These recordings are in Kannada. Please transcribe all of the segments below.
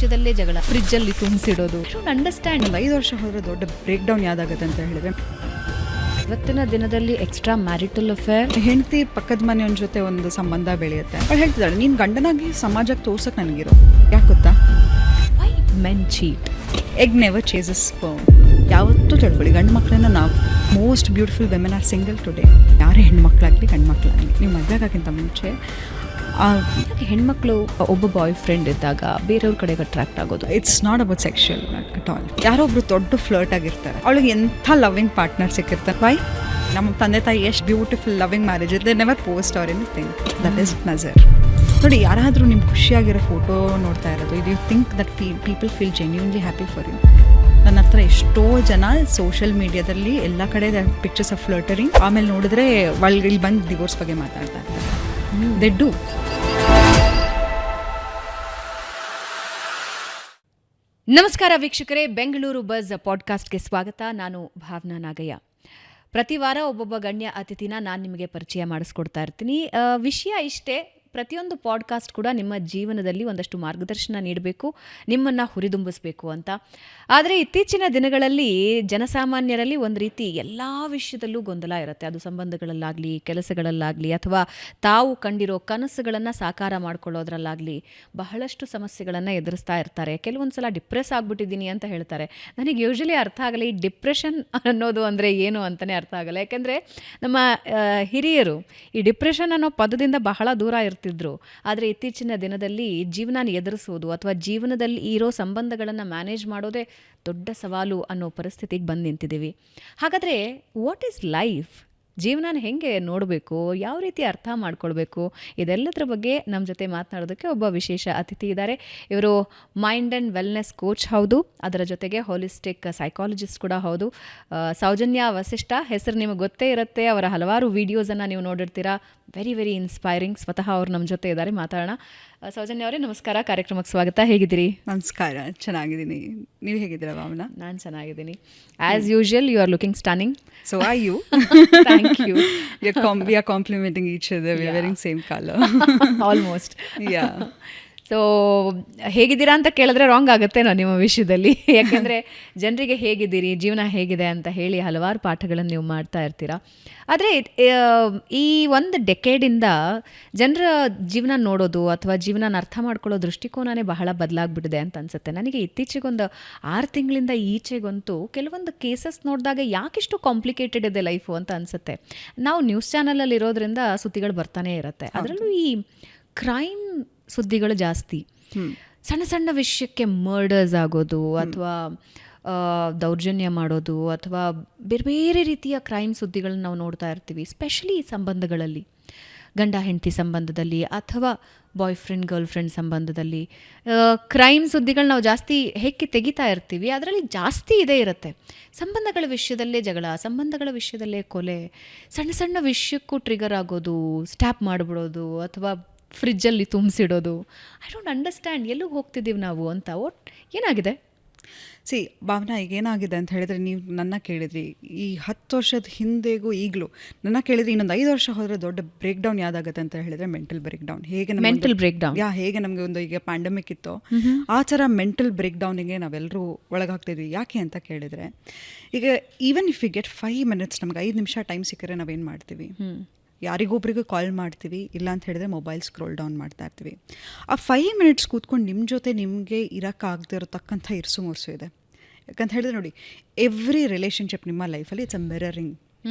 ವಿಷಯದಲ್ಲೇ ಜಗಳ, ಫ್ರಿಜ್ಜಲ್ಲಿ ತುಂಬಿಸಿಡೋದು. ಅಂಡರ್ಸ್ಟ್ಯಾಂಡ್. 5 ವರ್ಷ ಹೋದರೆ ದೊಡ್ಡ ಬ್ರೇಕ್ ಡೌನ್ ಯಾವ್ದಾಗುತ್ತೆ ಅಂತ ಹೇಳಿದ್ರೆ, ಇವತ್ತಿನ ದಿನದಲ್ಲಿ ಎಕ್ಸ್ಟ್ರಾ ಮ್ಯಾರಿಟಲ್ ಅಫೇರ್, ಹೆಂಡತಿ ಪಕ್ಕದ ಮನೆಯವನ ಜೊತೆ ಒಂದು ಸಂಬಂಧ ಬೆಳೆಯುತ್ತೆ. ಅವಳು ಹೇಳ್ತಿದ್ದಾಳೆ, ನೀನು ಗಂಡನಾಗಿ ಸಮಾಜಕ್ಕೆ ತೋರ್ಸಕ್ಕೆ ನನಗಿರೋ. ಯಾಕೆ ಗೊತ್ತಾ? Why men cheat. Egg never chases sperm. ಯಾವತ್ತೂ ತಿಳ್ಕೊಳ್ಳಿ, ಗಂಡು ಮಕ್ಕಳನ್ನ ನಾವು most beautiful women are single today. ಯಾರೇ ಹೆಣ್ಮಕ್ಳಾಗಲಿ ಗಂಡು ಮಕ್ಕಳಾಗಲಿ, ನೀವು ಮದುವೆಗಾಗಿಂತ ಮುಂಚೆ ಹೆಣ್ಮಕ್ಳು ಒಬ್ಬ ಬಾಯ್ ಫ್ರೆಂಡ್ ಇದ್ದಾಗ ಬೇರೆಯವ್ರ ಕಡೆಗೆ ಅಟ್ರಾಕ್ಟ್ ಆಗೋದು. It's not about sexual at all. ಯಾರೊಬ್ರು ದೊಡ್ಡ ಫ್ಲರ್ಟ್ ಆಗಿರ್ತಾರೆ, ಅವಳಿಗೆ ಎಂಥ ಲವಿಂಗ್ ಪಾರ್ಟ್ನರ್ ಸಿಕ್ಕಿರ್ತಾರೆ. ವೈ? ನಮ್ಮ ತಂದೆ ತಾಯಿ ಎಷ್ಟು ಬ್ಯೂಟಿಫುಲ್ ಲವಿಂಗ್ ಮ್ಯಾರೇಜ್ ಇದೆ, never post or anything. That is nazar. ನೋಡಿ, ಯಾರಾದರೂ ನಿಮ್ಗೆ ಖುಷಿಯಾಗಿರೋ ಫೋಟೋ ನೋಡ್ತಾ ಇರೋದು, ಇದು you think that people feel genuinely happy for you. ನನ್ನ ಹತ್ರ ಎಷ್ಟೋ ಜನ ಸೋಷಿಯಲ್ ಮೀಡಿಯಾದಲ್ಲಿ ಎಲ್ಲ ಕಡೆ ಪಿಕ್ಚರ್ಸ್ ಆಫ್ ಫ್ಲರ್ಟರಿಂಗ್, ಆಮೇಲೆ ನೋಡಿದ್ರೆ ಇಲ್ಲಿ ಬಂದು ಡಿವೋರ್ಸ್ ಬಗ್ಗೆ ಮಾತಾಡ್ತಾ ಇರ್ತಾರೆ. They do. ನಮಸ್ಕಾರ ವೀಕ್ಷಕರೇ, ಬೆಂಗಳೂರು ಬಜ್ ಪಾಡ್ಕಾಸ್ಟ್ಗೆ ಸ್ವಾಗತ. ನಾನು ಭಾವನಾ ನಾಗಯ್ಯ. ಪ್ರತಿ ವಾರ ಒಬ್ಬೊಬ್ಬ ಗಣ್ಯ ಅತಿಥಿನ ನಾನು ನಿಮಗೆ ಪರಿಚಯ ಮಾಡಿಸ್ಕೊಡ್ತಾ ಇರ್ತೀನಿ. ವಿಷಯ ಇಷ್ಟೇ, ಪ್ರತಿಯೊಂದು ಪಾಡ್ಕಾಸ್ಟ್ ಕೂಡ ನಿಮ್ಮ ಜೀವನದಲ್ಲಿ ಒಂದಷ್ಟು ಮಾರ್ಗದರ್ಶನ ನೀಡಬೇಕು, ನಿಮ್ಮನ್ನು ಹುರಿದುಂಬಿಸಬೇಕು ಅಂತ. ಆದರೆ ಇತ್ತೀಚಿನ ದಿನಗಳಲ್ಲಿ ಜನಸಾಮಾನ್ಯರಲ್ಲಿ ಒಂದು ರೀತಿ ಎಲ್ಲ ವಿಷಯದಲ್ಲೂ ಗೊಂದಲ ಇರುತ್ತೆ. ಅದು ಸಂಬಂಧಗಳಲ್ಲಾಗಲಿ, ಕೆಲಸಗಳಲ್ಲಾಗಲಿ, ಅಥವಾ ತಾವು ಕಂಡಿರೋ ಕನಸುಗಳನ್ನು ಸಾಕಾರ ಮಾಡ್ಕೊಳ್ಳೋದ್ರಲ್ಲಾಗಲಿ ಬಹಳಷ್ಟು ಸಮಸ್ಯೆಗಳನ್ನು ಎದುರಿಸ್ತಾ ಇರ್ತಾರೆ. ಕೆಲವೊಂದು ಸಲ ಡಿಪ್ರೆಸ್ ಆಗಿಬಿಟ್ಟಿದ್ದೀನಿ ಅಂತ ಹೇಳ್ತಾರೆ. ನನಗೆ ಯೂಶಲಿ ಅರ್ಥ ಆಗಲ್ಲ, ಈ ಡಿಪ್ರೆಷನ್ ಅನ್ನೋದು ಅಂದರೆ ಏನು ಅಂತಲೇ ಅರ್ಥ ಆಗಲ್ಲ. ಯಾಕೆಂದರೆ ನಮ್ಮ ಹಿರಿಯರು ಈ ಡಿಪ್ರೆಷನ್ ಅನ್ನೋ ಪದದಿಂದ ಬಹಳ ದೂರ ಇರ್ತಿದ್ರು. ಆದರೆ ಇತ್ತೀಚಿನ ದಿನದಲ್ಲಿ ಜೀವನ ಎದುರಿಸೋದು ಅಥವಾ ಜೀವನದಲ್ಲಿ ಇರೋ ಸಂಬಂಧಗಳನ್ನು ಮ್ಯಾನೇಜ್ ಮಾಡೋದೇ ದೊಡ್ಡ ಸವಾಲು ಅನ್ನೋ ಪರಿಸ್ಥಿತಿಗೆ ಬಂದು ನಿಂತಿದ್ದೀವಿ. ಹಾಗಾದರೆ ವಾಟ್ ಈಸ್ ಲೈಫ್? ಜೀವನ ಹೇಗೆ ನೋಡಬೇಕು, ಯಾವ ರೀತಿ ಅರ್ಥ ಮಾಡ್ಕೊಳ್ಬೇಕು, ಇದೆಲ್ಲದರ ಬಗ್ಗೆ ನಮ್ಮ ಜೊತೆ ಮಾತನಾಡೋದಕ್ಕೆ ಒಬ್ಬ ವಿಶೇಷ ಅತಿಥಿ ಇದ್ದಾರೆ. ಇವರು ಮೈಂಡ್ ಆ್ಯಂಡ್ ವೆಲ್ನೆಸ್ ಕೋಚ್ ಹೌದು, ಅದರ ಜೊತೆಗೆ ಹೋಲಿಸ್ಟಿಕ್ ಸೈಕಾಲಜಿಸ್ಟ್ ಕೂಡ ಹೌದು. ಸೌಜನ್ಯ ವಸಿಷ್ಠ ಹೆಸರು ನಿಮಗೆ ಗೊತ್ತೇ ಇರುತ್ತೆ, ಅವರ ಹಲವಾರು ವಿಡಿಯೋಸನ್ನು ನೀವು ನೋಡಿರ್ತೀರಾ. Very very inspiring. ಸ್ವತಃ ಅವರು ನಮ್ಮ ಜೊತೆ ಇದ್ದಾರೆ, ಮಾತಾಡೋಣ. ಸೌಜನ್ಯ ಅವರೇ ನಮಸ್ಕಾರ, ಕಾರ್ಯಕ್ರಮಕ್ಕೆ ಸ್ವಾಗತ. ಹೇಗಿದ್ದೀರಿ? ನಮಸ್ಕಾರ, ಚೆನ್ನಾಗಿದ್ದೀನಿ. ನೀವು ಹೇಗಿದ್ದೀರಾ ಭಾವನಾ? ನಾನು ಚೆನ್ನಾಗಿದ್ದೀನಿ. As usual you are looking stunning. So are you? Thank you. We are complimenting each other. We are wearing same color. Almost. Yeah. So ಹೇಗಿದ್ದೀರಾ ಅಂತ ಕೇಳಿದ್ರೆ ರಾಂಗ್ ಆಗುತ್ತೆ ನಿಮ್ಮ ವಿಷಯದಲ್ಲಿ. ಯಾಕೆಂದರೆ ಜನರಿಗೆ ಹೇಗಿದ್ದೀರಿ, ಜೀವನ ಹೇಗಿದೆ ಅಂತ ಹೇಳಿ ಹಲವಾರು ಪಾಠಗಳನ್ನು ನೀವು ಮಾಡ್ತಾ ಇರ್ತೀರಾ. ಆದರೆ ಈ ಒಂದು ಡೆಕೇಡಿಂದ ಜನರ ಜೀವನ ನೋಡೋದು ಅಥವಾ ಜೀವನ ಅರ್ಥ ಮಾಡ್ಕೊಳ್ಳೋ ದೃಷ್ಟಿಕೋನನೇ ಬಹಳ ಬದಲಾಗ್ಬಿಟ್ಟಿದೆ ಅಂತ ಅನಿಸುತ್ತೆ ನನಗೆ. ಇತ್ತೀಚೆಗೊಂದು 6 ತಿಂಗಳಿಂದ ಈಚೆಗಂತೂ ಕೆಲವೊಂದು ಕೇಸಸ್ ನೋಡಿದಾಗ ಯಾಕಿಷ್ಟು ಕಾಂಪ್ಲಿಕೇಟೆಡ್ ಇದೆ ಲೈಫು ಅಂತ ಅನಿಸುತ್ತೆ. ನಾವು ನ್ಯೂಸ್ ಚಾನಲಲ್ಲಿ ಇರೋದ್ರಿಂದ ಸುದ್ದಿಗಳು ಬರ್ತಾನೆ ಇರುತ್ತೆ. ಅದರಲ್ಲೂ ಈ ಕ್ರೈಮ್ ಸುದ್ದಿಗಳು ಜಾಸ್ತಿ. ಸಣ್ಣ ಸಣ್ಣ ವಿಷಯಕ್ಕೆ ಮರ್ಡರ್ಸ್ ಆಗೋದು ಅಥವಾ ದೌರ್ಜನ್ಯ ಮಾಡೋದು ಅಥವಾ ಬೇರೆ ಬೇರೆ ರೀತಿಯ ಕ್ರೈಮ್ ಸುದ್ದಿಗಳನ್ನ ನಾವು ನೋಡ್ತಾ ಇರ್ತೀವಿ. ಸ್ಪೆಷಲಿ ಸಂಬಂಧಗಳಲ್ಲಿ, ಗಂಡ ಹೆಂಡತಿ ಸಂಬಂಧದಲ್ಲಿ ಅಥವಾ ಬಾಯ್ ಫ್ರೆಂಡ್ ಗರ್ಲ್ ಫ್ರೆಂಡ್ ಸಂಬಂಧದಲ್ಲಿ ಕ್ರೈಮ್ ಸುದ್ದಿಗಳು ನಾವು ಜಾಸ್ತಿ ಹೇಗೆ ತೆಗಿತಾ ಇರ್ತೀವಿ. ಅದರಲ್ಲಿ ಜಾಸ್ತಿ ಇದೇ ಇರುತ್ತೆ. ಸಂಬಂಧಗಳ ವಿಷಯದಲ್ಲೇ ಜಗಳ, ಸಂಬಂಧಗಳ ವಿಷಯದಲ್ಲೇ ಕೊಲೆ, ಸಣ್ಣ ಸಣ್ಣ ವಿಷಯಕ್ಕೂ ಟ್ರಿಗರ್ ಆಗೋದು, ಸ್ಟ್ಯಾಪ್ ಮಾಡಿಬಿಡೋದು ಅಥವಾ ಫ್ರಿಜ್ಜಲ್ಲಿ ತುಂಬಿಸಿಡೋದು. ಐ ಡೋಂಟ್ ಅಂಡರ್ಸ್ಟ್ಯಾಂಡ್, ಎಲ್ಲಿಗೆ ಹೋಗ್ತಿದ್ದೀವಿ ನಾವು ಅಂತ. ಏನಾಗಿದೆ? ಭಾವನಾ, ಈಗ ಏನಾಗಿದೆ ಅಂತ ಹೇಳಿದ್ರೆ, ನೀವು ನನ್ನ ಕೇಳಿದ್ರಿ ಈ 10 ವರ್ಷದ ಹಿಂದೆಗೂ ಈಗಲೂ ನನ್ನ ಕೇಳಿದ್ರಿ, ಇನ್ನೊಂದು 5 ವರ್ಷ ಹೋದರೆ ದೊಡ್ಡ ಬ್ರೇಕ್ ಡೌನ್ ಯಾವ್ದಾಗುತ್ತೆ ಅಂತ ಹೇಳಿದ್ರೆ mental break down. Mental break down ಹೇಗೆ ನಮಗೆ ಒಂದು ಈಗ ಪ್ಯಾಂಡಮಿಕ್ ಇತ್ತು, ಆ ಥರ ಮೆಂಟಲ್ ಬ್ರೇಕ್ ಡೌನಿಗೆ ನಾವೆಲ್ಲರೂ ಒಳಗಾಗ್ತಿದ್ವಿ. ಯಾಕೆ ಅಂತ ಕೇಳಿದರೆ, ಈಗ even if you get 5 minutes, ನಮ್ಗೆ 5 ನಿಮಿಷ ಟೈಮ್ ಸಿಕ್ಕರೆ ನಾವೇನು ಮಾಡ್ತೀವಿ? ಯಾರಿಗೊಬ್ರಿಗೂ ಕಾಲ್ ಮಾಡ್ತೀವಿ, ಇಲ್ಲ ಅಂತ ಹೇಳಿದ್ರೆ ಮೊಬೈಲ್ ಸ್ಕ್ರೋಲ್ ಡೌನ್ ಮಾಡ್ತಾ ಇರ್ತೀವಿ. ಆ 5 minutes ಕೂತ್ಕೊಂಡು ನಿಮ್ಮ ಜೊತೆ ನಿಮಗೆ ಇರೋಕ್ಕಾಗದೇ ಇರತಕ್ಕಂಥ ಇರ್ಸು ಮುರ್ಸು ಇದೆ. ಯಾಕಂತ ಹೇಳಿದ್ರೆ ನೋಡಿ, ಎವ್ರಿ ರಿಲೇಷನ್ಶಿಪ್ ನಿಮ್ಮ ಲೈಫಲ್ಲಿ ಇಟ್ಸ್ ಅ ಮಿರರಿಂಗ್.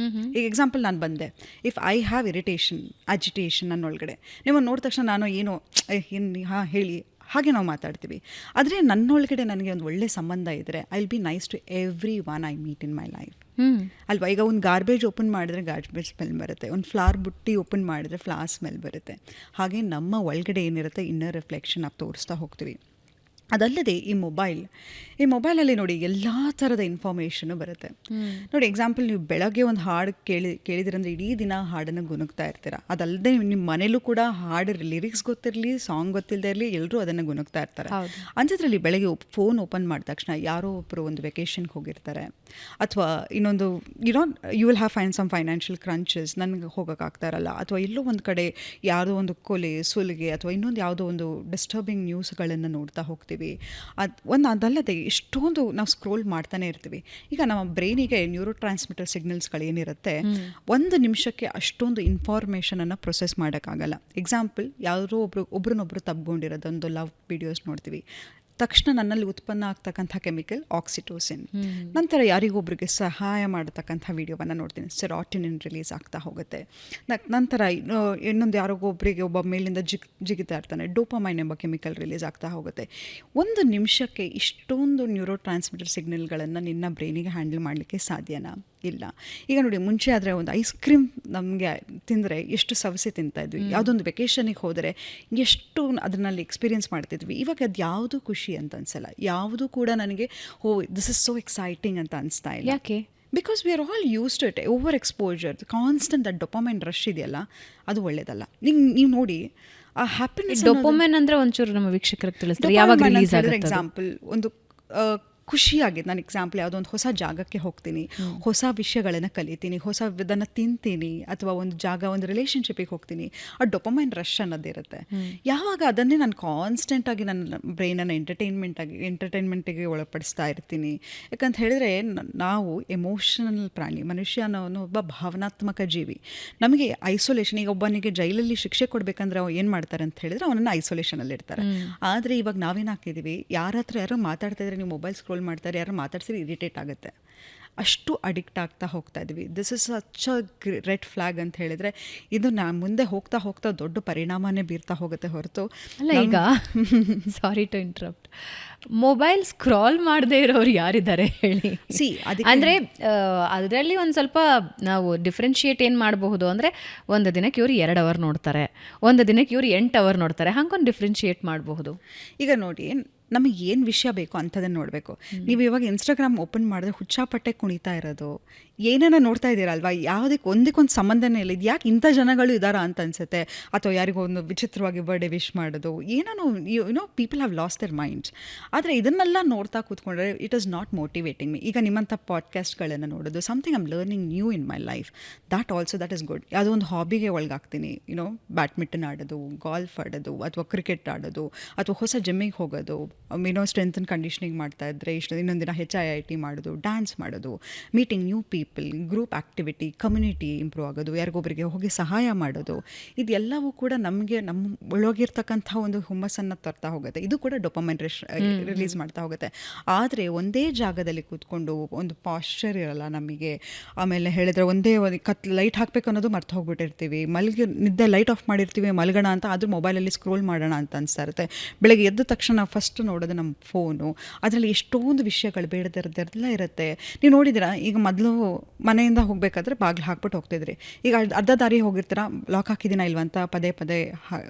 ಈಗ ಎಕ್ಸಾಂಪಲ್, ನಾನು ಬಂದೆ, if I have irritation, agitation ನನ್ನೊಳಗಡೆ, ನಿಮ್ಮನ್ನು ನೋಡಿದ ತಕ್ಷಣ ನಾನು ಏನು ಹೇಳಿ ಹಾಗೆ ನಾವು ಮಾತಾಡ್ತೀವಿ. ಆದರೆ ನನ್ನೊಳಗಡೆ ನನಗೆ ಒಂದು ಒಳ್ಳೆ ಸಂಬಂಧ ಇದ್ದರೆ I will be nice to everyone I meet in my life ಅಲ್ವಾ. ಈಗ ಒಂದು ಗಾರ್ಬೇಜ್ ಓಪನ್ ಮಾಡಿದ್ರೆ ಗಾರ್ಬೇಜ್ ಸ್ಮೆಲ್ ಬರುತ್ತೆ, ಒಂದು ಫ್ಲವರ್ ಬುಟ್ಟಿ ಓಪನ್ ಮಾಡಿದ್ರೆ ಫ್ಲವರ್ ಸ್ಮೆಲ್ ಬರುತ್ತೆ. ಹಾಗೆ ನಮ್ಮ ಒಳಗಡೆ ಏನಿರುತ್ತೆ ಇನ್ನರ್ ರಿಫ್ಲೆಕ್ಷನ್ ನಾವು ತೋರಿಸ್ತಾ ಹೋಗ್ತೀವಿ. ಅದಲ್ಲದೆ ಈ ಮೊಬೈಲಲ್ಲಿ ನೋಡಿ ಎಲ್ಲ ಥರದ ಇನ್ಫಾರ್ಮೇಷನು ಬರುತ್ತೆ. ನೋಡಿ, ಎಕ್ಸಾಂಪಲ್, ನೀವು ಬೆಳಗ್ಗೆ ಒಂದು ಹಾಡು ಕೇಳಿದ್ರಂದ್ರೆ ಇಡೀ ದಿನ ಹಾಡನ್ನು ಗುನುಗ್ತಾ ಇರ್ತೀರ. ಅದಲ್ಲದೆ ನಿಮ್ಮ ಮನೇಲೂ ಕೂಡ ಹಾಡು ಲಿರಿಕ್ಸ್ ಗೊತ್ತಿರಲಿ, ಸಾಂಗ್ ಗೊತ್ತಿಲ್ಲದೆ ಇರಲಿ, ಎಲ್ಲರೂ ಅದನ್ನು ಗುನುಗ್ತಾ ಇರ್ತಾರೆ. ಅಂಥದ್ರಲ್ಲಿ ಬೆಳಗ್ಗೆ ಫೋನ್ ಓಪನ್ ಮಾಡಿದ ತಕ್ಷಣ ಯಾರೋ ಒಬ್ಬರು ಒಂದು ವೆಕೇಷನ್ಗೆ ಹೋಗಿರ್ತಾರೆ, ಅಥವಾ ಇನ್ನೊಂದು you will have some financial crunches, ನನಗೆ ಹೋಗೋಕ್ಕಾಗ್ತಾ ಇರಲ್ಲ, ಅಥವಾ ಎಲ್ಲೋ ಒಂದು ಕಡೆ ಯಾವುದೋ ಒಂದು ಕೊಲೆ ಸುಲಿಗೆ ಅಥವಾ ಇನ್ನೊಂದು ಯಾವುದೋ ಒಂದು ಡಿಸ್ಟರ್ಬಿಂಗ್ ನ್ಯೂಸ್ಗಳನ್ನು ನೋಡ್ತಾ ಹೋಗ್ತೀವಿ. ಮಾಡ್ತೀವಿ. ಅದಲ್ಲದೆ ಎಷ್ಟೊಂದು ನಾವು ಸ್ಕ್ರೋಲ್ ಮಾಡ್ತಾನೆ ಇರ್ತೀವಿ. ಈಗ ನಮ್ಮ ಬ್ರೈನಿಗೆ ನ್ಯೂರೋ ಟ್ರಾನ್ಸ್ಮಿಟರ್ ಸಿಗ್ನಲ್ಸ್ಗಳು ಏನಿರುತ್ತೆ, ಒಂದು ನಿಮಿಷಕ್ಕೆ ಅಷ್ಟೊಂದು ಇನ್ಫಾರ್ಮೇಷನನ್ನು ಪ್ರೊಸೆಸ್ ಮಾಡೋಕ್ಕಾಗಲ್ಲ. ಎಕ್ಸಾಂಪಲ್, ಯಾವುದೋ ಒಬ್ರನ್ನೊಬ್ರು ತಬ್ಕೊಂಡಿರೋದು ಒಂದು ಲವ್ ವಿಡಿಯೋಸ್ ನೋಡ್ತೀವಿ, ತಕ್ಷಣ ನನ್ನಲ್ಲಿ ಉತ್ಪನ್ನ ಆಗ್ತಕ್ಕಂಥ ಕೆಮಿಕಲ್ ಆಕ್ಸಿಟೋಸಿನ್. ನಂತರ ಯಾರಿಗೊಬ್ರಿಗೆ ಸಹಾಯ ಮಾಡತಕ್ಕಂಥ ವಿಡಿಯೋವನ್ನು ನೋಡ್ತೀನಿ, ಸೆರಾಟಿನಿನ್ ರಿಲೀಸ್ ಆಗ್ತಾ ಹೋಗುತ್ತೆ. ನಂತರ ಇನ್ನೊಂದು ಯಾರಿಗೊಬ್ಬರಿಗೆ ಒಬ್ಬ ಮೇಲಿಂದ ಜಿಗಿತಾ ಇರ್ತಾನೆ, ಡೋಪಮೈನ್ ಎಂಬ ಕೆಮಿಕಲ್ ರಿಲೀಸ್ ಆಗ್ತಾ ಹೋಗುತ್ತೆ. ಒಂದು ನಿಮಿಷಕ್ಕೆ ಇಷ್ಟೊಂದು ನ್ಯೂರೋ ಟ್ರಾನ್ಸ್ಮಿಟರ್ ಸಿಗ್ನಲ್ಗಳನ್ನು ನಿನ್ನ ಬ್ರೈನಿಗೆ ಹ್ಯಾಂಡಲ್ ಮಾಡಲಿಕ್ಕೆ ಸಾಧ್ಯನಾ? ಇಲ್ಲ. ಈಗ ನೋಡಿ, ಮುಂಚೆ ಆದರೆ ಒಂದು ಐಸ್ ಕ್ರೀಮ್ ನಮಗೆ ತಿಂದರೆ ಎಷ್ಟು ಸವಸೆ ತಿಂತಾಯಿದ್ವಿ, ಯಾವುದೊಂದು ವೆಕೇಷನಿಗೆ ಹೋದರೆ ಎಷ್ಟು ಅದರಲ್ಲಿ ಎಕ್ಸ್ಪೀರಿಯೆನ್ಸ್ ಮಾಡ್ತಿದ್ವಿ. ಇವಾಗ ಅದು ಯಾವುದು ಖುಷಿ ಅಂತ ಅನಿಸಲ್ಲ, ಯಾವುದು ಕೂಡ ನನಗೆ ದಿಸ್ ಇಸ್ ಸೋ ಎಕ್ಸೈಟಿಂಗ್ ಅಂತ ಅನಿಸ್ತಾ ಇಲ್ಲ. ಯಾಕೆ? Because we are all use to it. Over exposure, constant that dopamine rush ಇದೆಯಲ್ಲ, ಅದು ಒಳ್ಳೆಯದಲ್ಲ. ನೀವು ನೋಡಿ, ಆ ಹ್ಯಾಪಿನೆಸ್ ಡೊಪಾಮೈನ್ ಅಂದರೆ ಒಂಚೂರು ನಮ್ಮ ವೀಕ್ಷಕರಿಗೆ ತಿಳಿಸ್ತಾರೆ, ಯಾವಾಗ ರಿಲೀಸ್ ಆಗುತ್ತೆ? ಎಕ್ಸಾಂಪಲ್, ಒಂದು ಖುಷಿಯಾಗಿದೆ. ನಾನು ಎಕ್ಸಾಂಪಲ್, ಯಾವುದೋ ಒಂದು ಹೊಸ ಜಾಗಕ್ಕೆ ಹೋಗ್ತೀನಿ, ಹೊಸ ವಿಷಯಗಳನ್ನು ಕಲಿತೀನಿ, ಹೊಸದನ್ನು ತಿಂತೀನಿ, ಅಥವಾ ಒಂದು ಒಂದು ರಿಲೇಷನ್ಶಿಪ್ಪಿಗೆ ಹೋಗ್ತೀನಿ, ಆ ಡೊಪಮೈನ್ ರಶ್ ಅನ್ನೋದಿರುತ್ತೆ. ಯಾವಾಗ ಅದನ್ನೇ ನಾನು ಕಾನ್ಸ್ಟೆಂಟಾಗಿ ನನ್ನ ಬ್ರೈನನ್ನು ಎಂಟರ್ಟೈನ್ಮೆಂಟಿಗೆ ಒಳಪಡಿಸ್ತಾ ಇರ್ತೀನಿ. ಯಾಕಂತ ಹೇಳಿದ್ರೆ, ನಾವು ಎಮೋಷನಲ್ ಪ್ರಾಣಿ, ಮನುಷ್ಯ ಅನ್ನೋ ಒಬ್ಬ ಭಾವನಾತ್ಮಕ ಜೀವಿ. ನಮಗೆ ಐಸೋಲೇಷನ್, ಈಗ ಒಬ್ಬನಿಗೆ ಜೈಲಲ್ಲಿ ಶಿಕ್ಷೆ ಕೊಡಬೇಕಂದ್ರೆ ಅವ್ರು ಏನು ಮಾಡ್ತಾರೆ ಅಂತ ಹೇಳಿದ್ರೆ ಅವನನ್ನು ಐಸೋಲೇಷನಲ್ಲಿ ಇರ್ತಾರೆ. ಆದರೆ ಇವಾಗ ನಾವೇನಾಗ್ತಿದ್ದೀವಿ, ಯಾರ ಹತ್ರ ಯಾರೋ ಮಾತಾಡ್ತಾ ಇದ್ರೆ ನೀವು ಮೊಬೈಲ್ ಸ್ಕ್ರೋಲ್ ಮಾಡ್ತಾರೆ, ಯಾರು ಮಾತಾಡ್ಸಿದ್ರೆ ಇರಿಟೇಟ್ ಆಗುತ್ತೆ. ಅಷ್ಟು ಅಡಿಕ್ಟ್ ಆಗ್ತಾ ಹೋಗ್ತಾ ಇದ್ವಿ. This is such a red flag ಅಂತ ಹೇಳಿದರೆ, ಇದು ಮುಂದೆ ಹೋಗ್ತಾ ಹೋಗ್ತಾ ದೊಡ್ಡ ಪರಿಣಾಮನೇ ಬೀರ್ತಾ ಹೋಗುತ್ತೆ ಹೊರತು ಅಲ್ಲ. ಈಗ sorry to interrupt, mobile scroll ಮಾಡದೇ ಇರೋರು ಯಾರಿದ್ದಾರೆ ಹೇಳಿ? ಅಂದರೆ ಅದರಲ್ಲಿ ಒಂದು ಸ್ವಲ್ಪ ನಾವು ಡಿಫ್ರೆನ್ಷಿಯೇಟ್ ಏನು ಮಾಡಬಹುದು ಅಂದರೆ, ಒಂದು ದಿನಕ್ಕೆ ಇವರು 2 ಅವರ್ ನೋಡ್ತಾರೆ, ಒಂದು ದಿನಕ್ಕೆ ಇವರು 8 ಅವರ್ ನೋಡ್ತಾರೆ, ಹಂಗೊಂದು ಡಿಫ್ರೆನ್ಷಿಯೇಟ್ ಮಾಡಬಹುದು. ಈಗ ನೋಡಿ, ನಮಗೆ ಏನು ವಿಷಯ ಬೇಕೋ ಅಂಥದ್ದನ್ನು ನೋಡಬೇಕು. ನೀವು ಇವಾಗ ಇನ್ಸ್ಟಾಗ್ರಾಮ್ ಓಪನ್ ಮಾಡಿದ್ರೆ ಹುಚ್ಚಾಪಟ್ಟೆ ಕುಣಿತಾ ಇರೋದು, ಏನೇನೋ ನೋಡ್ತಾ ಇದ್ದೀರಲ್ವಾ, ಒಂದಕ್ಕೊಂದು ಸಂಬಂಧನೇ ಇಲ್ಲ. ಇದು ಯಾಕೆ ಇಂಥ ಜನಗಳು ಇದ್ದಾರಾ ಅಂತ ಅನಿಸುತ್ತೆ. ಅಥವಾ ಯಾರಿಗೋ ಒಂದು ವಿಚಿತ್ರವಾಗಿ ಬರ್ಡೇ ವಿಶ್ ಮಾಡೋದು, ಏನೋ you know people have lost their minds. ಆದರೆ ಇದನ್ನೆಲ್ಲ ನೋಡ್ತಾ ಕೂತ್ಕೊಂಡ್ರೆ it is not motivating me. ಈಗ ನಿಮ್ಮಂಥ ಪಾಡ್ಕಾಸ್ಟ್ಗಳನ್ನು ನೋಡೋದು, something I am learning new in my life, that is good. ಯಾವುದೋ ಒಂದು ಹಾಬಿಗೆ ಒಳಗಾಗ್ತೀನಿ, ಬ್ಯಾಡ್ಮಿಂಟನ್ ಆಡೋದು, ಗಾಲ್ಫ್ ಆಡೋದು, ಅಥವಾ ಕ್ರಿಕೆಟ್ ಆಡೋದು, ಅಥವಾ ಹೊಸ ಜಿಮ್ಮಿಗೆ ಹೋಗೋದು, ಸ್ಟ್ರೆಂತ್ ಆ್ಯಂಡ್ ಕಂಡೀಷನಿಂಗ್ ಮಾಡ್ತಾ ಇದ್ದರೆ ಇನ್ನೊಂದಿನ HIIT ಮಾಡೋದು, ಡ್ಯಾನ್ಸ್ ಮಾಡೋದು, meeting new people, group activity, community improve ಆಗೋದು, ಯಾರಿಗೊಬ್ಬರಿಗೆ ಹೋಗಿ ಸಹಾಯ ಮಾಡೋದು, ಇದೆಲ್ಲವೂ ಕೂಡ ನಮಗೆ ನಮ್ಮ ಒಳಗಿರ್ತಕ್ಕಂಥ ಒಂದು ಹುಮ್ಮಸ್ಸನ್ನು ತರ್ತಾ ಹೋಗುತ್ತೆ. ಇದು ಕೂಡ ಡೊಪಮೈನ್ ರಿಲೀಸ್ ಮಾಡ್ತಾ ಹೋಗುತ್ತೆ. ಆದರೆ ಒಂದೇ ಜಾಗದಲ್ಲಿ ಕೂತ್ಕೊಂಡು ಒಂದು ಪಾಶ್ಚರ್ ಇರಲ್ಲ ನಮಗೆ. ಆಮೇಲೆ ಹೇಳಿದ್ರೆ ಒಂದೇ ಲೈಟ್ ಹಾಕಬೇಕು ಅನ್ನೋದು ಮರ್ತು ಹೋಗ್ಬಿಟ್ಟಿರ್ತೀವಿ, ನಿದ್ದೆ ಲೈಟ್ ಆಫ್ ಮಾಡಿರ್ತೀವಿ, ಮಲಗೋಣ ಅಂತ, ಆದರೂ ಮೊಬೈಲಲ್ಲಿ ಸ್ಕ್ರೋಲ್ ಮಾಡೋಣ ಅಂತ ಅನಿಸ್ತಾ ಇರುತ್ತೆ. ಬೆಳಗ್ಗೆ ಎದ್ದ ತಕ್ಷಣ ಫಸ್ಟ್ ನೋಡೋದು ನಮ್ಮ ಫೋನು, ಅದರಲ್ಲಿ ಎಷ್ಟೊಂದು ವಿಷಯಗಳು ಬೇಡದಿರೋದೆಲ್ಲ ಇರುತ್ತೆ. ನೀವು ನೋಡಿದ್ದೀರಾ, ಈಗ ಮೊದಲು ಮನೆಯಿಂದ ಹೋಗಬೇಕಾದ್ರೆ ಬಾಗಿಲು ಹಾಕ್ಬಿಟ್ಟು ಹೋಗ್ತಿದ್ರಿ, ಈಗ ಅರ್ಧ ದಾರಿ ಹೋಗಿರ್ತೀರಾ, ಲಾಕ್ ಹಾಕಿದ್ದೀನ ಇಲ್ವಂತ ಪದೇ ಪದೇ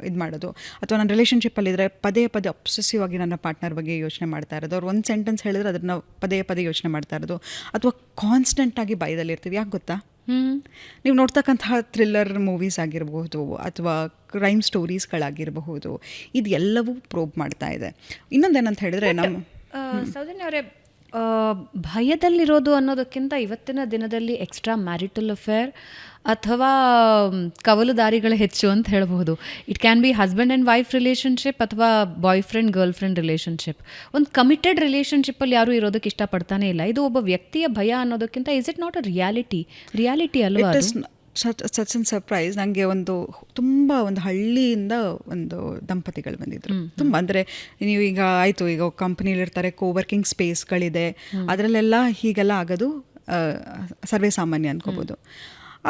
ಇದು ಮಾಡೋದು. ಅಥವಾ ನನ್ನ ರಿಲೇಷನ್ಶಿಪ್ಪಲ್ಲಿದ್ದರೆ ಪದೇ ಪದೇ ಅಬ್ಸೆಸಿವ್ ಆಗಿ ನನ್ನ ಪಾರ್ಟ್ನರ್ ಬಗ್ಗೆ ಯೋಚನೆ ಮಾಡ್ತಾ ಇರೋದು, ಅವ್ರು ಒಂದು ಸೆಂಟೆನ್ಸ್ ಹೇಳಿದ್ರೆ ಅದನ್ನು ಪದೇ ಪದೇ ಯೋಚನೆ ಮಾಡ್ತಾ ಇರೋದು, ಅಥವಾ ಕಾನ್ಸ್ಟೆಂಟಾಗಿ ಭಯದಲ್ಲಿರ್ತೀವಿ. ಯಾಕೆ ಗೊತ್ತಾ? ನೀವು ನೋಡ್ತಕ್ಕಂತಹ ಥ್ರಿಲ್ಲರ್ ಮೂವೀಸ್ ಆಗಿರಬಹುದು, ಅಥವಾ ಕ್ರೈಮ್ ಸ್ಟೋರೀಸ್ಗಳಾಗಿರಬಹುದು, ಇದು ಎಲ್ಲವೂ ಪ್ರೋಬ್ ಮಾಡ್ತಾ ಇದೆ. ಇನ್ನೊಂದೇನಂತ ಹೇಳಿದ್ರೆ, ಸೌಜನ್ಯ ಅವರೇ, ಭಯದಲ್ಲಿರೋದು ಅನ್ನೋದಕ್ಕಿಂತ ಇವತ್ತಿನ ದಿನದಲ್ಲಿ ಎಕ್ಸ್ಟ್ರಾ ಮ್ಯಾರಿಟಲ್ ಅಫೇರ್ ಅಥವಾ ಕವಲುದಾರಿಗಳು ಹೆಚ್ಚು ಅಂತ ಹೇಳಬಹುದು. It can be husband and wife relationship, ಅಥವಾ boyfriend girlfriend relationship. ಒಂದು ಕಮಿಟೆಡ್ ರಿಲೇಷನ್ಶಿಪ್ಪಲ್ಲಿ ಯಾರೂ ಇರೋದಕ್ಕೆ ಇಷ್ಟಪಡ್ತಾನೆ ಇಲ್ಲ. ಇದು ಒಬ್ಬ ವ್ಯಕ್ತಿಯ ಭಯ ಅನ್ನೋದಕ್ಕಿಂತ is it not a reality ಅಲ್ವಾ? Such an surprise. ನನಗೆ ಒಂದು ಹಳ್ಳಿಯಿಂದ ಒಂದು ದಂಪತಿಗಳು ಬಂದಿದ್ರು. ತುಂಬ ಅಂದರೆ, ನೀವು ಈಗ ಆಯಿತು, ಈಗ ಕಂಪ್ನಿಲಿರ್ತಾರೆ, ಕೋವರ್ಕಿಂಗ್ ಸ್ಪೇಸ್ಗಳಿದೆ, ಅದರಲ್ಲೆಲ್ಲ ಹೀಗೆಲ್ಲ ಆಗೋದು ಸರ್ವೇ ಸಾಮಾನ್ಯ ಅನ್ಕೋಬೋದು.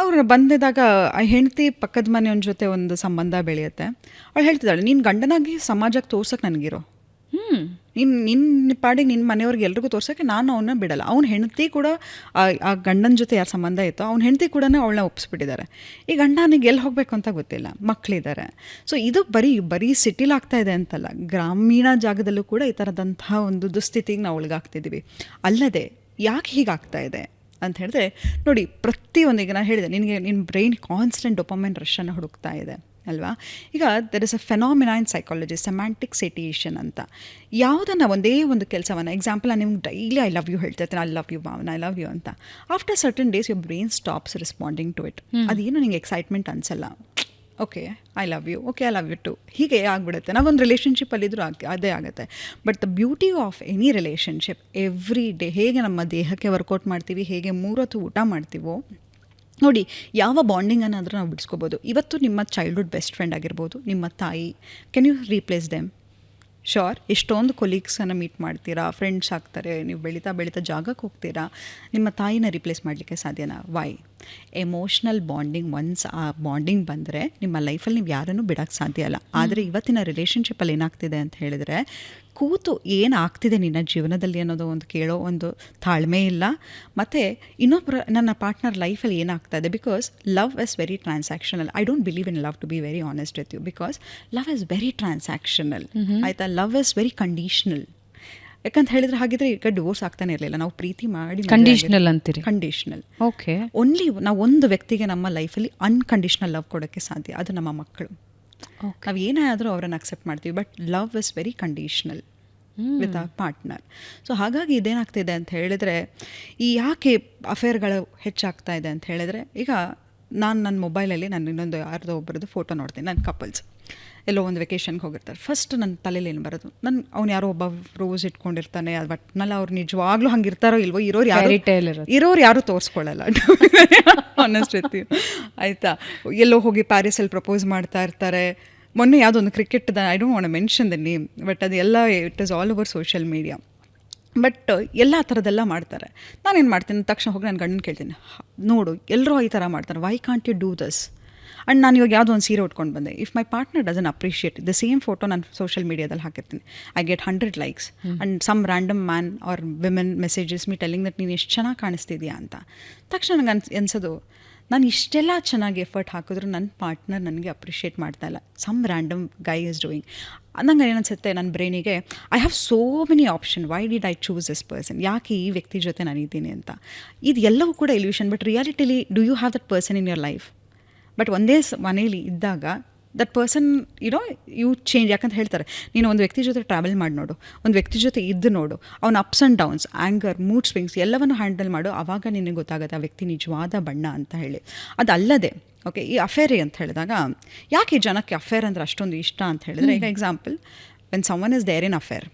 ಅವ್ರು ಬಂದಿದ್ದಾಗ ಆ ಹೆಂಡತಿ ಪಕ್ಕದ ಮನೆಯವನ ಜೊತೆ ಒಂದು ಸಂಬಂಧ ಬೆಳೆಯುತ್ತೆ. ಅವಳು ಹೇಳ್ತಿದ್ದಾಳೆ, ನೀನು ಗಂಡನಾಗಿ ಸಮಾಜಕ್ಕೆ ತೋರ್ಸೋಕೆ ನನಗಿರೋ, ನಿನ್ನ ಪಾಡಿಗೆ ನಿನ್ನ ಮನೆಯವ್ರಿಗೆ ಎಲ್ರಿಗೂ ತೋರ್ಸೋಕ್ಕೆ ನಾನು ಅವನ್ನ ಬಿಡಲ್ಲ. ಅವ್ನ ಹೆಂಡತಿ ಕೂಡ ಆ ಗಂಡನ ಜೊತೆ ಯಾರು ಸಂಬಂಧ ಇತ್ತೋ ಅವ್ನ ಹೆಂಡತಿ ಕೂಡ ಅವಳನ್ನ ಒಪ್ಪಿಸ್ಬಿಟ್ಟಿದ್ದಾರೆ. ಈ ಗಂಡನಿಗೆ ಎಲ್ಲಿ ಹೋಗಬೇಕು ಅಂತ ಗೊತ್ತಿಲ್ಲ, ಮಕ್ಕಳಿದ್ದಾರೆ. ಸೊ ಇದು ಬರೀ ಸಿಟಿಲಾಗ್ತಾ ಇದೆ ಅಂತಲ್ಲ, ಗ್ರಾಮೀಣ ಜಾಗದಲ್ಲೂ ಕೂಡ ಈ ಥರದಂತಹ ಒಂದು ದುಸ್ಥಿತಿಗೆ ನಾವು ಒಳಗಾಗ್ತಿದ್ದೀವಿ. ಅಲ್ಲದೆ ಯಾಕೆ ಹೀಗಾಗ್ತಾ ಇದೆ ಅಂತ ಹೇಳಿದ್ರೆ, ನೋಡಿ, ಪ್ರತಿಯೊಂದಿಗೆ ನಾನು ಹೇಳಿದೆ ನಿನಗೆ, ನಿನ್ನ ಬ್ರೈನ್ ಕಾನ್ಸ್ಟೆಂಟ್ ಡೊಪಮೈನ್ ರಶನ್ನು ಹುಡುಕ್ತಾ ಇದೆ ಅಲ್ವಾ? ಈಗ there is a phenomena in psychology, semantic satiation ಅಂತ. ಯಾವುದನ್ನು ಒಂದೇ ಒಂದು ಕೆಲಸವನ್ನು, ಎಕ್ಸಾಂಪಲ್, ನಾನು ನಿಮ್ಗೆ ಡೈಲಿ ಐ ಲವ್ ಯು ಹೇಳ್ತಿರ್ತೀನಿ, I love you Bhavana, I love you ಅಂತ. After certain days your brain stops responding to it. ಅದೇನು ನಿಂಗೆ ಎಕ್ಸೈಟ್ಮೆಂಟ್ ಅನಿಸಲ್ಲ. Okay I love you, okay I love you too, ಹೀಗೆ ಆಗಿಬಿಡುತ್ತೆ. ನಾವೊಂದು ರಿಲೇಷನ್ಶಿಪ್ಪಲ್ಲಿದ್ದರೂ ಅದೇ ಆಗುತ್ತೆ. But the beauty of any relationship, every day ಹೇಗೆ ನಮ್ಮ ದೇಹಕ್ಕೆ ವರ್ಕೌಟ್ ಮಾಡ್ತೀವಿ, ಹೇಗೆ 3 ಹೊತ್ತು ಊಟ ಮಾಡ್ತೀವೋ ನೋಡಿ, ಯಾವ ಬಾಂಡಿಂಗನ್ನಾದರೂ ನಾವು ಬಿಡಿಸ್ಕೋಬೋದು. ಇವತ್ತು ನಿಮ್ಮ ಚೈಲ್ಡ್ಹುಡ್ ಬೆಸ್ಟ್ ಫ್ರೆಂಡ್ ಆಗಿರ್ಬೋದು, ನಿಮ್ಮ ತಾಯಿ, can you replace them? Sure. ಎಷ್ಟೊಂದು ಕೊಲೀಗ್ಸನ್ನು ಮೀಟ್ ಮಾಡ್ತೀರಾ, ಫ್ರೆಂಡ್ಸ್ ಆಗ್ತಾರೆ, ನೀವು ಬೆಳೀತಾ ಜಾಗಕ್ಕೆ ಹೋಗ್ತೀರಾ, ನಿಮ್ಮ ತಾಯಿನ ರಿಪ್ಲೇಸ್ ಮಾಡಲಿಕ್ಕೆ ಸಾಧ್ಯನಾ? ವೈ? ಎಮೋಷ್ನಲ್ ಬಾಂಡಿಂಗ್, ಒನ್ಸ್ ಆ ಬಾಂಡಿಂಗ್ ಬಂದರೆ ನಿಮ್ಮ ಲೈಫಲ್ಲಿ ನೀವು ಯಾರನ್ನೂ ಬಿಡೋಕ್ಕೆ ಸಾಧ್ಯ ಇಲ್ಲ. ಆದರೆ ಇವತ್ತಿನ ರಿಲೇಷನ್ಶಿಪ್ಪಲ್ಲಿ ಏನಾಗ್ತಿದೆ ಅಂತ ಹೇಳಿದರೆ, ಕೂತು ಏನಾಗ್ತಿದೆ ನಿನ್ನ ಜೀವನದಲ್ಲಿ ಅನ್ನೋದು ಒಂದು ಕೇಳೋ ಒಂದು ತಾಳ್ಮೆ ಇಲ್ಲ. ಮತ್ತು ನನ್ನ ಪಾರ್ಟ್ನರ್ ಲೈಫಲ್ಲಿ ಏನಾಗ್ತಾ ಇದೆ, because love is very transactional. I don't believe in love, to be very honest with you, because love is very transactional. ಆಯಿತಾ? Love is very conditional. ಯಾಕಂತ ಹೇಳಿದ್ರೆ ಹಾಗಿದ್ರೆ ಈಗ ಡಿವೋರ್ಸ್ ಆಗ್ತಾನೆ ಇರಲಿಲ್ಲ. ನಾವು ಪ್ರೀತಿ ಮಾಡಿ ಕಂಡೀಷನಲ್ ಅಂತೀರಿ? ಕಂಡೀಷನಲ್. ಓಕೆ. ಓನ್ಲಿ ನಾವು ಒಂದು ವ್ಯಕ್ತಿಗೆ ನಮ್ಮ ಲೈಫಲ್ಲಿ ಅನ್ಕಂಡೀಷ್ನಲ್ ಲವ್ ಕೊಡೋಕ್ಕೆ ಸಾಧ್ಯ, ಅದು ನಮ್ಮ ಮಕ್ಕಳು. ನಾವು ಏನೇ ಆದರೂ ಅವರನ್ನು ಅಕ್ಸೆಪ್ಟ್ ಮಾಡ್ತೀವಿ, but love is very conditional with ಆ ಪಾರ್ಟ್ನರ್. ಸೊ ಹಾಗಾಗಿ ಇದೇನಾಗ್ತಿದೆ ಅಂತ ಹೇಳಿದರೆ, ಈ ಯಾಕೆ ಅಫೇರ್ಗಳು ಹೆಚ್ಚಾಗ್ತಾ ಇದೆ ಅಂತ ಹೇಳಿದರೆ, ಈಗ ನನ್ನ ಮೊಬೈಲಲ್ಲಿ ನಾನು ಇನ್ನೊಂದು ಯಾರ್ದೋ ಒಬ್ಬರದ್ದು ಫೋಟೋ ನೋಡ್ತೀನಿ, ನನ್ನ ಕಪಲ್ಸ್ ಎಲ್ಲೋ ಒಂದು ವೆಕೇಷನ್ಗೆ ಹೋಗಿರ್ತಾರೆ. ಫಸ್ಟ್ ನನ್ನ ತಲೆಯಲ್ಲಿ ಏನು ಬರೋದು, ಅವ್ನು ಯಾರೋ ಒಬ್ಬ ರೋಸ್ ಇಟ್ಕೊಂಡಿರ್ತಾನೆ, ಅದು ಬಟ್ನಲ್ಲಿ ಅವ್ರು ನಿಜವಾಗ್ಲೂ ಹಂಗೆ ಇರ್ತಾರೋ ಇಲ್ವೋ, ಇರೋರು ಯಾರು ತೋರಿಸ್ಕೊಳ್ಳಲ್ಲ ಆನೆಸ್ಟ್ ವಿತ್ ಯು. ಆಯಿತಾ? ಎಲ್ಲೋ ಹೋಗಿ ಪ್ಯಾರಿಸಲ್ಲಿ ಪ್ರಪೋಸ್ ಮಾಡ್ತಾ ಇರ್ತಾರೆ. ಮೊನ್ನೆ ಯಾವುದೋ ಒಂದು ಕ್ರಿಕೆಟ್ದ, I don't want to mention the name, but ಅದು ಎಲ್ಲ it is all over social media. But ಎಲ್ಲ ಥರದ್ದೆಲ್ಲ ಮಾಡ್ತಾರೆ. ನಾನೇನು ಮಾಡ್ತೀನಿ, ತಕ್ಷಣ ಹೋಗಿ ನನ್ನ ಗಂಡನ ಕೇಳ್ತೀನಿ, ನೋಡು ಎಲ್ಲರೂ ಈ ಥರ ಮಾಡ್ತಾರೆ, why can't you do this? And ನಾನು ಇವಾಗ ಯಾವುದೋ ಒಂದು ಸೀರೆ ಉಟ್ಕೊಂಡು ಬಂದೆ, if my partner doesn't appreciate the same photo ನಾನು ಸೋಷಿಯಲ್ ಮೀಡಿಯಾದಲ್ಲಿ ಹಾಕಿರ್ತೀನಿ, I get 100 likes and some random man or women messages me telling that ನೀನು ಎಷ್ಟು ಚೆನ್ನಾಗಿ ಕಾಣಿಸ್ತಿದ್ಯಾ ಅಂತ. ತಕ್ಷಣ ನನಗೆ ಅನ್ಸೋದು, ನಾನು ಇಷ್ಟೆಲ್ಲ ಚೆನ್ನಾಗಿ ಎಫರ್ಟ್ ಹಾಕಿದ್ರು ನನ್ನ ಪಾರ್ಟ್ನರ್ ನನಗೆ ಅಪ್ರಿಷಿಯೇಟ್ ಮಾಡ್ತಾ ಇಲ್ಲ, some random guy is doing. ನಂಗೆ ಏನನ್ಸುತ್ತೆ, ನನ್ನ ಬ್ರೈನಿಗೆ I have so many option, why did I choose this person? ಯಾಕೆ ಈ ವ್ಯಕ್ತಿ ಜೊತೆ ನಾನಿದ್ದೀನಿ ಅಂತ. ಇದು ಎಲ್ಲವೂ ಕೂಡ ಇಲ್ಯೂಷನ್, ಬಟ್ ರಿಯಾಲಿಟಿಲಿ do you have that person in your life? But ಒಂದೇ ಮನೇಲಿ ಇದ್ದಾಗ ದಟ್ ಪರ್ಸನ್ ಯು ಚೇಂಜ್. ಯಾಕಂತ ಹೇಳ್ತಾರೆ, ನೀನು ಒಂದು ವ್ಯಕ್ತಿ ಜೊತೆ ಟ್ರಾವೆಲ್ ಮಾಡಿ ನೋಡು, ಒಂದು ವ್ಯಕ್ತಿ ಜೊತೆ ಇದ್ದು ನೋಡು, ಅವ್ನ ups and downs, anger, mood swings ಎಲ್ಲವನ್ನು ಹ್ಯಾಂಡಲ್ ಮಾಡು, ಆವಾಗ ನಿನಗೆ ಗೊತ್ತಾಗುತ್ತೆ ಆ ವ್ಯಕ್ತಿ ನಿಜವಾದ ಬಣ್ಣ ಅಂತ ಹೇಳಿ. ಅದಲ್ಲದೆ ಓಕೆ, ಈ ಅಫೇರಿ ಅಂತ ಹೇಳಿದಾಗ, ಯಾಕೆ ಜನಕ್ಕೆ ಅಫೇರ್ ಅಂದರೆ ಅಷ್ಟೊಂದು ಇಷ್ಟ ಅಂತ ಹೇಳಿದ್ರೆ, ಈಗ example, when someone is there in affair,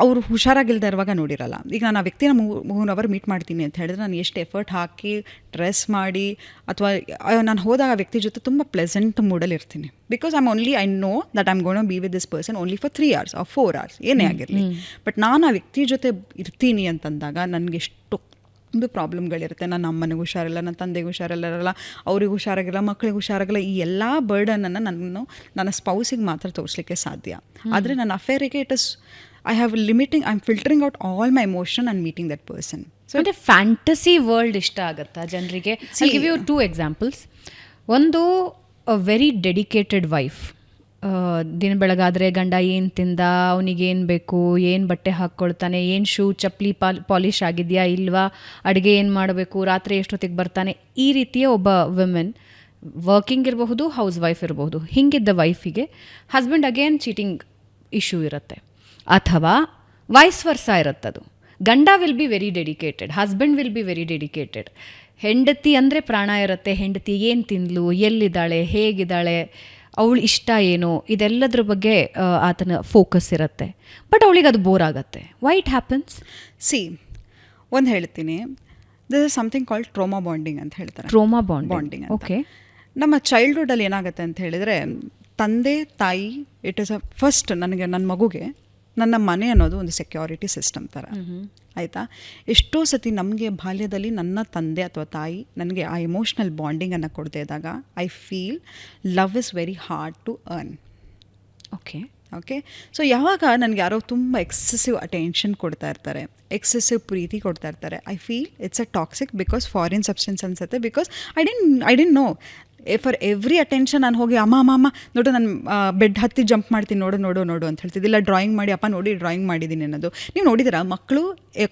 ಅವರು ಹುಷಾರಾಗಿಲ್ಲದೆ ಇರುವಾಗ ನೋಡಿರಲ್ಲ. ಈಗ ನಾನು ಆ ವ್ಯಕ್ತಿನ 3 ಅವರ್ ಮೀಟ್ ಮಾಡ್ತೀನಿ ಅಂತ ಹೇಳಿದ್ರೆ, ನಾನು ಎಷ್ಟು ಎಫರ್ಟ್ ಹಾಕಿ ಡ್ರೆಸ್ ಮಾಡಿ, ಅಥವಾ ನಾನು ಹೋದಾಗ ಆ ವ್ಯಕ್ತಿ ಜೊತೆ ತುಂಬ ಪ್ಲೆಸೆಂಟ್ ಮೂಡಲ್ಲಿ ಇರ್ತೀನಿ, because I know that I am gonna be with this person only for 3 hours or 4 hours, ಏನೇ ಆಗಿರಲಿ. ಬಟ್ ನಾನು ಆ ವ್ಯಕ್ತಿ ಜೊತೆ ಇರ್ತೀನಿ ಅಂತಂದಾಗ ನನಗೆ ಎಷ್ಟೊಂದು ಪ್ರಾಬ್ಲಮ್ಗಳಿರುತ್ತೆ. ನನ್ನ ಅಮ್ಮನಿಗೆ ಹುಷಾರಿಲ್ಲ, ನನ್ನ ತಂದೆಗೆ ಹುಷಾರಿಲ್ಲ, ಅವ್ರಿಗೆ ಹುಷಾರಾಗಿಲ್ಲ, ಮಕ್ಕಳಿಗೆ ಹುಷಾರಾಗಿಲ್ಲ. ಈ ಎಲ್ಲ ಬರ್ಡನನ್ನು ನನ್ನ ಸ್ಪೌಸಿಗೆ ಮಾತ್ರ ತೋರಿಸ್ಲಿಕ್ಕೆ ಸಾಧ್ಯ. ಆದರೆ ನನ್ನ ಅಫೇರಿಗೆ it is I have limiting, I'm filtering out all my emotion and meeting that person. So the fantasy world ಇಷ್ಟ ಆಗುತ್ತಾ ಜನರಿಗೆ? I'll give you 2 examples. ಒಂದು, a very dedicated wife. ದಿನ ಬೆಳಗಾದರೆ ಗಂಡ ಏನು ತಿಂದ, ಅವನಿಗೇನು ಬೇಕು, ಏನು ಬಟ್ಟೆ ಹಾಕ್ಕೊಳ್ತಾನೆ, ಏನು ಶೂ ಚಪ್ಪಲಿ ಪಾಲಿಷ್ ಆಗಿದೆಯಾ ಇಲ್ವಾ, ಅಡುಗೆ ಏನು ಮಾಡಬೇಕು, ರಾತ್ರಿ ಎಷ್ಟೊತ್ತಿಗೆ ಬರ್ತಾನೆ, ಈ ರೀತಿಯ ಒಬ್ಬ ವಿಮೆನ್ ವರ್ಕಿಂಗ್ ಇರಬಹುದು, ಹೌಸ್ ವೈಫ್ ಇರಬಹುದು. ಹಿಂಗಿದ್ದ ವೈಫಿಗೆ ಹಸ್ಬೆಂಡ್ ಅಗೇನ್ ಚೀಟಿಂಗ್ ಇಶ್ಯೂ ಇರುತ್ತೆ, ಅಥವಾ ವೈಸ್ ವರ್ಸಾ ಇರುತ್ತದು. ಗಂಡ will be very dedicated, husband will be very dedicated. ಹೆಂಡತಿ ಅಂದರೆ ಪ್ರಾಣ ಇರುತ್ತೆ, ಹೆಂಡತಿ ಏನು ತಿಂದ್ಲು, ಎಲ್ಲಿದ್ದಾಳೆ, ಹೇಗಿದ್ದಾಳೆ, ಅವಳು ಇಷ್ಟ ಏನು, ಇದೆಲ್ಲದ್ರ ಬಗ್ಗೆ ಆತನ ಫೋಕಸ್ ಇರುತ್ತೆ. ಬಟ್ ಅವಳಿಗೆ ಅದು ಬೋರ್ ಆಗುತ್ತೆ. Why it happens? ಒಂದು ಹೇಳ್ತೀನಿ, this is something called trauma bonding ಅಂತ ಹೇಳ್ತಾರೆ. Trauma bonding. ಓಕೆ. ನಮ್ಮ ಚೈಲ್ಡ್ಹುಡ್ಡಲ್ಲಿ ಏನಾಗುತ್ತೆ ಅಂತ ಹೇಳಿದರೆ, ತಂದೆ ತಾಯಿ ಇಟ್ ಇಸ್ ಫಸ್ಟ್ ನನ್ನ ಮಗುಗೆ ನನ್ನ ಮನೆ ಅನ್ನೋದು ಒಂದು ಸೆಕ್ಯೂರಿಟಿ ಸಿಸ್ಟಮ್ ಥರ. ಆಯಿತಾ? ಎಷ್ಟೋ ಸತಿ ನಮಗೆ ಬಾಲ್ಯದಲ್ಲಿ ನನ್ನ ತಂದೆ ಅಥವಾ ತಾಯಿ ನನಗೆ ಆ ಎಮೋಷ್ನಲ್ ಬಾಂಡಿಂಗನ್ನು ಕೊಡದೇ ಇದ್ದಾಗ I feel love is very hard to earn. Okay. So ಯಾವಾಗ ನನಗೆ ಯಾರೋ ತುಂಬ ಎಕ್ಸೆಸಿವ್ ಅಟೆನ್ಷನ್ ಕೊಡ್ತಾ ಇರ್ತಾರೆ, ಎಕ್ಸೆಸಿವ್ ಪ್ರೀತಿ ಕೊಡ್ತಾ ಇರ್ತಾರೆ, I feel it's a toxic, because foreign substance ಅನ್ಸುತ್ತೆ. Because I didn't know, for every attention ನಾನು ಹೋಗಿ ಅಮ್ಮ ನೋಡು, ನಾನು ಬೆಡ್ ಹತ್ತಿ ಜಂಪ್ ಮಾಡ್ತೀನಿ, ನೋಡು ಅಂತ ಹೇಳ್ತಿದ್ದಿಲ್ಲ. ಡ್ರಾಯಿಂಗ್ ಮಾಡಿ, ಅಪ್ಪ ನೋಡಿ ಡ್ರಾಯಿಂಗ್ ಮಾಡಿದ್ದೀನಿ ಅನ್ನೋದು. ನೀವು ನೋಡಿದ್ದೀರಾ, ಮಕ್ಕಳು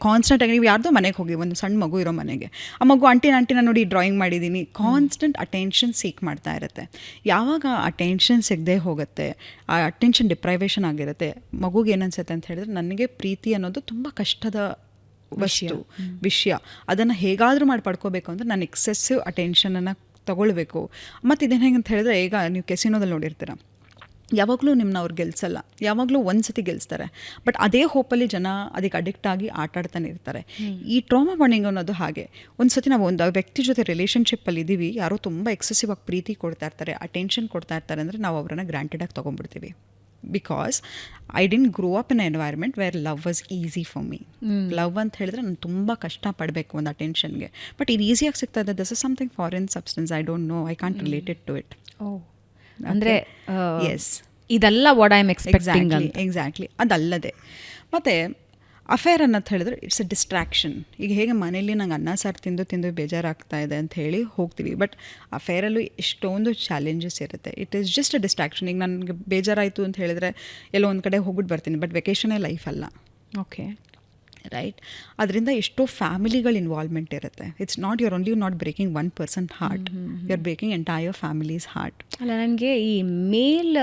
ಕಾನ್ಸ್ಟೆಂಟಾಗಿ, ನೀವು ಯಾರ್ದೋ ಮನೆಗೆ ಹೋಗಿ, ಒಂದು ಸಣ್ಣ ಮಗು ಇರೋ ಮನೆಗೆ, ಆ ಮಗು ಆಂಟಿನ ನೋಡಿ ಡ್ರಾಯಿಂಗ್ ಮಾಡಿದ್ದೀನಿ, ಕಾನ್ಸ್ಟೆಂಟ್ ಅಟೆನ್ಷನ್ ಸೀಕ್ ಮಾಡ್ತಾ ಇರುತ್ತೆ. ಯಾವಾಗ ಅಟೆನ್ಷನ್ ಸಿಗದೆ ಹೋಗುತ್ತೆ, ಆ ಅಟೆನ್ಷನ್ ಡಿಪ್ರೈವೇಷನ್ ಆಗಿರುತ್ತೆ, ಮಗುಗೆ ಏನನ್ಸುತ್ತೆ ಅಂತ ಹೇಳಿದ್ರೆ, ನನಗೆ ಪ್ರೀತಿ ಅನ್ನೋದು ತುಂಬ ಕಷ್ಟದ ವಿಷಯ, ಅದನ್ನು ಹೇಗಾದರೂ ಮಾಡಿ ಪಡ್ಕೋಬೇಕು ಅಂದರೆ ನಾನು ಎಕ್ಸೆಸಿವ್ ಅಟೆನ್ಷನನ್ನು ತೊಗೊಳ್ಬೇಕು. ಮತ್ತು ಇದೇನು ಹೆಂಗೆ ಅಂತ ಹೇಳಿದ್ರೆ, ಈಗ ನೀವು ಕೆಸಿನೋದಲ್ಲಿ ನೋಡಿರ್ತೀರ, ಯಾವಾಗಲೂ ನಿಮ್ಮನ್ನ ಅವ್ರು ಗೆಲ್ಸಲ್ಲ, ಯಾವಾಗಲೂ ಒಂದು ಸತಿ ಗೆಲ್ಲಿಸ್ತಾರೆ, ಬಟ್ ಅದೇ ಹೋಪಲ್ಲಿ ಜನ ಅದಕ್ಕೆ ಅಡಿಕ್ಟ್ ಆಗಿ ಆಟಾಡ್ತಾನೆ ಇರ್ತಾರೆ. ಈ ಟ್ರಾಮಾ ಬಾಂಡಿಂಗ್ ಅನ್ನೋದು ಹಾಗೆ. ಒಂದು ಸತಿ ನಾವು ಒಂದು ವ್ಯಕ್ತಿ ಜೊತೆ ರಿಲೇಷನ್ಶಿಪ್ಪಲ್ಲಿ ಇದ್ದೀವಿ, ಯಾರೋ ತುಂಬ ಎಕ್ಸೆಸಿವ್ ಆಗಿ ಪ್ರೀತಿ ಕೊಡ್ತಾ ಇರ್ತಾರೆ, ಅಟೆನ್ಷನ್ ಕೊಡ್ತಾ ಇರ್ತಾರೆ ಅಂದರೆ ನಾವು ಅವರನ್ನು ಗ್ರಾಂಟೆಡಾಗಿ ತೊಗೊಂಡ್ಬಿಡ್ತೀವಿ. Because I didn't grow up in environment where love was easy for me. Love ಅಂತ ಹೇಳಿದ್ರೆ ನಾನು ತುಂಬ ಕಷ್ಟಪಡಬೇಕು ಒಂದು ಅಟೆನ್ಷನ್ಗೆ, ಬಟ್ ಇದು ಈಸಿಯಾಗಿ ಸಿಗ್ತಾ ಇದೆ. This is something foreign substance, I don't know, I can't related to it. ಅಂದರೆ ಎಸ್, ಇದೆಲ್ಲ what I am expecting. Exactly ಅದಲ್ಲದೆ ಮತ್ತು ಅಫೇರ್ ಅನ್ನೋದು ಹೇಳಿದ್ರೆ ಇಟ್ಸ್ ಎ ಡಿಸ್ಟ್ರಾಕ್ಷನ್. ಈಗ ಹೇಗೆ ಮನೇಲಿ ನಂಗೆ ಅನ್ನ ಸಾರು ತಿಂದು ಬೇಜಾರಾಗ್ತಾ ಇದೆ ಅಂತ ಹೇಳಿ ಹೋಗ್ತೀವಿ, ಬಟ್ ಅಫೇರಲ್ಲೂ ಎಷ್ಟೊಂದು ಚಾಲೆಂಜಸ್ ಇರುತ್ತೆ. It is just a distraction. ಈಗ ನನಗೆ ಬೇಜಾರಾಯಿತು ಅಂತ ಹೇಳಿದ್ರೆ ಎಲ್ಲೋ ಒಂದು ಕಡೆ ಹೋಗ್ಬಿಟ್ಟು ಬರ್ತೀನಿ, ಬಟ್ ವೆಕೇಷನೇ ಲೈಫ್ ಅಲ್ಲ. Okay, right? ಅದರಿಂದ ಎಷ್ಟೋ ಫ್ಯಾಮಿಲಿಗಳ ಇನ್ವಾಲ್ವ್ಮೆಂಟ್ ಇರುತ್ತೆ. It's not your only not breaking one person heart, you are breaking entire families heart. ಅಲ್ಲ, ನನಗೆ ಈ ಮೇಲ್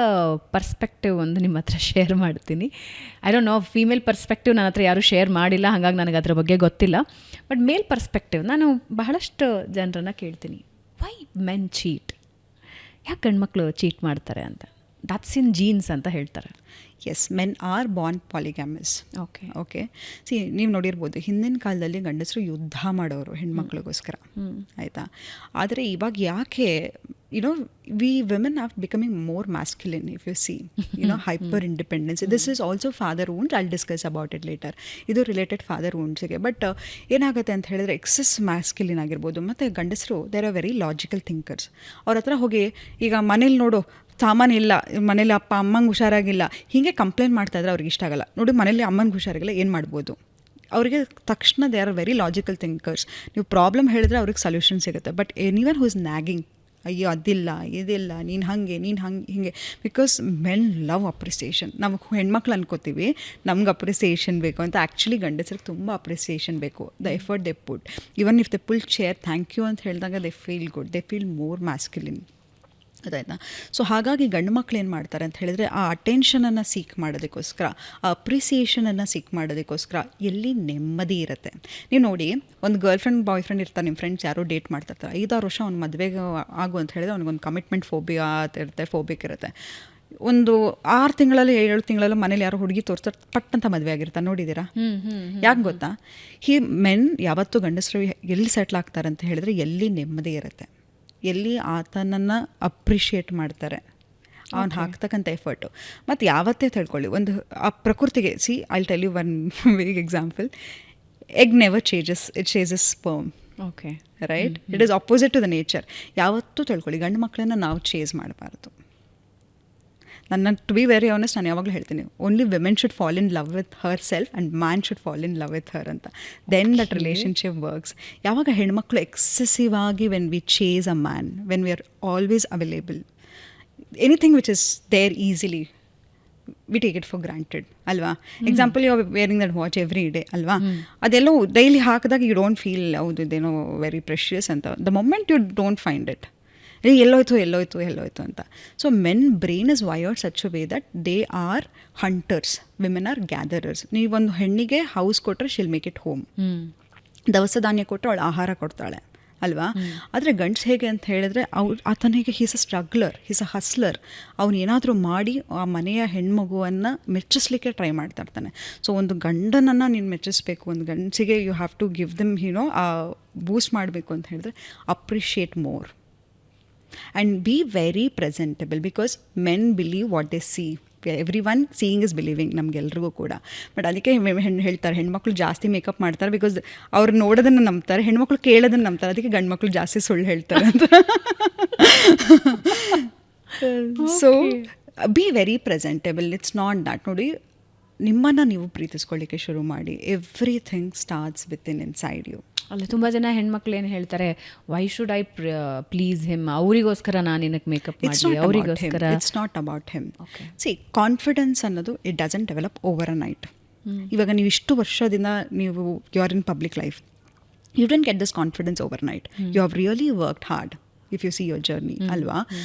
ಪರ್ಸ್ಪೆಕ್ಟಿವ್ ಒಂದು ನಿಮ್ಮ ಹತ್ರ ಶೇರ್ ಮಾಡ್ತೀನಿ. I don't no, female perspective ನನ್ನ ಹತ್ರ ಯಾರೂ ಶೇರ್ ಮಾಡಿಲ್ಲ, ಹಾಗಾಗಿ ನನಗೆ ಅದ್ರ ಬಗ್ಗೆ ಗೊತ್ತಿಲ್ಲ. ಬಟ್ ಮೇಲ್ ಪರ್ಸ್ಪೆಕ್ಟಿವ್ ನಾನು ಬಹಳಷ್ಟು ಜನರನ್ನು ಕೇಳ್ತೀನಿ, ವೈ ಮೆನ್ ಚೀಟ್, ಯಾಕೆ ಗಂಡ್ಮಕ್ಳು ಚೀಟ್ ಮಾಡ್ತಾರೆ ಅಂತ. ದಟ್ಸ್ ಇನ್ ಜೀನ್ಸ್ ಅಂತ ಹೇಳ್ತಾರೆ. Yes, men are born polygamous. Okay okay, ನೀವು ನೋಡಿರ್ಬೋದು, ಹಿಂದಿನ ಕಾಲದಲ್ಲಿ ಗಂಡಸರು ಯುದ್ಧ ಮಾಡೋರು ಹೆಣ್ಮಕ್ಳಿಗೋಸ್ಕರ, ಆಯಿತಾ? ಆದರೆ ಇವಾಗ ಯಾಕೆ we women are becoming more masculine, if you see hyper independence. This is also father wounds, I'll discuss about it later. ಇದು ರಿಲೇಟೆಡ್ ಫಾದರ್ ವೂಂಡ್ಸ್ಗೆ. ಬಟ್ ಏನಾಗುತ್ತೆ ಅಂತ ಹೇಳಿದ್ರೆ, ಎಕ್ಸೆಸ್ ಮ್ಯಾಸ್ಕ್ಯುಲಿನ್ ಆಗಿರ್ಬೋದು. ಮತ್ತು ಗಂಡಸರು there are very logical thinkers. ಅವ್ರ ಹತ್ರ ಹೋಗಿ, ಈಗ ಮನೇಲಿ ನೋಡು ಸಾಮಾನಿಲ್ಲ, ಮನೇಲಿ ಅಪ್ಪ ಅಮ್ಮಂಗೆ ಹುಷಾರಾಗಿಲ್ಲ, ಹೀಗೆ ಕಂಪ್ಲೇಂಟ್ ಮಾಡ್ತಾ ಇದ್ರೆ ಅವ್ರಿಗೆ ಇಷ್ಟ ಆಗಲ್ಲ. ನೋಡಿ, ಮನೇಲಿ ಅಮ್ಮಂಗೆ ಹುಷಾರಾಗಿಲ್ಲ, ಏನು ಮಾಡ್ಬೋದು? ಅವರಿಗೆ ತಕ್ಷಣ they are very logical thinkers. ನೀವು ಪ್ರಾಬ್ಲಮ್ ಹೇಳಿದ್ರೆ ಅವ್ರಿಗೆ ಸೊಲ್ಯೂಷನ್ ಸಿಗುತ್ತೆ. ಬಟ್ ಎನಿವನ್ ಹೂ ಇಸ್ ನ್ಯಾಗಿಂಗ್, ಅಯ್ಯೋ ಅದಿಲ್ಲ ಇದಿಲ್ಲ, ನೀನು ಹಿಂಗೆ, ಬಿಕಾಸ್ ಮೆನ್ ಲವ್ ಅಪ್ರಿಸಿಯೇಷನ್. ನಾವು ಹೆಣ್ಮಕ್ಳು ಅನ್ಕೋತೀವಿ ನಮ್ಗೆ ಅಪ್ರಿಸಿಯೇಷನ್ ಬೇಕು ಅಂತ. ಆ್ಯಕ್ಚುಲಿ ಗಂಡಸರಿಗೆ ತುಂಬ ಅಪ್ರಿಸಿಯೇಷನ್ ಬೇಕು. The effort they put, even if they pull chair thank you ಅಂತ ಹೇಳಿದಾಗ they feel good, they feel more masculine. ಅದಾಯ್ತಾ? ಸೊ ಹಾಗಾಗಿ ಗಂಡು ಮಕ್ಳು ಏನು ಮಾಡ್ತಾರೆ ಅಂತ ಹೇಳಿದ್ರೆ, ಆ ಅಟೆನ್ಷನನ್ನು ಸೀಕ್ ಮಾಡೋದಕ್ಕೋಸ್ಕರ, ಆ ಅಪ್ರಿಸಿಯೇಷನನ್ನು ಸೀಕ್ ಮಾಡೋದಕ್ಕೋಸ್ಕರ ಎಲ್ಲಿ ನೆಮ್ಮದಿ ಇರುತ್ತೆ. ನೀವು ನೋಡಿ, ಒಂದು ಗರ್ಲ್ ಫ್ರೆಂಡ್ ಬಾಯ್ ಫ್ರೆಂಡ್ ಇರ್ತಾರೆ, ನಿಮ್ಮ ಫ್ರೆಂಡ್ಸ್ ಯಾರೋ ಡೇಟ್ ಮಾಡ್ತಿರ್ತಾರೆ, 5-6 ವರ್ಷ ಅವ್ನು ಮದುವೆಗೆ ಆಗು ಅಂತ ಹೇಳಿದ್ರೆ ಅವ್ನಿಗೊಂದು ಕಮಿಟ್ಮೆಂಟ್ ಫೋಬಿಯಾ ಇರುತ್ತೆ, ಫೋಬಿಕ್ ಇರುತ್ತೆ. ಒಂದು 6 ತಿಂಗಳಲ್ಲಿ 7 ತಿಂಗಳಲ್ಲಿ ಮನೇಲಿ ಯಾರೋ ಹುಡುಗಿ ತೋರಿಸ್ತಾರೆ, ಪಟ್ಟಂತ ಮದುವೆ ಆಗಿರ್ತಾರೆ. ನೋಡಿದ್ದೀರಾ? ಯಾಕೆ ಗೊತ್ತಾ? ಮೆನ್ ಯಾವತ್ತೂ ಗಂಡಸರು ಎಲ್ಲಿ ಸೆಟ್ಲ್ ಆಗ್ತಾರೆ ಅಂತ ಹೇಳಿದ್ರೆ ಎಲ್ಲಿ ನೆಮ್ಮದಿ ಇರುತ್ತೆ, ಎಲ್ಲಿ ಆತನನ್ನು ಅಪ್ರಿಷಿಯೇಟ್ ಮಾಡ್ತಾರೆ, ಅವ್ನು ಹಾಕ್ತಕ್ಕಂಥ ಎಫರ್ಟು. ಮತ್ತು ಯಾವತ್ತೇ ತಿಳ್ಕೊಳ್ಳಿ, ಒಂದು ಆ ಪ್ರಕೃತಿಗೆ, I tell you one big example. Egg never changes, it changes sperm. Okay, right? It is opposite to the nature. ಯಾವತ್ತೂ ತಿಳ್ಕೊಳ್ಳಿ, ಗಂಡು ಮಕ್ಕಳನ್ನು ನಾವು ಚೇಸ್ ಮಾಡಬಾರ್ದು. ಟು ಬಿ ವೆರಿ ಆನೆಸ್ಟ್, ನಾನು ಯಾವಾಗಲೂ ಹೇಳ್ತೀನಿ, only women should fall in love with herself and man should fall in love with her ಅಂತ. Then that relationship works. ಯಾವಾಗ ಹೆಣ್ಮಕ್ಳು ಎಕ್ಸೆಸಿವ್ ಆಗಿ when we chase a man, when we are always available, anything which is there easily, we take it for granted ಅಲ್ವಾ? Example, you are wearing that watch every day ಅಲ್ವಾ? ಅದೆಲ್ಲೋ ಡೈಲಿ ಹಾಕಿದಾಗ ಯು ಡೋಂಟ್ ಫೀಲ್ ಹೌದು ಇದೇನೋ ವೆರಿ ಪ್ರೆಷಿಯಸ್ ಅಂತ. The moment you don't find it, ಎಲ್ಲೋಯ್ತು ಅಂತ. So men brain is wired such a way that they are hunters, women are gatherers. ನೀವೊಂದು ಹೆಣ್ಣಿಗೆ ಹೌಸ್ ಕೊಟ್ಟರೆ ಶಿಲ್ ಮೇಕ್ ಇಟ್ ಹೋಮ್, ದವಸ ಧಾನ್ಯ ಕೊಟ್ಟರೆ ಅವಳು ಆಹಾರ ಕೊಡ್ತಾಳೆ ಅಲ್ವಾ? ಆದರೆ ಗಂಡ್ಸ್ ಹೇಗೆ ಅಂತ ಹೇಳಿದ್ರೆ, ಆತನಿಗೆ ಹೀಸ್ ಅ ಸ್ಟ್ರಗ್ಲರ್, ಹೀಸ್ ಅ ಹಸ್ಲರ್. ಅವನು ಏನಾದರೂ ಮಾಡಿ ಆ ಮನೆಯ ಹೆಣ್ಮಗುವನ್ನು ಮೆಚ್ಚಿಸ್ಲಿಕ್ಕೆ ಟ್ರೈ ಮಾಡ್ತಾ ಇರ್ತಾನೆ. ಸೊ ಒಂದು ಗಂಡನನ್ನು ನೀನು ಮೆಚ್ಚಿಸ್ಬೇಕು, ಒಂದು ಗಂಡಸಿಗೆ you have to give them boost ಮಾಡಬೇಕು ಅಂತ ಹೇಳಿದ್ರೆ appreciate more and be very presentable, because men believe what they see. Everyone seeing is believing, ನಮಗೆಲ್ರಿಗೂ ಕೂಡ. ಬಟ್ ಅದಕ್ಕೆ ಹೇಳ್ತಾರೆ, ಹೆಣ್ಮಕ್ಳು ಜಾಸ್ತಿ ಮೇಕಪ್ ಮಾಡ್ತಾರೆ ಬಿಕಾಸ್ ಅವ್ರು ನೋಡೋದನ್ನು ನಂಬ್ತಾರೆ, ಹೆಣ್ಮಕ್ಳು ಕೇಳೋದನ್ನು ನಂಬ್ತಾರೆ. ಅದಕ್ಕೆ ಗಂಡು ಮಕ್ಳು ಜಾಸ್ತಿ ಸುಳ್ಳು ಹೇಳ್ತಾರೆ ಅಂತ. So be very presentable. It's not that. ನೋಡಿ, ನಿಮ್ಮನ್ನು ನೀವು ಪ್ರೀತಿಸ್ಕೊಳ್ಳಿಕ್ಕೆ ಶುರು ಮಾಡಿ. Everything starts with inside you. ಅಲ್ಲ, ತುಂಬ ಜನ ಹೆಣ್ಮಕ್ಳು ಏನು ಹೇಳ್ತಾರೆ, why should I please him, ಅವರಿಗೋಸ್ಕರ ನಾನು ಏನಕ್ಕೆ ಮೇಕಪ್ ಮಾಡಿ, ಅವರಿಗೋಸ್ಕರ. It's not about him. See, confidence ಅನ್ನೋದು it doesn't develop over a night. ಇವಾಗ ನೀವು ಇಷ್ಟು ವರ್ಷದಿಂದ ನೀವು you are in public life, you don't get this confidence overnight. You have really worked hard if you see your journey, alwa.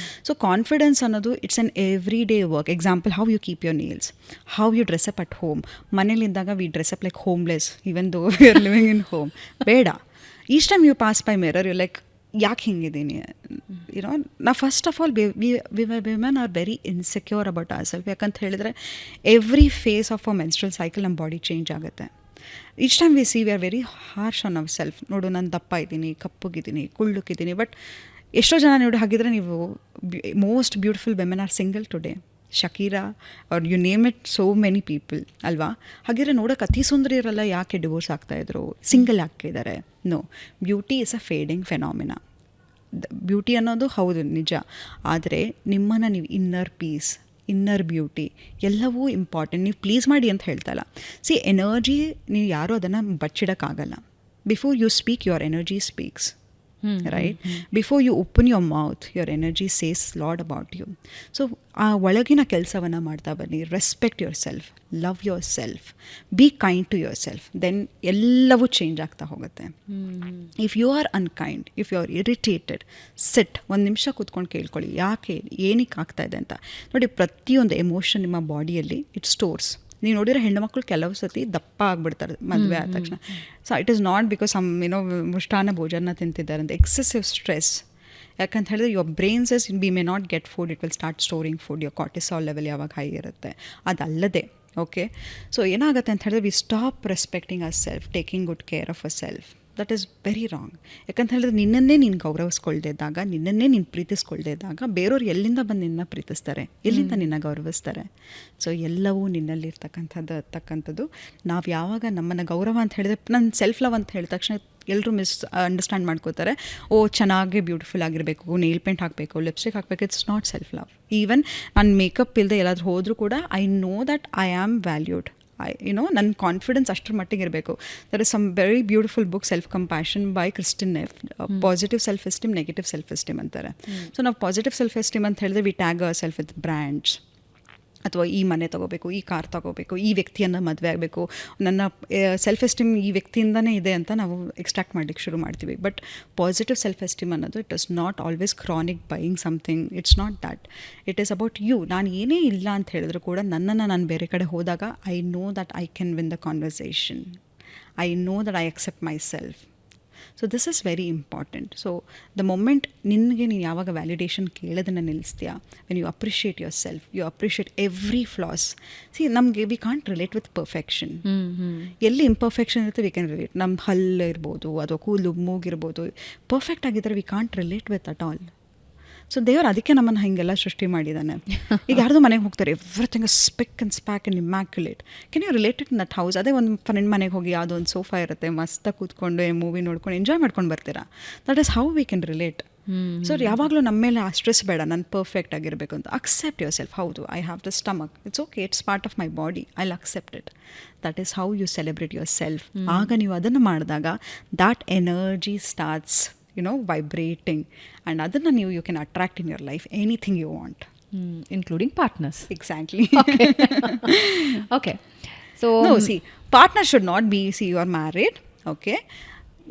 So confidence ಅನ್ನೋದು it's an everyday work. Example, how you keep your nails, how you dress up at home. ಮನೇಲಿದ್ದಾಗ we dress up like homeless even though we are living in home. ಬೇಡ. Each time you pass by mirror, you're like, ಯಾಕೆ ಹಿಂಗಿದ್ದೀನಿ ಯುನೋ ನಾ first of all women are very insecure about our self. ಯಾಕಂತ ಹೇಳಿದ್ರೆ every phase of a menstrual cycle ನಮ್ಮ ಬಾಡಿ ಚೇಂಜ್ ಆಗುತ್ತೆ. Each time we see we are very harsh on our self. ನೋಡು ನಾನು ದಪ್ಪ ಇದ್ದೀನಿ, ಕಪ್ಪಗಿದ್ದೀನಿ, ಕುಳ್ಳುಕಿದ್ದೀನಿ, ಬಟ್ ಎಷ್ಟೋ ಜನ ನೋಡಿ ಹಾಗಿದ್ರೆ ನೀವು most beautiful women are single today. Shakira are you name it, so many people ಅಲ್ವಾ. ಹಾಗಿದ್ರೆ ನೋಡೋಕೆ ಅತಿ ಸುಂದರಿಯರೆಲ್ಲ ಯಾಕೆ ಡಿವೋರ್ಸ್ ಆಗ್ತಾಯಿದ್ರು, ಸಿಂಗಲ್ ಆಗ್ತಿದ್ದಾರೆ? No, beauty is a fading phenomena. Beauty ಅನ್ನೋದು ಹೌದು ನಿಜ, ಆದರೆ ನಿಮ್ಮನ್ನು ನೀವು ಇನ್ನರ್ ಪೀಸ್, ಇನ್ನರ್ ಬ್ಯೂಟಿ ಎಲ್ಲವೂ ಇಂಪಾರ್ಟೆಂಟ್. ನೀವು ಪ್ಲೀಸ್ ಮಾಡಿ ಅಂತ ಹೇಳ್ತಾ ಇಲ್ಲ. ಸಿ, ಎನರ್ಜಿ ನೀವು ಯಾರೂ ಅದನ್ನು ಬಚ್ಚಿಡೋಕ್ಕಾಗಲ್ಲ. Before you speak, your energy speaks. Right? Before you open your mouth, your energy says a lot about you. So, ಆ ಒಳಗಿನ ಕೆಲಸವನ್ನು ಮಾಡ್ತಾ ಬನ್ನಿ. Respect yourself, love yourself, be kind to yourself, then ಎಲ್ಲವೂ ಚೇಂಜ್ ಆಗ್ತಾ ಹೋಗುತ್ತೆ. If you are unkind, if you are irritated, sit, ಒಂದು ನಿಮಿಷ ಕೂತ್ಕೊಂಡು ಕೇಳ್ಕೊಳ್ಳಿ ಯಾಕೆ, ಏನಕ್ಕೆ ಆಗ್ತಾ ಇದೆ ಅಂತ. ನೋಡಿ, ಪ್ರತಿಯೊಂದು ಎಮೋಷನ್ ನಿಮ್ಮ ಬಾಡಿಯಲ್ಲಿ ಇಟ್ ಸ್ಟೋರ್ಸ್. ನೀವು ನೋಡಿದ್ರೆ ಹೆಣ್ಣುಮಕ್ಳು ಕೆಲವು ಸತಿ ದಪ್ಪ ಆಗಿಬಿಡ್ತಾರೆ ಮದುವೆ ಆದ ತಕ್ಷಣ. So it is not because some ಮೃಷ್ಟಾನ್ನ ಭೋಜನ ತಿಂತಿದ್ದಾರೆ ಅಂತ. Excessive stress. ಯಾಕಂತ ಹೇಳಿದ್ರೆ your brain sees we may not get food, it will start storing food. Your cortisol level ಯಾವಾಗ ಹೈ ಇರುತ್ತೆ. ಅದಲ್ಲದೆ ಓಕೆ, ಸೊ ಏನಾಗುತ್ತೆ ಅಂತ ಹೇಳಿದ್ರೆ we stop respecting our self, taking good care of our self. That is very wrong. ಯಾಕಂತ ಹೇಳಿದ್ರೆ ನಿನ್ನನ್ನೇ ನೀನು ಗೌರವಿಸ್ಕೊಳ್ದೇ ಇದ್ದಾಗ, ನಿನ್ನನ್ನೇ ನೀನು ಪ್ರೀತಿಸ್ಕೊಳ್ದೇ ಇದ್ದಾಗ ಬೇರೆಯವ್ರು ಎಲ್ಲಿಂದ ಬಂದು ನಿನ್ನ ಪ್ರೀತಿಸ್ತಾರೆ, ಎಲ್ಲಿಂದ ನಿನ್ನ ಗೌರವಿಸ್ತಾರೆ? ಸೊ ಎಲ್ಲವೂ ನಿನ್ನಲ್ಲಿರ್ತಕ್ಕಂಥದ್ದು. ನಾವು ಯಾವಾಗ ನಮ್ಮನ್ನು ಗೌರವ ಅಂತ ಹೇಳಿದ್ರೆ, ನನ್ನ ಸೆಲ್ಫ್ ಲವ್ ಅಂತ ಹೇಳಿದ ತಕ್ಷಣ ಎಲ್ಲರೂ ಅಂಡರ್ಸ್ಟ್ಯಾಂಡ್ ಮಾಡ್ಕೋತಾರೆ, ಓ ಚೆನ್ನಾಗಿ ಬ್ಯೂಟಿಫುಲ್ ಆಗಿರಬೇಕು, ನೇಲ್ ಪೇಂಟ್ ಹಾಕಬೇಕು, ಲಿಪ್ಸ್ಟಿಕ್ ಹಾಕಬೇಕು. It's not self love. Even ನಾನು ಮೇಕಪ್ ಇಲ್ಲದೆ ಎಲ್ಲಾದರೂ ಹೋದರೂ ಕೂಡ I know that I am valued. ನನ್ನ ಕಾನ್ಫಿಡೆನ್ಸ್ ಅಷ್ಟರ ಮಟ್ಟಿಗೆ ಇರಬೇಕು. There is some very beautiful book, self compassion by Kristin Neff. Positive self esteem, negative self esteem ಅಂತಾರೆ. ಸೊ ನಾವು ಪಾಸಿಟಿವ್ ಸೆಲ್ಫ್ ಎಸ್ಟೀಮ್ ಅಂತ ಹೇಳಿದ್ರೆ we tag our self with brands, ಅಥವಾ ಈ ಮನೆ ತೊಗೋಬೇಕು, ಈ ಕಾರ್ ತೊಗೋಬೇಕು, ಈ ವ್ಯಕ್ತಿಯನ್ನು ಮದುವೆ ಆಗಬೇಕು, ನನ್ನ ಸೆಲ್ಫ್ ಎಸ್ಟೀಮ್ ಈ ವ್ಯಕ್ತಿಯಿಂದನೇ ಇದೆ ಅಂತ ನಾವು ಎಕ್ಸ್ಟ್ರಾಕ್ಟ್ ಮಾಡಲಿಕ್ಕೆ ಶುರು ಮಾಡ್ತೀವಿ. ಬಟ್ ಪಾಸಿಟಿವ್ ಸೆಲ್ಫ್ ಎಸ್ಟೀಮ್ ಅನ್ನೋದು it is not always chronic buying something. It's not that. It is about you. ನಾನು ಏನೇ ಇಲ್ಲ ಅಂತ ಹೇಳಿದ್ರು ಕೂಡ ನನ್ನನ್ನು ನಾನು ಬೇರೆ ಕಡೆ ಹೋದಾಗ I know that I can win the conversation. I know that I accept myself. So this is very important. So the moment ನಿನಗೆ ನೀನು ಯಾವಾಗ ವ್ಯಾಲಿಡೇಷನ್ ಕೇಳೋದನ್ನು ನಿಲ್ಲಿಸ್ತೀಯಾ, when you appreciate yourself, you appreciate every flaws. See, ನಮಗೆ we can't relate with perfection. ಎಲ್ಲಿ ಇಂಪರ್ಫೆಕ್ಷನ್ ಇರುತ್ತೆ ವಿ ಕ್ಯಾನ್ ರಿಲೇಟ್. ನಮ್ಮ ಹಲ್ಲು ಇರ್ಬೋದು ಅಥವಾ ಕೂದಲು ಮೂಗಿರ್ಬೋದು, ಪರ್ಫೆಕ್ಟ್ ಆಗಿದ್ದರೆ we can't relate with at all. So ದೇವರು ಅದಕ್ಕೆ ನಮ್ಮನ್ನು ಹೀಗೆಲ್ಲ ಸೃಷ್ಟಿ ಮಾಡಿದ್ದಾನೆ. ಈಗ ಯಾರ್ದು ಮನೆಗೆ ಹೋಗ್ತಾರೆ, everything is spick and span and immaculate. Can you related in that house? ಅದೇ ಒಂದು ಫ್ರೆಂಡ್ ಮನೆಗೆ ಹೋಗಿ ಯಾವುದೋ ಒಂದು ಸೋಫಾ ಇರುತ್ತೆ, ಮಸ್ತಾಗಿ ಕೂತ್ಕೊಂಡು ಮೂವಿ ನೋಡ್ಕೊಂಡು ಎಂಜಾಯ್ ಮಾಡ್ಕೊಂಡು ಬರ್ತೀರಾ. That is how we can relate. So ಯಾವಾಗಲೂ ನಮ್ಮ ಮೇಲೆ ಆ ಸ್ಟ್ರೆಸ್ ಬೇಡ, ನಾನು ಪರ್ಫೆಕ್ಟ್ ಆಗಿರಬೇಕು ಅಂತ. Accept yourself. ಹೌದು, I have the stomach, it's okay, it's part of my body, I will accept it. That is how you celebrate yourself. ಆಗ ನೀವು ಅದನ್ನು ಮಾಡಿದಾಗ that energy starts vibrating, and adana you can attract in your life anything you want, including partners. Exactly. Okay. So no, see, partner should not be, see, you are married, okay,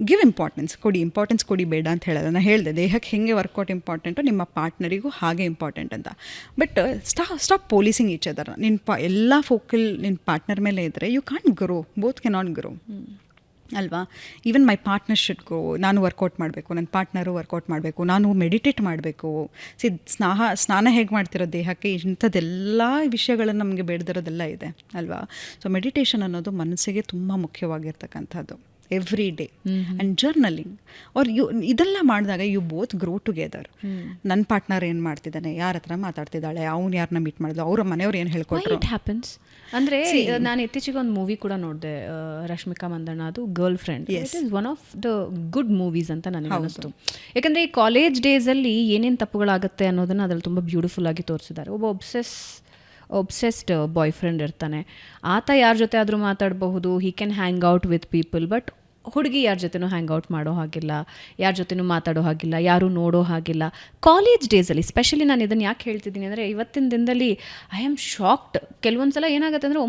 give importance ಕೊಡಿ ಬೇಡ ಅಂತ ಹೇಳೋದು. ನಾನು ಹೇಳಿದೆ, ದೇಹಕ್ಕೆ ಹೆಂಗೆ ವರ್ಕೌಟ್ ಇಂಪಾರ್ಟೆಂಟು ನಿಮ್ಮ ಪಾರ್ಟ್ನರಿಗೂ ಹಾಗೆ ಇಂಪಾರ್ಟೆಂಟ್ ಅಂತ. But stop policing each other. ನಿನ್ನ ಎಲ್ಲ ಫೋಕಲ್ ನಿನ್ನ ಪಾರ್ಟ್ನರ್ ಮೇಲೆ ಇದ್ದರೆ you can't grow, both cannot grow ಅಲ್ವಾ. Even my partner should grow. ನಾನು ವರ್ಕೌಟ್ ಮಾಡಬೇಕು, ನನ್ನ ಪಾರ್ಟ್ನರು ವರ್ಕೌಟ್ ಮಾಡಬೇಕು, ನಾನು ಮೆಡಿಟೇಟ್ ಮಾಡಬೇಕು. ಸಿ, ಸ್ನಾನ ಹೇಗೆ ಮಾಡ್ತಿರೋ ದೇಹಕ್ಕೆ, ಇಂಥದ್ದೆಲ್ಲ ವಿಷಯಗಳನ್ನು ನಮಗೆ ಬೇಡದಿರೋದೆಲ್ಲ ಇದೆ ಅಲ್ವಾ. ಸೊ ಮೆಡಿಟೇಷನ್ ಅನ್ನೋದು ಮನಸ್ಸಿಗೆ ತುಂಬ ಮುಖ್ಯವಾಗಿರ್ತಕ್ಕಂಥದ್ದು. ಎವ್ರಿ ಡೇ ಆ್ಯಂಡ್ ಜರ್ನಲಿಂಗ್ ಅವ್ರು ಇದೆಲ್ಲ ಮಾಡಿದಾಗ ಯು ಬೋತ್ ಗ್ರೋ ಟುಗೆದರ್. ನನ್ನ ಪಾರ್ಟ್ನರ್ ಏನು ಮಾಡ್ತಿದ್ದಾನೆ, ಯಾರ ಹತ್ರ ಮಾತಾಡ್ತಿದ್ದಾಳೆ, ಅವ್ನು ಯಾರನ್ನ ಮೀಟ್ ಮಾಡಿದ್ರು, ಅವರ ಮನೆಯವ್ರು ಏನು ಹೇಳ್ಕೊಟ್ರು. It happens. ಅಂದರೆ ನಾನು ಇತ್ತೀಚೆಗೆ ಒಂದು ಮೂವಿ ಕೂಡ ನೋಡಿದೆ, ರಶ್ಮಿಕಾ ಮಂದಣ್ಣ, ಅದು girl friend. It is one of the good movies ಅಂತ ನನಗೆ ಅನಿಸ್ತು. ಯಾಕಂದರೆ ಈ ಕಾಲೇಜ್ ಡೇಸಲ್ಲಿ ಏನೇನು ತಪ್ಪುಗಳಾಗುತ್ತೆ ಅನ್ನೋದನ್ನು ಅದರಲ್ಲಿ ತುಂಬ ಬ್ಯೂಟಿಫುಲ್ ಆಗಿ ತೋರಿಸಿದ್ದಾರೆ. ಒಬ್ಬ ಒಬ್ಸೆಸ್ಡ್ ಬಾಯ್ ಫ್ರೆಂಡ್ ಇರ್ತಾನೆ, ಆತ ಯಾರ ಜೊತೆ ಆದರೂ ಮಾತಾಡಬಹುದು, he can hang out with people. But ಹುಡುಗಿ ಯಾರ ಜೊತೆನೂ ಹ್ಯಾಂಗ್ ಔಟ್ ಮಾಡೋ ಹಾಗಿಲ್ಲ, ಯಾರ ಜೊತೆನೂ ಮಾತಾಡೋ ಹಾಗಿಲ್ಲ, ಯಾರೂ ನೋಡೋ ಹಾಗಿಲ್ಲ. ಕಾಲೇಜ್ ಡೇಸಲ್ಲಿ ಸ್ಪೆಷಲಿ ನಾನು ಇದನ್ನು ಯಾಕೆ ಹೇಳ್ತಿದ್ದೀನಿ ಅಂದರೆ, ಇವತ್ತಿನ ದಿನದಲ್ಲಿ ಐ ಆಮ್ ಶಾಕ್ಡ್. ಕೆಲವೊಂದು ಸಲ ಏನಾಗುತ್ತೆ ಅಂದರೆ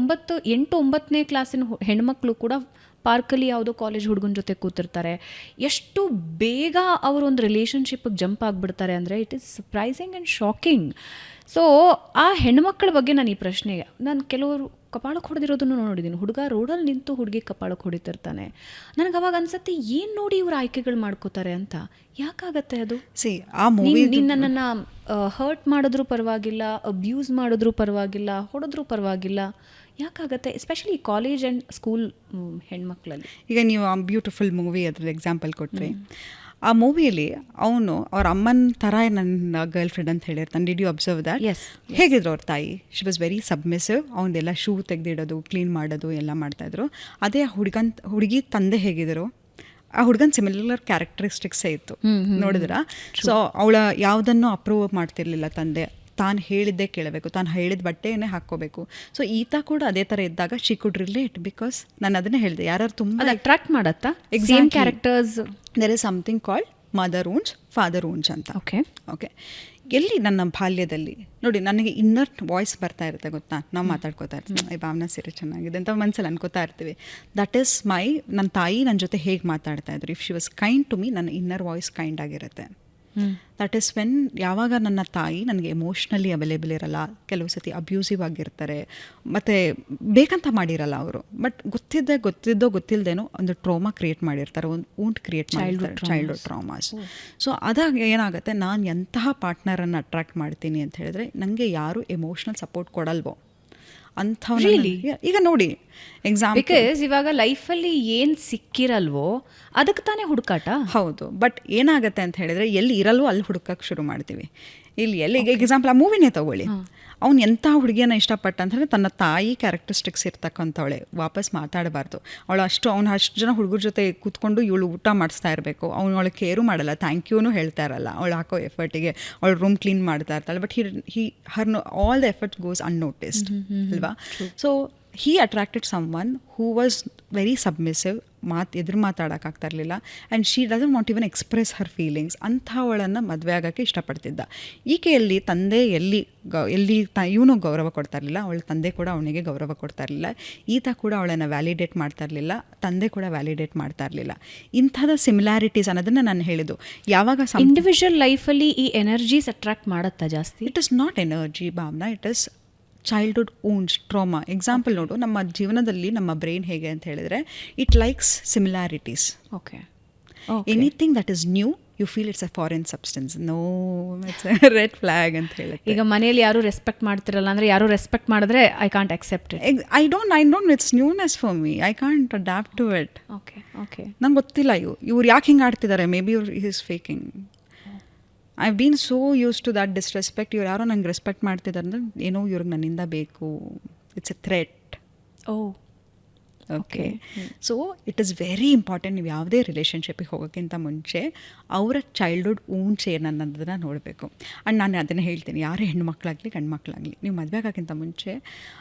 8-9ನೇ ಕ್ಲಾಸಿನ ಹೆಣ್ಮಕ್ಳು ಕೂಡ ಪಾರ್ಕಲ್ಲಿ ಯಾವುದೋ ಕಾಲೇಜ್ ಹುಡುಗನ ಜೊತೆ ಕೂತಿರ್ತಾರೆ. ಎಷ್ಟು ಬೇಗ ಅವರೊಂದು ರಿಲೇಷನ್ಶಿಪ್ಗೆ ಜಂಪ್ ಆಗಿಬಿಡ್ತಾರೆ ಅಂದರೆ it is surprising and shocking. So ಆ ಹೆಣ್ಮಕ್ಳ ಬಗ್ಗೆ ನಾನು ಈ ಪ್ರಶ್ನೆಗೆ, ನಾನು ಕೆಲವರು ಕಪಾಳಕ್ಕೆ ಹೊಡೆದಿರೋದನ್ನು ನೋಡಿದ್ದೀನಿ. ಹುಡುಗ ರೋಡಲ್ಲಿ ನಿಂತು ಹುಡುಗಿ ಕಪಾಳಕ್ಕೆ ಹೊಡಿತಿರ್ತಾನೆ. ನನಗೆ ಅವಾಗ ಅನ್ಸುತ್ತೆ ಏನು ನೋಡಿ ಇವ್ರು ಆಯ್ಕೆಗಳು ಮಾಡ್ಕೋತಾರೆ ಅಂತ. ಯಾಕಾಗತ್ತೆ ಅದು? ಸಿ ಆ ಮೂವಿ ನೀನು ನನ್ನನ್ನು ಹರ್ಟ್ ಮಾಡಿದ್ರೂ ಪರವಾಗಿಲ್ಲ, ಅಬ್ಯೂಸ್ ಮಾಡಿದ್ರೂ ಪರವಾಗಿಲ್ಲ, ಹೊಡೆದ್ರೂ ಪರವಾಗಿಲ್ಲ, ಯಾಕಾಗತ್ತೆ? ಎಸ್ಪೆಷಲಿ ಕಾಲೇಜ್ ಆ್ಯಂಡ್ ಸ್ಕೂಲ್ ಹೆಣ್ಮಕ್ಳಲ್ಲಿ. ಈಗ ನೀವು ಆ ಬ್ಯೂಟಿಫುಲ್ ಮೂವಿ ಅದ್ರಲ್ಲಿ ಎಕ್ಸಾಂಪಲ್ ಕೊಟ್ರಿ. ಆ ಮೂವಿಯಲ್ಲಿ ಅವನು ಅವ್ರ ಅಮ್ಮನ ಥರ ನನ್ನ ಗರ್ಲ್ ಫ್ರೆಂಡ್ ಅಂತ ಹೇಳಿರ್ತಾನೆ. Did you observe that? Yes. ಹೇಗಿದ್ರು ಅವ್ರ ತಾಯಿ? She was very submissive. ಅವನದೆಲ್ಲ ಶೂ ತೆಗೆದಿಡೋದು, ಕ್ಲೀನ್ ಮಾಡೋದು ಎಲ್ಲ ಮಾಡ್ತಾಯಿದ್ರು. ಅದೇ ಹುಡುಗಿ ತಂದೆ ಹೇಗಿದ್ರು? ಆ ಹುಡುಗನ ಸಿಮಿಲರ್ ಕ್ಯಾರೆಕ್ಟರಿಸ್ಟಿಕ್ಸೇ ಇತ್ತು. ನೋಡಿದ್ರ? ಸೊ ಅವಳ ಯಾವುದನ್ನು ಅಪ್ರೂವ್ ಮಾಡ್ತಿರ್ಲಿಲ್ಲ ತಂದೆ. ತಾನು ಹೇಳಿದ್ದೇ ಕೇಳಬೇಕು, ತಾನು ಹೇಳಿದ ಬಟ್ಟೆಯನ್ನೇ ಹಾಕ್ಕೋಬೇಕು. ಸೊ ಈತ ಕೂಡ ಅದೇ ಥರ ಇದ್ದಾಗ ಶಿ ಕುಡ್ ರಿಲೇಟ್. ಬಿಕಾಸ್ ನಾನು ಅದನ್ನೇ ಹೇಳಿದೆ, ಯಾರು ತುಂಬ ಅದು ಅಟ್ರಾಕ್ಟ್ ಮಾಡತ್ತಾ same characters? There is something called mother wound, father wound ಅಂತ. ಓಕೆ ಓಕೆ, ಎಲ್ಲಿ ನನ್ನ ಬಾಲ್ಯದಲ್ಲಿ ನೋಡಿ ನನಗೆ ಇನ್ನರ್ ವಾಯ್ಸ್ ಬರ್ತಾ ಇರುತ್ತೆ ಗೊತ್ತಾ. ನಾವು ಮಾತಾಡ್ಕೋತಾ ಇರ್ತೀವಿ, ಈ ಭಾವನಾ ಸೀರೆ ಚೆನ್ನಾಗಿದೆ ಅಂತ ಮನಸ್ಸಲ್ಲಿ ಅನ್ಕೋತಾ ಇರ್ತೀವಿ. ದಟ್ ಈಸ್ ಮೈ, ನನ್ನ ತಾಯಿ ನನ್ನ ಜೊತೆ ಹೇಗೆ ಮಾತಾಡ್ತಾ ಇದ್ರು. If she was kind to me, ನನ್ನ ಇನ್ನರ್ ವಾಯ್ಸ್ ಕೈಂಡ್ ಆಗಿರುತ್ತೆ. ದಟ್ ಈಸ್ ವೆನ್, ಯಾವಾಗ ನನ್ನ ತಾಯಿ ನನಗೆ ಎಮೋಷ್ನಲಿ ಅವೈಲೇಬಲ್ ಇರಲ್ಲ, ಕೆಲವು ಸತಿ ಅಬ್ಯೂಸಿವ್ ಆಗಿರ್ತಾರೆ, ಮತ್ತು ಬೇಕಂತ ಮಾಡಿರಲ್ಲ ಅವರು, ಬಟ್ ಗೊತ್ತಿಲ್ಲದೇನೋ ಒಂದು ಟ್ರೋಮಾ ಕ್ರಿಯೇಟ್ ಮಾಡಿರ್ತಾರೆ, ಒಂದು ಊಂಟ್ ಕ್ರಿಯೇಟ್ ಮಾಡಿರ್ತಾರೆ, ಚೈಲ್ಡ್ಹುಡ್ ಟ್ರಾಮಾಸ್. ಸೊ ಅದಾಗ ಏನಾಗುತ್ತೆ, ನಾನು ಎಂತಹ ಪಾರ್ಟ್ನರನ್ನು ಅಟ್ರಾಕ್ಟ್ ಮಾಡ್ತೀನಿ ಅಂತ ಹೇಳಿದ್ರೆ, ನನಗೆ ಯಾರು ಎಮೋಷ್ನಲ್ ಸಪೋರ್ಟ್ ಕೊಡಲ್ವೋ ಅಂಥವ್ರಲ್ಲಿ. ಈಗ ನೋಡಿ ಎಕ್ಸಾಂಪಲ್, ಬಿಕಾಸ್ ಇವಾಗ ಲೈಫಲ್ಲಿ ಏನು ಸಿಕ್ಕಿರಲ್ವೋ ಅದಕ್ಕೆ ತಾನೇ ಹುಡುಕಾಟ. ಹೌದು, ಬಟ್ ಏನಾಗುತ್ತೆ ಅಂತ ಹೇಳಿದ್ರೆ, ಎಲ್ಲಿ ಇರಲ್ವೋ ಅಲ್ಲಿ ಹುಡುಕಕ್ಕೆ ಶುರು ಮಾಡ್ತೀವಿ. ಇಲ್ಲಿ ಎಲ್ಲಿ ಎಕ್ಸಾಂಪಲ್ ಆ ಮೂವಿನೇ ತಗೊಳ್ಳಿ. ಅವ್ನು ಎಂಥ ಹುಡುಗಿಯನ್ನು ಇಷ್ಟಪಟ್ಟ ಅಂತಂದರೆ ತನ್ನ ತಾಯಿ ಕ್ಯಾರೆಕ್ಟರಿಸ್ಟಿಕ್ಸ್ ಇರ್ತಕ್ಕಂಥವಳೆ, ವಾಪಸ್ ಮಾತಾಡಬಾರ್ದು ಅವಳು. ಅವ್ನು ಅಷ್ಟು ಜನ ಹುಡುಗರ ಜೊತೆ ಕೂತ್ಕೊಂಡು ಇವಳು ಊಟ ಮಾಡಿಸ್ತಾ ಇರಬೇಕು, ಅವ್ನು ಅವಳು ಕೇರು ಮಾಡಲ್ಲ, ಥ್ಯಾಂಕ್ ಯೂನು ಹೇಳ್ತಾ ಇರಲ್ಲ, ಅವಳು ಹಾಕೋ ಎಫರ್ಟಿಗೆ. ಅವಳು ರೂಮ್ ಕ್ಲೀನ್ ಮಾಡ್ತಾ ಇರ್ತಾಳೆ, but all the effort goes unnoticed ಅಲ್ವಾ. So he attracted someone who was very submissive, ಎದುರು ಮಾತಾಡೋಕ್ಕಾಗ್ತಾ ಇರಲಿಲ್ಲ, and she doesn't want even express her feelings. ಅಂಥವಳನ್ನು ಮದುವೆ ಆಗೋಕ್ಕೆ ಇಷ್ಟಪಡ್ತಿದ್ದ. ಈಕೆಯಲ್ಲಿ ತಂದೆ ಎಲ್ಲಿ ಇವನು ಗೌರವ ಕೊಡ್ತಾ ಇರಲಿಲ್ಲ, ಅವಳ ತಂದೆ ಕೂಡ ಅವನಿಗೆ ಗೌರವ ಕೊಡ್ತಾ ಇರಲಿಲ್ಲ, ಈತ ಕೂಡ ಅವಳನ್ನು ವ್ಯಾಲಿಡೇಟ್ ಮಾಡ್ತಾ ಇರಲಿಲ್ಲ, ತಂದೆ ಕೂಡ ವ್ಯಾಲಿಡೇಟ್ ಮಾಡ್ತಾ ಇರಲಿಲ್ಲ. ಇಂಥದ ಸಿಮಿಲಾರಿಟೀಸ್ ಅನ್ನೋದನ್ನು ನಾನು ಹೇಳಿದ್ದು. ಯಾವಾಗ ಇಂಡಿವಿಜುವಲ್ ಲೈಫಲ್ಲಿ ಈ ಎನರ್ಜೀಸ್ ಅಟ್ರಾಕ್ಟ್ ಮಾಡುತ್ತಾ ಜಾಸ್ತಿ? It is not energy Bhavana, it is childhood wound, trauma. Example ನೋಡು, ನಮ್ಮ ಜೀವನದಲ್ಲಿ ನಮ್ಮ ಬ್ರೈನ್ ಹೇಗೆ ಅಂತ ಹೇಳಿದರೆ, it likes similarities. Okay, anything that is new you feel it's a foreign substance, no it's red flag ಅಂತ ಹೇಳುತ್ತೆ. ಈಗ ಮನೆಯಲ್ಲಿ ಯಾರು ರೆಸ್ಪೆಕ್ಟ್ ಮಾಡ್ತಿರಲ್ಲ ಅಂದರೆ, ಯಾರು ರೆಸ್ಪೆಕ್ಟ್ ಮಾಡಿದ್ರೆ I can't accept it. I don't it's newness for me, I can't adapt to it. Okay okay, ನಂಗೆ ಗೊತ್ತಿಲ್ಲ ಇವ್ರು ಯಾಕೆ ಹಿಂಗೆ ಆಡ್ತಿದ್ದಾರೆ, ಮೇ ಬಿ ಇವ್ರು is faking. I been so use to that disrespect. ಇವ್ರು ಯಾರೋ ನಂಗೆ ರೆಸ್ಪೆಕ್ಟ್ ಮಾಡ್ತಿದ್ದಾರೆ ಅಂದರೆ ಏನೋ ಇವ್ರಿಗೆ ನನ್ನಿಂದ ಬೇಕು, it's a threat. Oh okay, so it is very important. ನೀವು ಯಾವುದೇ ರಿಲೇಷನ್ಶಿಪ್ಪಿಗೆ ಹೋಗೋಕ್ಕಿಂತ ಮುಂಚೆ ಅವರ ಚೈಲ್ಡ್ಹುಡ್ ಊಂಚ್ ಏನನ್ನೋದನ್ನು ನೋಡಬೇಕು. ಆ್ಯಂಡ್ ನಾನು ಅದನ್ನು ಹೇಳ್ತೀನಿ, ಯಾರೇ ಹೆಣ್ಮಕ್ಳಾಗಲಿ ಗಂಡು ಮಕ್ಕಳಾಗಲಿ, ನೀವು ಮದುವೆ ಆಗೋಕ್ಕಿಂತ ಮುಂಚೆ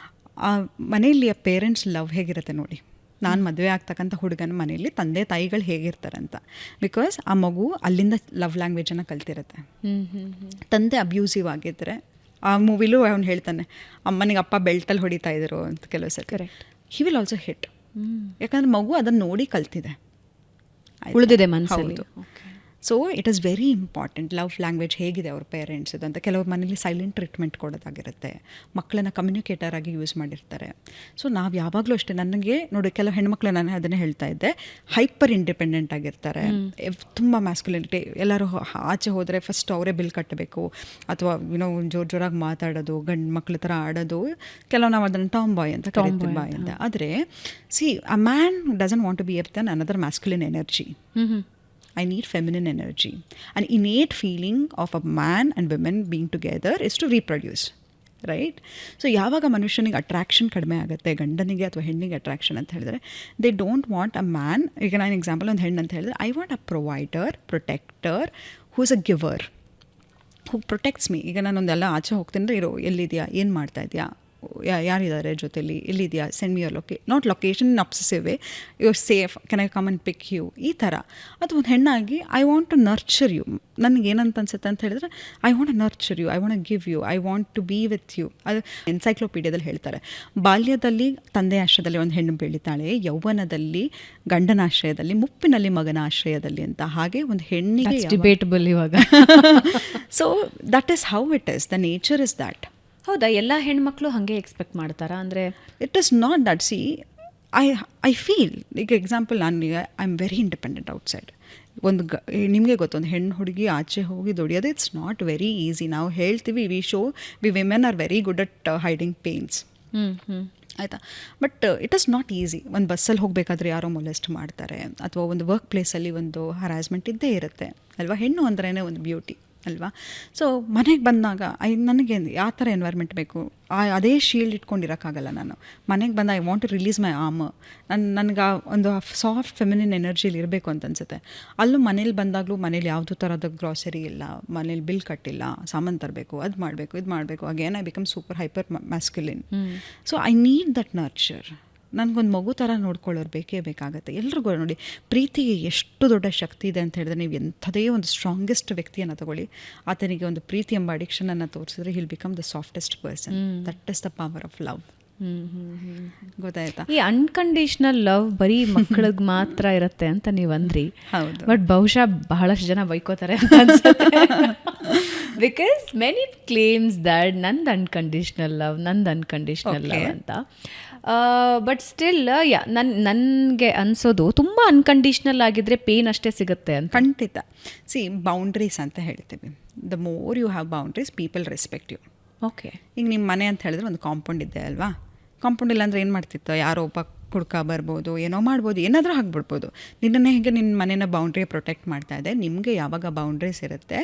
ಆ ಮನೆಯಲ್ಲಿ ಆ ಪೇರೆಂಟ್ಸ್ ಲವ್ ಹೇಗಿರುತ್ತೆ ನೋಡಿ. ನಾನು ಮದುವೆ ಆಗ್ತಕ್ಕಂಥ ಹುಡುಗನ ಮನೆಯಲ್ಲಿ ತಂದೆ ತಾಯಿಗಳು ಹೇಗಿರ್ತಾರೆ ಅಂತ. ಬಿಕಾಸ್ ಆ ಮಗು ಅಲ್ಲಿಂದ ಲವ್ ಲ್ಯಾಂಗ್ವೇಜನ್ನು ಕಲ್ತಿರುತ್ತೆ. ತಂದೆ ಅಬ್ಯೂಸಿವ್ ಆಗಿದ್ದರೆ, ಆ ಮೂವಿಲೂ ಅವ್ನು ಹೇಳ್ತಾನೆ, ಅಮ್ಮನಿಗೆ ಅಪ್ಪ ಬೆಲ್ಟಲ್ಲಿ ಹೊಡಿತಾ ಇದ್ರು ಅಂತ ಕೆಲವು ಸರಿ. Correct, he will also hit. ಯಾಕಂದರೆ ಮಗು ಅದನ್ನು ನೋಡಿ ಕಲ್ತಿದೆ, ಉಳಿದಿದೆ ಮನಸ್ಸಲ್ಲಿ. So it is very important love language ಹೇಗಿದೆ ಅವ್ರ ಪೇರೆಂಟ್ಸದು ಅಂತ. ಕೆಲವ್ರ ಮನೇಲಿ ಸೈಲೆಂಟ್ ಟ್ರೀಟ್ಮೆಂಟ್ ಕೊಡೋದಾಗಿರುತ್ತೆ, ಮಕ್ಕಳನ್ನು ಕಮ್ಯುನಿಕೇಟರ್ ಆಗಿ ಯೂಸ್ ಮಾಡಿರ್ತಾರೆ. ಸೊ ನಾವು ಯಾವಾಗಲೂ ಅಷ್ಟೇ, ನನಗೆ ನೋಡಿ ಕೆಲವು ಹೆಣ್ಮಕ್ಳು, ನಾನು ಅದನ್ನೇ ಹೇಳ್ತಾ ಇದ್ದೆ, ಹೈಪರ್ ಇಂಡಿಪೆಂಡೆಂಟ್ ಆಗಿರ್ತಾರೆ, ತುಂಬ ಮ್ಯಾಸ್ಕ್ಯುಲಿನಿಟಿ. ಎಲ್ಲರೂ ಆಚೆ ಹೋದರೆ ಫಸ್ಟ್ ಅವರೇ ಬಿಲ್ ಕಟ್ಟಬೇಕು, ಅಥವಾ ಜೋರಾಗಿ ಮಾತಾಡೋದು, ಗಂಡು ಮಕ್ಳ ಥರ ಆಡೋದು. ಕೆಲವು ನಾವು ಅದನ್ನು ಟಾಮ್ ಬಾಯ್ ಅಂತ ಕರಿತೀವಿ ಬಾಯಿಂದ. ಆದರೆ see a man doesn't want to be if than another masculine energy. I need feminine energy. An innate feeling of a man and women being together is to reproduce, right? So ಯಾವಾಗ ಮನುಷ್ಯನಿಗೆ ಅಟ್ರಾಕ್ಷನ್ ಕಡಿಮೆ ಆಗುತ್ತೆ, ಗಂಡನಿಗೆ ಅಥವಾ ಹೆಣ್ಣಿಗೆ ಅಟ್ರಾಕ್ಷನ್ ಅಂತ ಹೇಳಿದ್ರೆ, they don't want a man. ಈಗ ನಾನು ಎಕ್ಸಾಂಪಲ್ ಒಂದು ಹೆಣ್ಣು ಅಂತ ಹೇಳಿದ್ರೆ, I want a provider, protector, who is a ಗಿವರ್, who protects me. ಈಗ ನಾನೊಂದೆಲ್ಲ ಆಚೆ ಹೋಗ್ತೀನಿ, ಇರೋ ಎಲ್ಲಿದೆಯಾ, ಏನು ಮಾಡ್ತಾ ಇದೆಯಾ, ಯಾರಿದ್ದಾರೆ ಜೊತೆಲಿ, ಎಲ್ಲಿದೆಯಾ, send me your not location in obsessive way, you're safe, can I come and pick you, ಈ ಥರ. ಅಥವಾ ಒಂದು ಹೆಣ್ಣಾಗಿ I want to nurture you. ನನಗೆ ಏನಂತ ಅನ್ಸುತ್ತೆ ಅಂತ ಹೇಳಿದ್ರೆ, I want to nurture you, I want to give you, I want to be with you. ಅದು ಎನ್ಸೈಕ್ಲೋಪೀಡಿಯಾದಲ್ಲಿ ಹೇಳ್ತಾರೆ, ಬಾಲ್ಯದಲ್ಲಿ ತಂದೆ ಆಶ್ರಯದಲ್ಲಿ ಒಂದು ಹೆಣ್ಣು ಬೆಳೀತಾಳೆ, ಯೌವನದಲ್ಲಿ ಗಂಡನ ಆಶ್ರಯದಲ್ಲಿ, ಮುಪ್ಪಿನಲ್ಲಿ ಮಗನ ಆಶ್ರಯದಲ್ಲಿ ಅಂತ. ಹಾಗೆ ಒಂದು ಹೆಣ್ಣಿಗೆ ಡಿಬೇಟಬಲ್ ಇವಾಗ. So that is how it is, the nature is that. ಹೌದಾ, ಎಲ್ಲ ಹೆಣ್ಮಕ್ಳು ಹಾಗೆ ಎಕ್ಸ್ಪೆಕ್ಟ್ ಮಾಡ್ತಾರಾ? ಅಂದರೆ it is not that. C I feel, ಈಗ ಎಕ್ಸಾಂಪಲ್ ನನಗೆ I am very independent outside. ನಿಮಗೆ ಗೊತ್ತೊಂದು ಹೆಣ್ಣು ಹುಡುಗಿ ಆಚೆ ಹೋಗಿ ದುಡಿಯೋದು ಇಟ್ಸ್ ನಾಟ್ ವೆರಿ ಈಸಿ. ನಾವು ಹೇಳ್ತೀವಿ we women are very good at hiding pains, ಆಯಿತಾ? But it is not easy. ಒಂದು ಬಸ್ಸಲ್ಲಿ ಹೋಗಬೇಕಾದ್ರೆ ಯಾರೋ ಮೊಲೆಸ್ಟ್ ಮಾಡ್ತಾರೆ, ಅಥವಾ ಒಂದು ವರ್ಕ್ ಪ್ಲೇಸಲ್ಲಿ ಒಂದು ಹರಾಸ್ಮೆಂಟ್ ಇದ್ದೇ ಇರುತ್ತೆ ಅಲ್ವಾ? ಹೆಣ್ಣು ಅಂದ್ರೇ ಒಂದು ಬ್ಯೂಟಿ ಅಲ್ವಾ? ಸೊ ಮನೆಗೆ ಬಂದಾಗ ನನಗೆ ಯಾವ ಥರ ಎನ್ವೈರ್ಮೆಂಟ್ ಬೇಕು, ಅದೇ ಶೀಲ್ಡ್ ಇಟ್ಕೊಂಡಿರೋಕ್ಕಾಗಲ್ಲ. ನಾನು ಮನೆಗೆ ಬಂದ I want to release my arm. ನನಗೆ ಒಂದು ಸಾಫ್ಟ್ ಫೆಮಿನಿನ್ ಎನರ್ಜಿಲಿ ಇರಬೇಕು ಅಂತ ಅನ್ಸುತ್ತೆ. ಅಲ್ಲೂ ಮನೇಲಿ ಬಂದಾಗಲೂ ಮನೇಲಿ ಯಾವುದೂ ಥರದ ಗ್ರಾಸರಿ ಇಲ್ಲ, ಮನೇಲಿ ಬಿಲ್ ಕಟ್ಟಿಲ್ಲ, ಸಾಮಾನು ತರಬೇಕು, ಅದು ಮಾಡಬೇಕು, ಇದು ಮಾಡಬೇಕು. Again I become super hyper masculine. So I need that nurture. ನನಗೊಂದು ಮಗು ಥರ ನೋಡ್ಕೊಳ್ಳೋರು ಬೇಕೇ ಬೇಕಾಗತ್ತೆ. ಎಲ್ರಿಗೂ ನೋಡಿ, ಪ್ರೀತಿಗೆ ಎಷ್ಟು ದೊಡ್ಡ ಶಕ್ತಿ ಇದೆ ಅಂತ ಹೇಳಿದ್ರೆ, ನೀವು ಎಂಥದೇ ಒಂದು ಸ್ಟ್ರಾಂಗೆಸ್ಟ್ ವ್ಯಕ್ತಿಯನ್ನು ತಗೊಳ್ಳಿ, ಆತನಿಗೆ ಒಂದು ಪ್ರೀತಿ ಎಂಬ ಅಡಿಕ್ಷನನ್ನು ತೋರಿಸಿದ್ರೆ hill become the softest person. That is the power of love. ಗೊತ್ತಾಯ್ತಾ? ಈ ಅನ್ಕಂಡೀಷನಲ್ ಲವ್ ಬರೀ ಮಕ್ಕಳಿಗೆ ಮಾತ್ರ ಇರುತ್ತೆ ಅಂತ ನೀವು ಅಂದ್ರಿ. ಹೌದು. ಬಟ್ ಬಹುಶಃ ಬಹಳಷ್ಟು ಜನ ಬೈಕೋತಾರೆ ಬಿಕಾಸ್ ಮೆನಿ ಕ್ಲೇಮ್ಸ್ ದಟ್ ನಂದು ಅನ್ಕಂಡೀಷನಲ್ ಲವ್ ಅಂತ. ಬಟ್ ಸ್ಟಿಲ್ ನನಗೆ ಅನ್ಸೋದು ತುಂಬ ಅನ್ಕಂಡೀಷ್ನಲ್ ಆಗಿದ್ರೆ ಪೇನ್ ಅಷ್ಟೇ ಸಿಗುತ್ತೆ ಅಂತ. ಖಂಡಿತ. ಸಿ, ಬೌಂಡ್ರೀಸ್ ಅಂತ ಹೇಳ್ತೀವಿ. The more you have boundaries, people respect you. Okay. ಈಗ ನಿಮ್ಮ ಮನೆ ಅಂತ ಹೇಳಿದ್ರೆ ಒಂದು ಕಾಂಪೌಂಡ್ ಇದೆ ಅಲ್ವಾ? ಕಾಂಪೌಂಡ್ ಇಲ್ಲ ಅಂದರೆ ಏನು ಮಾಡ್ತಿತ್ತು? ಯಾರೋ ಒಬ್ಬ ಹುಡ್ಕ ಬರ್ಬೋದು, ಏನೋ ಮಾಡ್ಬೋದು, ಏನಾದರೂ ಹಾಕ್ಬಿಡ್ಬೋದು. ನಿನ್ನನ್ನೇ ಹೇಗೆ ನಿನ್ನ ಮನೇನ ಬೌಂಡ್ರಿ ಪ್ರೊಟೆಕ್ಟ್ ಮಾಡ್ತಾ ಇದೆ. ನಿಮಗೆ ಯಾವಾಗ ಬೌಂಡ್ರೀಸ್ ಇರುತ್ತೆ,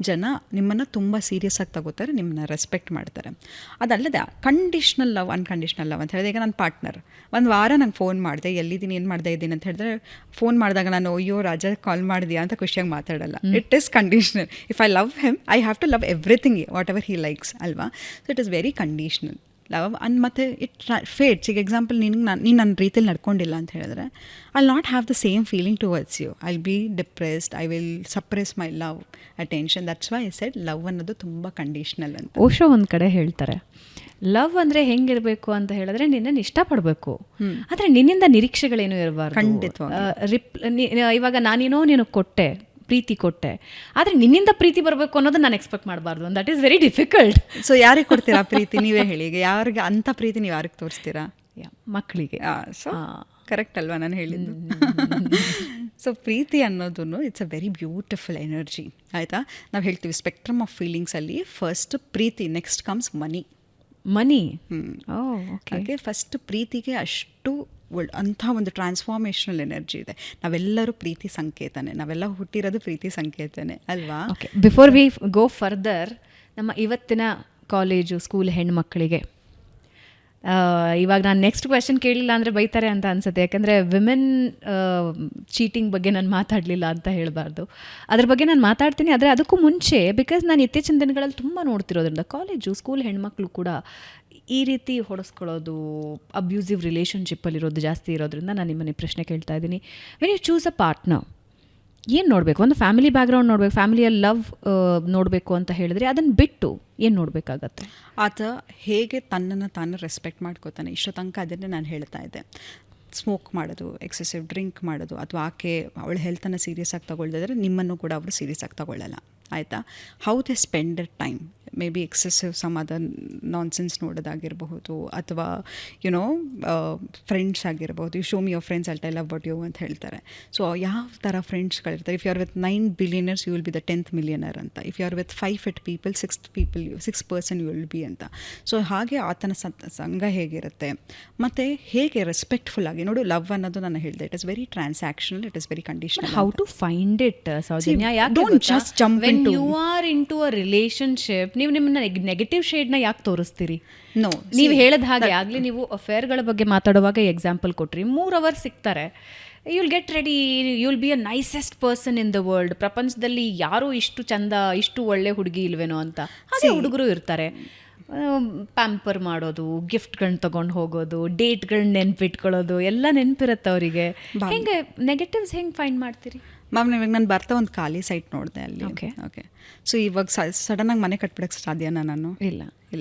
ಜನ ನಿಮ್ಮನ್ನು ತುಂಬ ಸೀರಿಯಸ್ ಆಗಿ ತಗೋತಾರೆ, ನಿಮ್ಮನ್ನ ರೆಸ್ಪೆಕ್ಟ್ ಮಾಡ್ತಾರೆ. ಅದಲ್ಲದೆ ಕಂಡೀಷ್ನಲ್ ಲವ್, ಅನ್ಕಂಡೀಷ್ನಲ್ ಲವ್ ಅಂತ ಹೇಳಿದ್ರೆ, ಈಗ ನನ್ನ ಪಾರ್ಟ್ನರ್ ಒಂದು ವಾರ ನಂಗೆ ಫೋನ್ ಮಾಡಿದೆ, ಎಲ್ಲಿದ್ದೀನಿ, ಏನು ಮಾಡ್ತಾ ಇದ್ದೀನಿ ಅಂತ ಹೇಳಿದ್ರೆ, ಫೋನ್ ಮಾಡಿದಾಗ ನಾನು ಅಯ್ಯೋ ರಾಜಾ ಕಾಲ್ ಮಾಡಿದ್ಯಾ ಅಂತ ಖುಷಿಯಾಗಿ ಮಾತಾಡಲ್ಲ. It is conditional. If I love him, I have to love everything whatever he likes ಅಲ್ವಾ? So it is very conditional love. ಮತ್ತು ಇಟ್ ಫೇಟ್ಸ್. ಈಗ ಎಕ್ಸಾಂಪಲ್, ನೀನು ನನ್ನ ರೀತಿಯಲ್ಲಿ ನಡ್ಕೊಂಡಿಲ್ಲ ಅಂತ ಹೇಳಿದ್ರೆ, I not have the same feeling towards you. I be depressed, I will suppress my love attention. That's why I said love ಅನ್ನೋದು ತುಂಬ ಕಂಡೀಷ್ನಲ್ ಅಂತ. ಓಶೋ ಒಂದು ಕಡೆ ಹೇಳ್ತಾರೆ, ಲವ್ ಅಂದರೆ ಹೆಂಗಿರಬೇಕು ಅಂತ ಹೇಳಿದ್ರೆ, ನಿನ್ನನ್ನು ಇಷ್ಟಪಡಬೇಕು, ಆದರೆ ನಿನ್ನಿಂದ ನಿರೀಕ್ಷೆಗಳೇನೂ ಇರಬಾರ್ದು. ಖಂಡಿತವಾಗಿ. ಇವಾಗ ನಾನೇನೋ ನೀನು ಕೊಟ್ಟೆ, ಪ್ರೀತಿ ಕೊಟ್ಟೆ, ಆದರೆ ನಿನ್ನಿಂದ ಪ್ರೀತಿ ಬರಬೇಕು ಅನ್ನೋದು ನಾನು ಎಕ್ಸ್ಪೆಕ್ಟ್ ಮಾಡಬಾರ್ದು. That is very difficult. So ಯಾರಿಗೆ ಕೊಡ್ತೀರಾ ಪ್ರೀತಿ? ನೀವೇ ಹೇಳಿ. ಈಗ ಯಾರಿಗೆ ಅಂಥ ಪ್ರೀತಿ ನೀವು ಯಾರಿಗೆ ತೋರಿಸ್ತೀರಾ? ಮಕ್ಕಳಿಗೆ. ಸೊ ಕರೆಕ್ಟ್ ಅಲ್ವಾ ನಾನು ಹೇಳಿದ್ದು? ಸೊ ಪ್ರೀತಿ ಅನ್ನೋದು it's a very beautiful energy, ಆಯಿತಾ? ನಾವು ಹೇಳ್ತೀವಿ ಸ್ಪೆಕ್ಟ್ರಮ್ ಆಫ್ ಫೀಲಿಂಗ್ಸಲ್ಲಿ ಫಸ್ಟ್ ಪ್ರೀತಿ, ನೆಕ್ಸ್ಟ್ ಕಮ್ಸ್ ಮನಿ. ಹಾಗೆ ಫಸ್ಟ್ ಪ್ರೀತಿಗೆ ಅಷ್ಟು ಅಂಥ ಒಂದು ಟ್ರಾನ್ಸ್ಫಾರ್ಮೇಷನಲ್ ಎನರ್ಜಿ ಇದೆ. ನಾವೆಲ್ಲರೂ ಪ್ರೀತಿ ಸಂಕೇತನೇ, ನಾವೆಲ್ಲ ಹುಟ್ಟಿರೋದು ಪ್ರೀತಿ ಸಂಕೇತನೇ ಅಲ್ವಾ? Okay, before we go further, ನಮ್ಮ ಇವತ್ತಿನ ಕಾಲೇಜು ಸ್ಕೂಲ್ ಹೆಣ್ಮಕ್ಕಳಿಗೆ ಇವಾಗ ನಾನು ನೆಕ್ಸ್ಟ್ ಕ್ವೆಶನ್ ಕೇಳಿಲ್ಲ ಅಂದರೆ ಬೈತಾರೆ ಅಂತ ಅನ್ಸುತ್ತೆ. ಯಾಕಂದರೆ ವಿಮೆನ್ ಚೀಟಿಂಗ್ ಬಗ್ಗೆ ನಾನು ಮಾತಾಡಲಿಲ್ಲ ಅಂತ ಹೇಳಬಾರ್ದು. ಅದ್ರ ಬಗ್ಗೆ ನಾನು ಮಾತಾಡ್ತೀನಿ. ಆದರೆ ಅದಕ್ಕೂ ಮುಂಚೆ, ಬಿಕಾಸ್ ನಾನು ಇತ್ತೀಚಿನ ದಿನಗಳಲ್ಲಿ ತುಂಬ ನೋಡ್ತಿರೋದ್ರಿಂದ ಕಾಲೇಜು ಸ್ಕೂಲ್ ಹೆಣ್ಮಕ್ಳು ಕೂಡ ಈ ರೀತಿ ಹೊಡೆಸ್ಕೊಳ್ಳೋದು, ಅಬ್ಯೂಸಿವ್ ರಿಲೇಷನ್ಶಿಪ್ಪಲ್ಲಿರೋದು ಜಾಸ್ತಿ ಇರೋದ್ರಿಂದ ನಾನು ನಿಮ್ಮನ್ನೇ ಪ್ರಶ್ನೆ ಕೇಳ್ತಾ ಇದ್ದೀನಿ. When you choose a partner, ಏನು ನೋಡಬೇಕು? ಒಂದು ಫ್ಯಾಮಿಲಿ ಬ್ಯಾಕ್ಗ್ರೌಂಡ್ ನೋಡಬೇಕು, ಫ್ಯಾಮಿಲಿಯಲ್ಲಿ ಲವ್ ನೋಡಬೇಕು ಅಂತ ಹೇಳಿದ್ರೆ, ಅದನ್ನು ಬಿಟ್ಟು ಏನು ನೋಡಬೇಕಾಗತ್ತೆ? ಆತ ಹೇಗೆ ತನ್ನನ್ನು ತಾನು ರೆಸ್ಪೆಕ್ಟ್ ಮಾಡ್ಕೋತಾನೆ. ಇಷ್ಟೋ ತನಕ ಅದನ್ನೇ ನಾನು ಹೇಳ್ತಾ ಇದ್ದೆ. ಸ್ಮೋಕ್ ಮಾಡೋದು, ಎಕ್ಸೆಸಿವ್ ಡ್ರಿಂಕ್ ಮಾಡೋದು, ಅಥವಾ ಆಕೆ ಅವಳ ಹೆಲ್ತನ್ನು ಸೀರಿಯಸ್ ಆಗಿ ತಗೊಳ್ದಿದ್ರೆ ನಿಮ್ಮನ್ನು ಕೂಡ ಅವರು ಸೀರಿಯಸ್ ಆಗಿ ತಗೊಳ್ಳಲ್ಲ, ಆಯಿತಾ? How they spend the time, may be excessive some other nonsense ನೋಡೋದಾಗಿರಬಹುದು, ಅಥವಾ ಯುನೋ ಫ್ರೆಂಡ್ಸ್ ಆಗಿರ್ಬೋದು. You show me your friends, I tell about you ಅಂತ ಹೇಳ್ತಾರೆ. ಸೊ ಯಾವ ಥರ ಫ್ರೆಂಡ್ಸ್ಗಳಿರ್ತಾರೆ? If you are with 9 billionaires you will be the 10th millionaire ಅಂತ. If you are with 5 fit people, 6% you will be ಅಂತ. ಸೊ ಹಾಗೆ ಆತನ ಸಂಘ ಹೇಗಿರುತ್ತೆ, ಮತ್ತು ಹೇಗೆ ರೆಸ್ಪೆಕ್ಟ್ಫುಲ್ ಆಗಿ ನೋಡು. ಲವ್ ಅನ್ನೋದು ನಾನು ಹೇಳಿದೆ, it is very transactional, it is very conditional. How to find it, Soujanya? Don't just jump when you are into a relationship, ನೀವು ನಿಮ್ಮನ್ನ ನೆಗೆಟಿವ್ ಶೇಡ್ನ ಯಾಕೆ ತೋರಿಸ್ತೀರಿ? ನೋ, ನೀವು ಹೇಳಿದ ಹಾಗೆ ಆಗಲಿ, ನೀವು ಅಫೇರ್ಗಳ ಬಗ್ಗೆ ಮಾತಾಡುವಾಗ ಎಕ್ಸಾಂಪಲ್ ಕೊಟ್ರಿ. 3 hours ಸಿಗ್ತಾರೆ, you will get ready, you will be a nicest person in the world. ಪ್ರಪಂಚದಲ್ಲಿ ಯಾರೂ ಇಷ್ಟು ಚಂದ, ಇಷ್ಟು ಒಳ್ಳೆ ಹುಡುಗಿ ಇಲ್ವೇನೋ ಅಂತ. ಹಾಗೆ ಹುಡುಗರು ಇರ್ತಾರೆ, ಪ್ಯಾಂಪರ್ ಮಾಡೋದು, ಗಿಫ್ಟ್ಗಳನ್ನ ತೊಗೊಂಡು ಹೋಗೋದು, ಡೇಟ್ಗಳನ್ನ ನೆನ್ಪಿಟ್ಕೊಳ್ಳೋದು ಎಲ್ಲ ನೆನಪಿರುತ್ತೆ ಅವರಿಗೆ. ಹೆಂಗೆ ನೆಗೆಟಿವ್ಸ್ ಹೆಂಗೆ ಫೈಂಡ್ ಮಾಡ್ತೀರಿ? ಮ್ಯಾಮ್, ಇವಾಗ ನಾನು ಬರ್ತಾ ಒಂದು ಖಾಲಿ ಸೈಟ್ ನೋಡಿದೆ ಅಲ್ಲಿ. ಓಕೆ. ಸೊ ಇವಾಗ ಸಡನ್ನಾಗಿ ಮನೆ ಕಟ್ಬಿಡೋಕ್ಕೆ ಸಾಧ್ಯನಾ? ನಾನು ಇಲ್ಲ.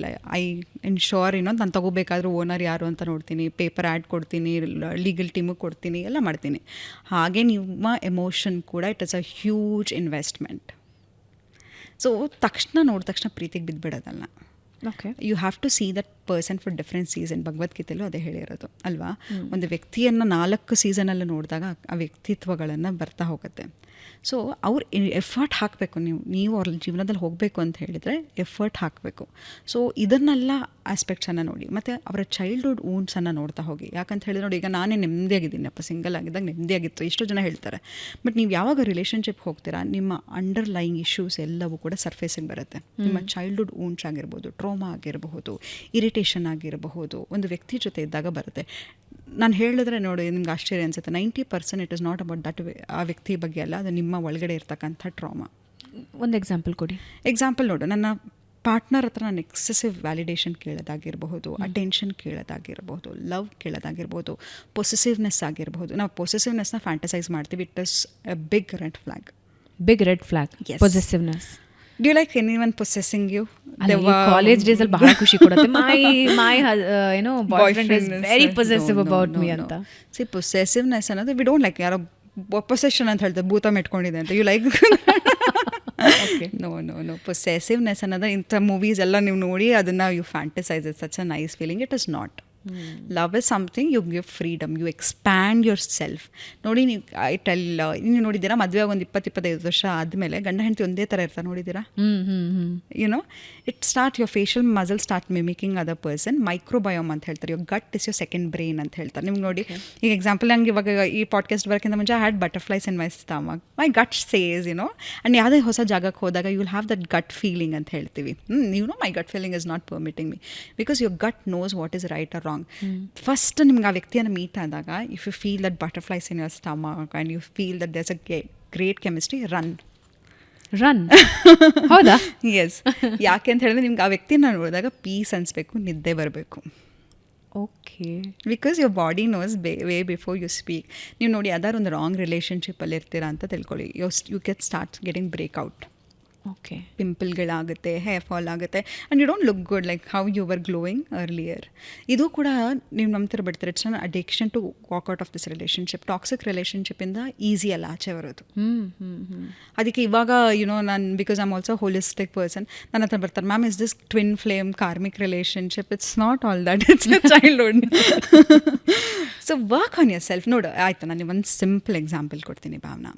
ಐ ಇನ್ಶೋರ್ ನಾನು ತಗೋಬೇಕಾದ್ರೂ ಓನರ್ ಯಾರು ಅಂತ ನೋಡ್ತೀನಿ, ಪೇಪರ್ ಆ್ಯಡ್ ಕೊಡ್ತೀನಿ, ಲೀಗಲ್ ಟೀಮಿಗೆ ಕೊಡ್ತೀನಿ, ಎಲ್ಲ ಮಾಡ್ತೀನಿ. ಹಾಗೆ ನಿಮ್ಮ ಎಮೋಷನ್ ಕೂಡ it is a huge investment. So ನೋಡಿದ ತಕ್ಷಣ ಪ್ರೀತಿಗೆ ಬಿದ್ದುಬಿಡೋದಲ್ಲ. Okay. You have to see that person for different season. ಭಗವದ್ಗೀತೆಯಲ್ಲೂ ಅದೇ ಹೇಳಿರೋದು ಅಲ್ವಾ. ಒಂದು ವ್ಯಕ್ತಿಯನ್ನು 4 ಸೀಸನಲ್ಲಿ ನೋಡಿದಾಗ ಆ ವ್ಯಕ್ತಿತ್ವಗಳನ್ನು ಬರ್ತಾ ಹೋಗುತ್ತೆ. ಸೊ ಅವ್ರು ಎಫರ್ಟ್ ಹಾಕಬೇಕು. ನೀವು ಅವ್ರ ಜೀವನದಲ್ಲಿ ಹೋಗಬೇಕು ಅಂತ ಹೇಳಿದರೆ ಎಫರ್ಟ್ ಹಾಕಬೇಕು. ಸೊ ಇದನ್ನೆಲ್ಲ ಆಸ್ಪೆಕ್ಟ್ಸನ್ನು ನೋಡಿ, ಮತ್ತು ಅವರ ಚೈಲ್ಡ್ಹುಡ್ ವೂಂಡ್ಸನ್ನು ನೋಡ್ತಾ ಹೋಗಿ. ಯಾಕಂತ ಹೇಳಿದ್ರೆ ನೋಡಿ, ಈಗ ನಾನೇ ನೆಮ್ಮದಿಯಾಗಿದ್ದೀನಪ್ಪ, ಸಿಂಗಲ್ ಆಗಿದ್ದಾಗ ನೆಮ್ಮದಿಯಾಗಿತ್ತು, ಎಷ್ಟೋ ಜನ ಹೇಳ್ತಾರೆ. ಬಟ್ ನೀವು ಯಾವಾಗ ರಿಲೇಷನ್ಶಿಪ್ ಹೋಗ್ತೀರಾ, ನಿಮ್ಮ ಅಂಡರ್ಲೈಯಿಂಗ್ ಇಶ್ಯೂಸ್ ಎಲ್ಲವೂ ಕೂಡ ಸರ್ಫೇಸಿಗೆ ಬರುತ್ತೆ. ನಿಮ್ಮ ಚೈಲ್ಡ್ಹುಡ್ ವೂಂಡ್ಸ್ ಆಗಿರ್ಬೋದು, ಟ್ರೋಮಾ ಆಗಿರಬಹುದು, ಇರಿಟೇಷನ್ ಆಗಿರಬಹುದು, ಒಂದು ವ್ಯಕ್ತಿ ಜೊತೆ ಇದ್ದಾಗ ಬರುತ್ತೆ. ನಾನು ಹೇಳಿದ್ರೆ ನೋಡಿ ನಿಮ್ಗೆ ಆಶ್ಚರ್ಯ ಅನಿಸುತ್ತೆ, 90% it is not about that ಆ ವ್ಯಕ್ತಿ ಬಗ್ಗೆ ಅಲ್ಲ, ಅದು ನಿಮ್ಮ ಒಳಗಡೆ ಇರ್ತಕ್ಕಂಥ ಟ್ರಾಮಾ. ಒಂದು ಎಕ್ಸಾಂಪಲ್ ಕೊಡಿ. ಎಕ್ಸಾಂಪಲ್ ನೋಡು, ನನ್ನ ಪಾರ್ಟ್ನರ್ ಹತ್ರ ನಾನು ಎಕ್ಸೆಸಿವ್ ವ್ಯಾಲಿಡೇಷನ್ ಕೇಳೋದಾಗಿರ್ಬಹುದು, ಅಟೆನ್ಷನ್ ಕೇಳೋದಾಗಿರ್ಬಹುದು, ಲವ್ ಕೇಳೋದಾಗಿರ್ಬೋದು, ಪೊಸೆಸಿವ್ನೆಸ್ ಆಗಿರ್ಬೋದು. ನಾವು ಪೊಸೆಸಿವ್ನೆಸ್ನ ಫ್ಯಾಂಟಸೈಸ್ ಮಾಡ್ತೀವಿ. It is a big red flag. Big red flag, possessiveness. Do you like anyone possessing you? College days ಅಲ್ಲಿ ಬಹಳ ಖುಷಿ ಕೊಡುತ್ತೆ. ಮೈ ಏನೋ boyfriend is very possessive about me ಅಂತ. ಸಿ ಪೊಸೆಸಿವ್ನೆಸ್ ಅನ್ನೋದು ವಿ ಡೋಂಟ್ ಲೈಕ್. ಯಾರೋ ಪೊಸೆಷನ್ ಅಂತ ಹೇಳ್ತಾರೆ, ಭೂತ ಮೆಟ್ಕೊಂಡಿದೆ ಅಂತ. ಯು ಲೈಕ್ ನೋ ಪೊಸೆಸಿವ್ನೆಸ್ ಅನ್ನೋದು ಇಂಥ ಮೂವೀಸ್ ಎಲ್ಲ ನೀವು ನೋಡಿ ಅದನ್ನು you fantasize. It's such a nice feeling. It is not. Love is something you give freedom, you expand yourself. ನೋಡಿ, ನೀವು ನೀವು ನೋಡಿದ್ದೀರಾ, ಮದುವೆ ಒಂದು 20-25 ವರ್ಷ ಆದಮೇಲೆ ಗಂಡ ಹೆಂಡತಿ ಒಂದೇ ಥರ ಇರ್ತಾರೆ, ನೋಡಿದ್ದೀರಾ? You know it start your facial muscle start mimicking other person. Microbiome ಅಂತ ಹೇಳ್ತಾರೆ. Your gut is your second brain ಅಂತ ಹೇಳ್ತಾರೆ. ನಿಮ್ಗೆ ನೋಡಿ, ಈಗ ಎಕ್ಸಾಂಪಲ್ ನಂಗೆ ಇವಾಗ ಈ ಪಾಡ್ಕಾಸ್ಟ್ ಬರೋಕ್ಕಿಂತ ಮುಂಚೆ I had butterflies in my stomach. My gut says and ಯಾವುದೇ ಹೊಸ ಜಾಗಕ್ಕೆ ಹೋದಾಗ you will have that gut feeling ಅಂತ ಹೇಳ್ತೀವಿ. My gut feeling is not permitting me, because your gut knows what is right or wrong. First ನಿಮ್ಗೆ ಆ ವ್ಯಕ್ತಿಯನ್ನು ಮೀಟ್ ಆದಾಗ, if you feel that butterflies in your stomach and you feel that there's a great chemistry, run. ಹೌದಾ? ಎಸ್. ಯಾಕೆ ಅಂತ ಹೇಳಿದ್ರೆ ನಿಮ್ಗೆ ಆ ವ್ಯಕ್ತಿನ ನೋಡಿದಾಗ ಪೀಸ್ ಅನಿಸ್ಬೇಕು, ನಿದ್ದೆ ಬರಬೇಕು. Okay. Because your body knows way before you speak. ನೀವು ನೋಡಿ, ಯಾವ್ದಾದ್ರು ಒಂದು ರಾಂಗ್ ರಿಲೇಷನ್ಶಿಪ್ಪಲ್ಲಿ ಇರ್ತೀರಾ ಅಂತ ತಿಳ್ಕೊಳ್ಳಿ, you can start getting breakout. Okay. ಪಿಂಪಲ್ಗಳಾಗುತ್ತೆ, ಹೇರ್ ಫಾಲ್ ಆಗುತ್ತೆ, and you don't look good like how you were glowing earlier. ಇದು ಕೂಡ ನೀವು ನಂಬ್ತಿರ ಬಿಡ್ತೀರ. It's an addiction to walk out of this relationship. Toxic ರಿಲೇಷನ್ಶಿಪ್ಪಿಂದ ಈಸಿ ಅಲ್ಲ ಆಚೆ ಬರೋದು. ಅದಕ್ಕೆ ಇವಾಗ ನಾನು because I am also holistic person, ನನ್ನ ಹತ್ರ ಬರ್ತಾರೆ, ma'am is this twin flame karmic relationship? It's not all that, it's a childhood. So work on yourself. ನೋಡು, ಆಯಿತು, ನಾನು ಒಂದು ಸಿಂಪಲ್ ಎಕ್ಸಾಂಪಲ್ ಕೊಡ್ತೀನಿ Bhavana.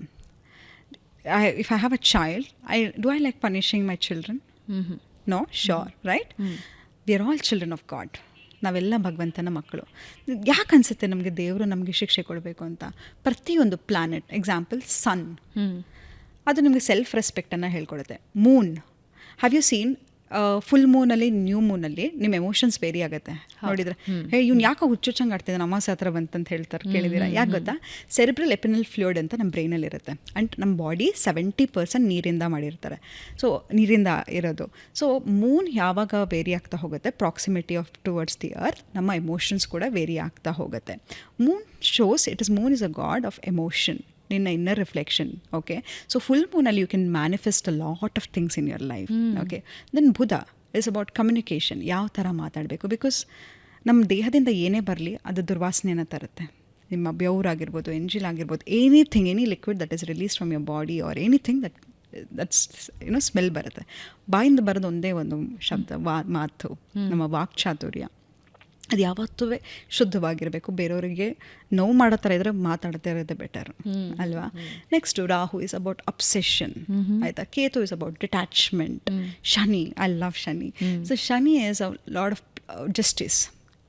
If I have a child, do I like punishing my children? No? Sure, right? We are all children of God. ನಾವೆಲ್ಲ ಭಗವಂತನ ಮಕ್ಕಳು. ಯಾಕೆ ಅನಿಸುತ್ತೆ ನಮಗೆ ದೇವರು ನಮಗೆ ಶಿಕ್ಷೆ ಕೊಡಬೇಕು ಅಂತ? ಪ್ರತಿಯೊಂದು ಪ್ಲಾನೆಟ್, ಎಕ್ಸಾಂಪಲ್ ಸನ್, ಅದು ನಿಮಗೆ ಸೆಲ್ಫ್ ರೆಸ್ಪೆಕ್ಟನ್ನು ಹೇಳ್ಕೊಡುತ್ತೆ. Moon, have you seen full ಮೂನಲ್ಲಿ, ನ್ಯೂ ಮೂನಲ್ಲಿ ನಿಮ್ಮ ಎಮೋಷನ್ಸ್ ವೇರಿ ಆಗುತ್ತೆ. ನೋಡಿದ್ರೆ ಇವ್ನು ಯಾಕೋ ಹುಚ್ಚುಚ್ಚಂಗೆ ಆಡ್ತಿದ್ದಾನೆ, ಅಮಾವಾಸ್ಯೆ ಹತ್ರ ಬಂತಂತ ಹೇಳ್ತಾರೆ, ಕೇಳಿದ್ದೀರಾ? ಯಾಕೆ ಗೊತ್ತಾ? ಸೆರೆಬ್ರಲ್ ಎಪಿನಲ್ ಫ್ಲೂಯಿಡ್ ಅಂತ ನಮ್ಮ ಬ್ರೈನಲ್ಲಿ ಇರುತ್ತೆ. ಆ್ಯಂಡ್ ನಮ್ಮ ಬಾಡಿ 70% ನೀರಿಂದ ಮಾಡಿರ್ತಾರೆ. ಸೊ ನೀರಿಂದ ಇರೋದು. ಸೊ ಮೂನ್ ಯಾವಾಗ ವೇರಿ ಆಗ್ತಾ ಹೋಗುತ್ತೆ, proximity of towards the earth, ನಮ್ಮ ಎಮೋಷನ್ಸ್ ಕೂಡ ವೇರಿ ಆಗ್ತಾ ಹೋಗುತ್ತೆ. Moon shows moon is a god of emotion, ನಿನ್ನ inner reflection. Okay, so full ಮೂನಲ್ಲಿ you can manifest a lot of things in your life. Okay, then Budha is about communication. ಯಾವ ಥರ ಮಾತಾಡಬೇಕು, ಬಿಕಾಸ್ ನಮ್ಮ ದೇಹದಿಂದ ಏನೇ ಬರಲಿ ಅದು ದುರ್ವಾಸನೆಯನ್ನು ತರುತ್ತೆ. ನಿಮ್ಮ ಬೆವರಾಗಿರ್ಬೋದು, ಎಂಜಿಲ್ ಆಗಿರ್ಬೋದು, anything, any liquid that is release from your body or anything that's smell ಬರುತ್ತೆ. ಬಾಯಿಂದ ಬರೋದು ಒಂದೇ ಒಂದು ಶಬ್ದ, ಮಾತು, ನಮ್ಮ ವಾಕ್ಚಾತುರ್ಯ. ಅದು ಯಾವತ್ತೂ ಶುದ್ಧವಾಗಿರಬೇಕು. ಬೇರೆಯವರಿಗೆ ನೋವು ಮಾಡೋ ಥರ ಇದ್ರೆ ಮಾತಾಡ್ತಾ ಇರೋದೇ ಬೆಟರ್ ಅಲ್ವಾ. Next Rahu is about obsession, ಆಯಿತಾ. Ketu is about detachment. Shani, I love Shani. So Shani is a lord of justice.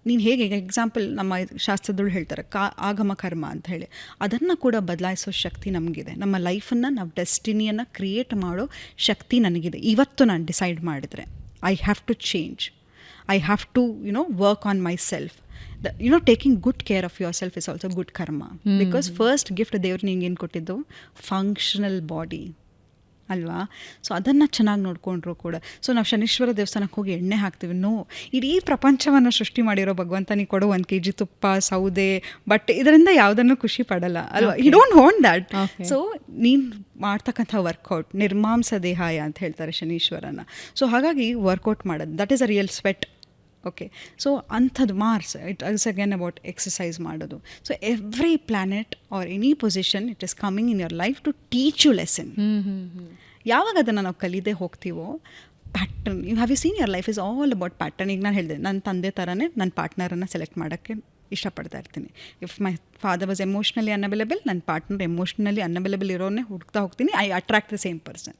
ನೀನು ಹೇಗೆ, ಎಕ್ಸಾಂಪಲ್ ನಮ್ಮ ಶಾಸ್ತ್ರದಳು ಹೇಳ್ತಾರೆ ಆಗಮ ಕರ್ಮ ಅಂತ ಹೇಳಿ, ಅದನ್ನು ಕೂಡ ಬದಲಾಯಿಸೋ ಶಕ್ತಿ ನಮಗಿದೆ. ನಮ್ಮ ಲೈಫನ್ನು, ನಾವು ಡೆಸ್ಟಿನಿಯನ್ನು ಕ್ರಿಯೇಟ್ ಮಾಡೋ ಶಕ್ತಿ ನನಗಿದೆ. ಇವತ್ತು ನಾನು ಡಿಸೈಡ್ ಮಾಡಿದರೆ I have to change, I have to, work on myself. Taking good care of yourself is also good karma. Because first gift ದೇವ್ರು ನಿಂಗೆ ಏನು ಕೊಟ್ಟಿದ್ದು, ಫಂಕ್ಷನಲ್ ಬಾಡಿ ಅಲ್ವಾ. ಸೊ ಅದನ್ನು ಚೆನ್ನಾಗಿ ನೋಡಿಕೊಂಡ್ರು ಕೂಡ. ಸೊ ನಾವು ಶನೀಶ್ವರ ದೇವಸ್ಥಾನಕ್ಕೆ ಹೋಗಿ ಎಣ್ಣೆ ಹಾಕ್ತೀವಿ. ಇಡೀ ಪ್ರಪಂಚವನ್ನು ಸೃಷ್ಟಿ ಮಾಡಿರೋ ಭಗವಂತ ನೀ ಕೊಡೋ 1 kg ತುಪ್ಪ, ಸೌದೆ, ಬಟ್ ಇದರಿಂದ ಯಾವುದನ್ನು ಖುಷಿ ಪಡಲ್ಲ ಅಲ್ವಾ. You don't want that. So ನೀನು ಮಾಡ್ತಕ್ಕಂಥ ವರ್ಕೌಟ್, ನಿರ್ಮಾಂಸ ದೇಹಾಯ ಅಂತ ಹೇಳ್ತಾರೆ ಶನೀಶ್ವರನ. ಸೊ ಹಾಗಾಗಿ ವರ್ಕೌಟ್ ಮಾಡೋದು, that is a real sweat. Okay, so ಅಂಥದ್ದು Mars, it is again about exercise ಮಾಡೋದು. So every planet or any position it is coming in your life to teach you lesson. ಯಾವಾಗ ಅದನ್ನು ನಾವು ಕಲಿದೇ ಹೋಗ್ತೀವೋ pattern. You have you seen your life is all about pattern. ಈಗ ನಾನು ಹೇಳಿದೆ, ನನ್ನ ತಂದೆ ಥರನೇ ನನ್ನ ಪಾರ್ಟ್ನರನ್ನು ಸೆಲೆಕ್ಟ್ ಮಾಡೋಕ್ಕೆ ಇಷ್ಟಪಡ್ತಾ ಇರ್ತೀನಿ. If my father was emotionally unavailable, ನನ್ನ ಪಾರ್ಟ್ನರ್ ಎಮೋಷ್ನಲಿ ಅನ್ಅವೈಲೇಬಲ್ ಇರೋನೇ ಹುಡುಕ್ತಾ ಹೋಗ್ತೀನಿ. I attract the same person.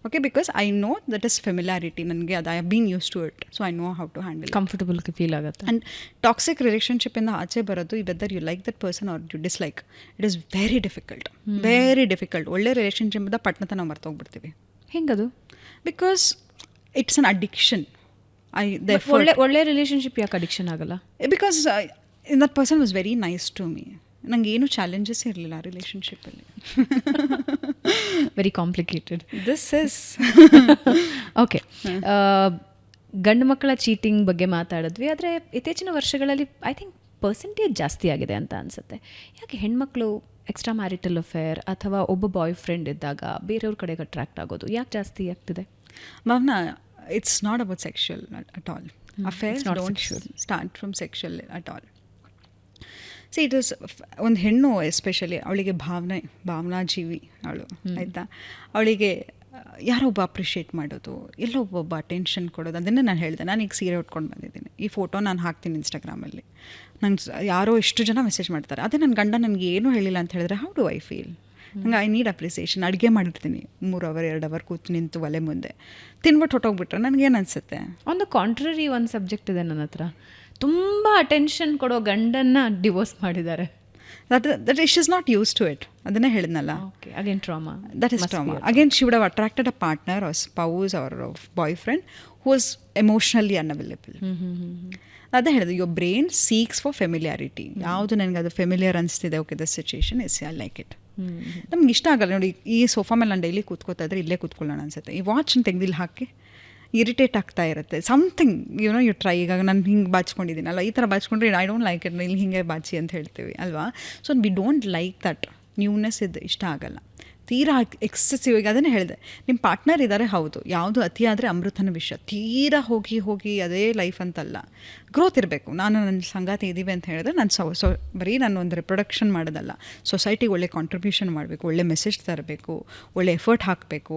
Okay, because I know that is familiarity. ನನಗೆ ಅದು I have been use to it, so I know how to handle. Comfortable feel ಆಗುತ್ತೆ. ಆ್ಯಂಡ್ ಟಾಕ್ಸಿಕ್ ರಿಲೇಷನ್ಶಿಪ್ಪಿಂದ ಆಚೆ ಬರೋದು, whether you like that person or you dislike, it is very difficult, very difficult. ಒಳ್ಳೆ ರಿಲೇಷನ್ಶಿಪ್ಪಿಂದ ಪಟ್ನತ ನಾವು ಮರ್ತೋಗ್ಬಿಡ್ತೀವಿ. ಹೆಂಗದು? Because it's an addiction. ಒಳ್ಳೆ ರಿಲೇಷನ್ಶಿಪ್ ಯಾಕೆ ಅಡಿಕ್ಷನ್ ಆಗಲ್ಲ? Because that person was very nice to me. ನಂಗೆ ಏನು ಚಾಲೆಂಜಸ್ ಇರಲಿಲ್ಲ ಆ ರಿಲೇಷನ್ಶಿಪ್ಪಲ್ಲಿ. Very complicated this is okay. ಗಂಡು ಮಕ್ಕಳ ಚೀಟಿಂಗ್ ಬಗ್ಗೆ ಮಾತಾಡಿದ್ವಿ, ಆದರೆ ಇತ್ತೀಚಿನ ವರ್ಷಗಳಲ್ಲಿ ಐ ಥಿಂಕ್ ಪರ್ಸೆಂಟೇಜ್ ಜಾಸ್ತಿ ಆಗಿದೆ ಅಂತ ಅನಿಸುತ್ತೆ. ಯಾಕೆ ಹೆಣ್ಮಕ್ಳು ಎಕ್ಸ್ಟ್ರಾ ಮ್ಯಾರಿಟಲ್ ಅಫೇರ್ ಅಥವಾ ಒಬ್ಬ ಬಾಯ್ ಫ್ರೆಂಡ್ ಇದ್ದಾಗ ಬೇರೆಯವ್ರ ಕಡೆಗೆ ಅಟ್ರಾಕ್ಟ್ ಆಗೋದು ಯಾಕೆ ಜಾಸ್ತಿ ಆಗ್ತಿದೆ? Bhavana, it's not about sexual at all. Affairs don't start from sexual at all. C it is ಒಂದು ಹೆಣ್ಣು ಎಸ್ಪೆಷಲಿ, ಅವಳಿಗೆ ಭಾವನಾ ಜೀವಿ ಅವಳು, ಆಯಿತಾ? ಅವಳಿಗೆ ಯಾರೋ ಒಬ್ಬ ಅಪ್ರಿಷಿಯೇಟ್ ಮಾಡೋದು, ಎಲ್ಲೋ ಒಬ್ಬೊಬ್ಬ ಅಟೆನ್ಷನ್ ಕೊಡೋದು, ಅದನ್ನೇ ನಾನು ಹೇಳಿದೆ. ನಾನು ಈಗ ಸೀರೆ ಉಟ್ಕೊಂಡು ಬಂದಿದ್ದೀನಿ, ಈ ಫೋಟೋ ನಾನು ಹಾಕ್ತೀನಿ ಇನ್ಸ್ಟಾಗ್ರಾಮಲ್ಲಿ, ನಂಗೆ ಯಾರೋ ಎಷ್ಟು ಜನ ಮೆಸೇಜ್ ಮಾಡ್ತಾರೆ. ಅದೇ ನನ್ನ ಗಂಡ ನನಗೆ ಏನೂ ಹೇಳಿಲ್ಲ ಅಂತ ಹೇಳಿದ್ರೆ ಹೌ ಡು ಐ ಫೀಲ್? ನಂಗೆ ಐ ನೀಡ್ ಅಪ್ರಿಸಿಯೇಷನ್. ಅಡುಗೆ ಮಾಡಿರ್ತೀನಿ 3 ಅವರ್ 2 ಅವರ್ ಕೂತು ನಿಂತು ಒಲೆ ಮುಂದೆ ತಿನ್ಬಿಟ್ಟು ಹೊಟ್ಟೋಗ್ಬಿಟ್ರೆ ನನಗೇನು ಅನಿಸುತ್ತೆ? ಒಂದು ಕಾಂಟ್ರರಿ ಒಂದು ಸಬ್ಜೆಕ್ಟ್ ಇದೆ ನನ್ನ ಹತ್ರ. ತುಂಬ ಅಟೆನ್ಷನ್ ಕೊಡೋ ಗಂಡನ್ನ ಡಿವೋರ್ಸ್ ಮಾಡಿದ್ದಾರೆ. that she is not used to it. ಅದನ್ನೇ ಹೇಳಿದ್ನಲ್ಲ. Okay, again trauma. That is trauma. Again, she would have attracted a partner or spouse or a boyfriend who was emotionally unavailable. ಅದೇ ಹೇಳಿದೆ, your brain seeks for familiarity. ಯಾವುದು ನನಗೆ ಅದು ಫೆಮಿಲಿಯರ್ ಅನಿಸ್ತಿದೆ, okay this situation is I like it. ನಮ್ಗೆ ಇಷ್ಟ ಆಗಲ್ಲ ನೋಡಿ, ಈ ಸೋಫಾ ಮೇಲೆ ನಾನು ಡೈಲಿ ಕೂತ್ಕೋತಾ ಇದ್ರೆ ಇಲ್ಲೇ ಕೂತ್ಕೊಳ್ಳೋಣ ಅನ್ಸುತ್ತೆ. ಈ ವಾಚ್ನ ತೆಗ್ದಿಲ್ಲಿ ಹಾಕಿ ಇರಿಟೇಟ್ ಆಗ್ತಾ ಇರುತ್ತೆ. Something you try. ಈಗ ನಾನು ಹಿಂಗೆ ಬಾಚ್ಕೊಂಡಿದ್ದೀನಲ್ಲ, ಈ ಥರ ಬಾಚ್ಕೊಂಡ್ರೆ ಐ ಡೋಂಟ್ ಲೈಕ್ ಇಟ್, ಇಲ್ಲಿ ಹಿಂಗೆ ಬಾಚಿ ಅಂತ ಹೇಳ್ತೀವಿ ಅಲ್ವಾ? So we don't like that. Newness ಇದು ಇಷ್ಟ ಆಗಲ್ಲ. ತೀರಾ ಎಕ್ಸೆಸಿವ್. ಈಗ ಅದನ್ನೇ ಹೇಳಿದೆ, ನಿಮ್ಮ ಪಾರ್ಟ್ನರ್ ಇದ್ದಾರೆ, ಹೌದು, ಯಾವುದು ಅತಿ ಆದರೆ ಅಮೃತನ ವಿಷ. ತೀರಾ ಹೋಗಿ ಅದೇ ಲೈಫ್ ಅಂತಲ್ಲ, ಗ್ರೋತ್ ಇರಬೇಕು. ನಾನು ನನ್ನ ಸಂಗಾತಿ ಇದ್ದೀವಿ ಅಂತ ಹೇಳಿದ್ರೆ ನಾನು ಬರೀ ನಾನು ಒಂದು ರಿಪ್ರೊಡಕ್ಷನ್ ಮಾಡೋದಲ್ಲ, ಸೊಸೈಟಿಗೆ ಒಳ್ಳೆ ಕಾಂಟ್ರಿಬ್ಯೂಷನ್ ಮಾಡಬೇಕು, ಒಳ್ಳೆ ಮೆಸೇಜ್ ತರಬೇಕು, ಒಳ್ಳೆ ಎಫರ್ಟ್ ಹಾಕಬೇಕು,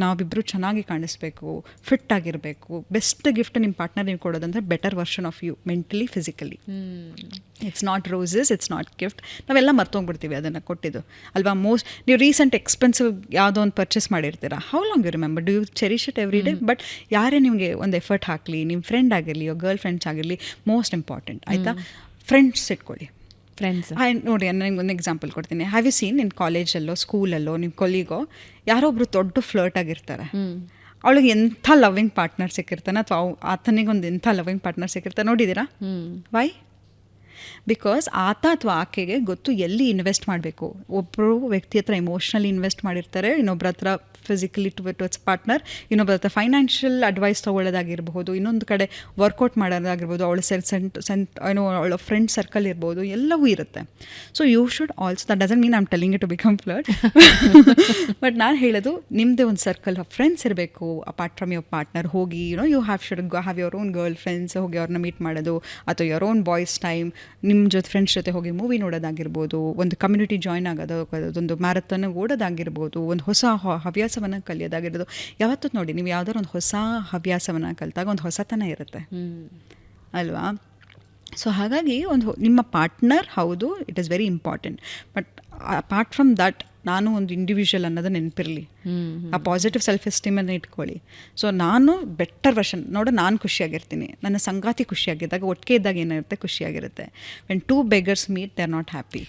ನಾವಿಬ್ಬರು ಚೆನ್ನಾಗಿ ಕಾಣಿಸ್ಬೇಕು, ಫಿಟ್ ಆಗಿರಬೇಕು. ಬೆಸ್ಟ್ ಗಿಫ್ಟ್ ನಿಮ್ಮ ಪಾರ್ಟ್ನರ್ ನೀವು ಕೊಡೋದಂದ್ರೆ better version of you, mentally physically. It's not roses, it's not gift. ನಾವೆಲ್ಲ ಮರ್ತೋಗ್ಬಿಡ್ತೀವಿ ಅದನ್ನು ಕೊಟ್ಟಿದ್ದು ಅಲ್ವಾ? ನೀವು ರೀಸೆಂಟ್ ಎಕ್ಸ್ಪೆನ್ಸಿವ್ ಯಾವುದೋ ಒಂದು ಪರ್ಚೇಸ್ ಮಾಡಿರ್ತೀರ, how long you remember? Do you cherish it every day? But ಯಾರೇ ನಿಮಗೆ ಒಂದು ಎಫರ್ಟ್ ಹಾಕಲಿ, ನಿಮ್ಮ ಫ್ರೆಂಡ್ ಆಗಿರಲಿ, ಗರ್ಲ್ ಫ್ರೆಂಡ್ಸ್ ಆಗಿರಲಿ, ಮೋಸ್ಟ್ ಇಂಪಾರ್ಟೆಂಟ್ ಆಯಿತಾ? ಫ್ರೆಂಡ್ಸ್ ಇಟ್ಕೊಳ್ಳಿ. ಫ್ರೆಂಡ್ಸ್ ನೋಡಿ, ನನಗೆ ಒಂದು ಎಕ್ಸಾಂಪಲ್ ಕೊಡ್ತೀನಿ. ಹ್ಯಾವ್ ಯು ಸೀನ್ ನಿನ್ನ ಕಾಲೇಜಲ್ಲೋ ಸ್ಕೂಲಲ್ಲೋ ನಿಮ್ಮ ಕೊಲೀಗೋ ಯಾರೋ ಒಬ್ರು ದೊಡ್ಡ ಫ್ಲರ್ಟ್ ಆಗಿರ್ತಾರೆ, ಅವಳಿಗೆ ಎಂಥ ಲವಿಂಗ್ ಪಾರ್ಟ್ನರ್ ಸಿಕ್ಕಿರ್ತಾನೆ, ಅಥವಾ ಆತನಿಗೆ ಒಂದು ಎಂಥ ಲವಿಂಗ್ ಪಾರ್ಟ್ನರ್ ಸಿಕ್ಕಿರ್ತಾನೆ, ನೋಡಿದ್ದೀರಾ? ವೈ? ಬಿಕಾಸ್ ಆತ ಅಥವಾ ಆಕೆಗೆ ಗೊತ್ತು ಎಲ್ಲಿ ಇನ್ವೆಸ್ಟ್ ಮಾಡಬೇಕು. ಒಬ್ಬರು ವ್ಯಕ್ತಿ ಹತ್ರ ಎಮೋಷ್ನಲಿ ಇನ್ವೆಸ್ಟ್ ಮಾಡಿರ್ತಾರೆ, ಇನ್ನೊಬ್ಬರ ಹತ್ರ ಫಿಸಿಕಲಿ ಟುವರ್ಡ್ಸ್ ಪಾರ್ಟ್ನರ್, ಇನ್ನೊಬ್ಬರ ಹತ್ರ ಫೈನಾನ್ಷಿಯಲ್ ಅಡ್ವೈಸ್ ತೊಗೊಳ್ಳೋದಾಗಿರ್ಬೋದು, ಇನ್ನೊಂದು ಕಡೆ ವರ್ಕೌಟ್ ಮಾಡೋದಾಗಿರ್ಬೋದು, ಅವಳ ಅವಳ ಫ್ರೆಂಡ್ ಸರ್ಕಲ್ ಇರ್ಬೋದು, ಎಲ್ಲವೂ ಇರುತ್ತೆ. So you should also, that doesn't mean I am telling it to become flirt, but ನಾನು ಹೇಳೋದು ನಿಮ್ಮದೇ ಒಂದು ಸರ್ಕಲ್ ಆಫ್ ಫ್ರೆಂಡ್ಸ್ ಇರಬೇಕು ಅಪಾರ್ಟ್ ಫ್ರಮ್ ಯುವರ್ ಪಾರ್ಟ್ನರ್. ಹೋಗಿ you have your own girlfriends, ಹೋಗಿ ಅವ್ರನ್ನ ಮೀಟ್ ಮಾಡೋದು, ಅಥವಾ ಯುವರ್ ಓನ್ ಬಾಯ್ಸ್ ಟೈಮ್, ನಿಮ್ಮ ಜೊತೆ ಫ್ರೆಂಡ್ಸ್ ಜೊತೆ ಹೋಗಿ ಮೂವಿ ನೋಡೋದಾಗಿರ್ಬೋದು, ಒಂದು ಕಮ್ಯುನಿಟಿ ಜಾಯ್ನ್ ಆಗೋದು, ಒಂದು ಮ್ಯಾರಥಾನ್ ಓಡೋದಾಗಿರ್ಬೋದು, ಒಂದು ಹೊಸ ಹವ್ಯಾಸವನ್ನು ಕಲಿಯೋದಾಗಿರೋದು. ಯಾವತ್ತೂ ನೋಡಿ, ನೀವು ಯಾವ್ದಾದ್ರು ಒಂದು ಹೊಸ ಹವ್ಯಾಸವನ್ನು ಕಲಿತಾಗ ಒಂದು ಹೊಸತನ ಇರುತ್ತೆ ಅಲ್ವಾ? ಸೊ ಹಾಗಾಗಿ ನಿಮ್ಮ ಪಾರ್ಟ್ನರ್, ಹೌದು, it is very important. But apart from that, ನಾನು ಒಂದು ಇಂಡಿವಿಜುವಲ್ ಅನ್ನೋದು ನೆನಪಿರಲಿ. ಆ ಪಾಸಿಟಿವ್ ಸೆಲ್ಫ್ ಎಸ್ಟೀಮನ್ನು ಇಟ್ಕೊಳ್ಳಿ. ಸೊ ನಾನು ಬೆಟರ್ ವರ್ಷನ್ ನಾನು ಖುಷಿಯಾಗಿರ್ತೀನಿ, ನನ್ನ ಸಂಗಾತಿ ಖುಷಿಯಾಗಿದ್ದಾಗ, ಒಟ್ಟಿಗೆ ಇದ್ದಾಗ ಏನಿರುತ್ತೆ, ಖುಷಿಯಾಗಿರುತ್ತೆ. When 2 beggars meet, they are not happy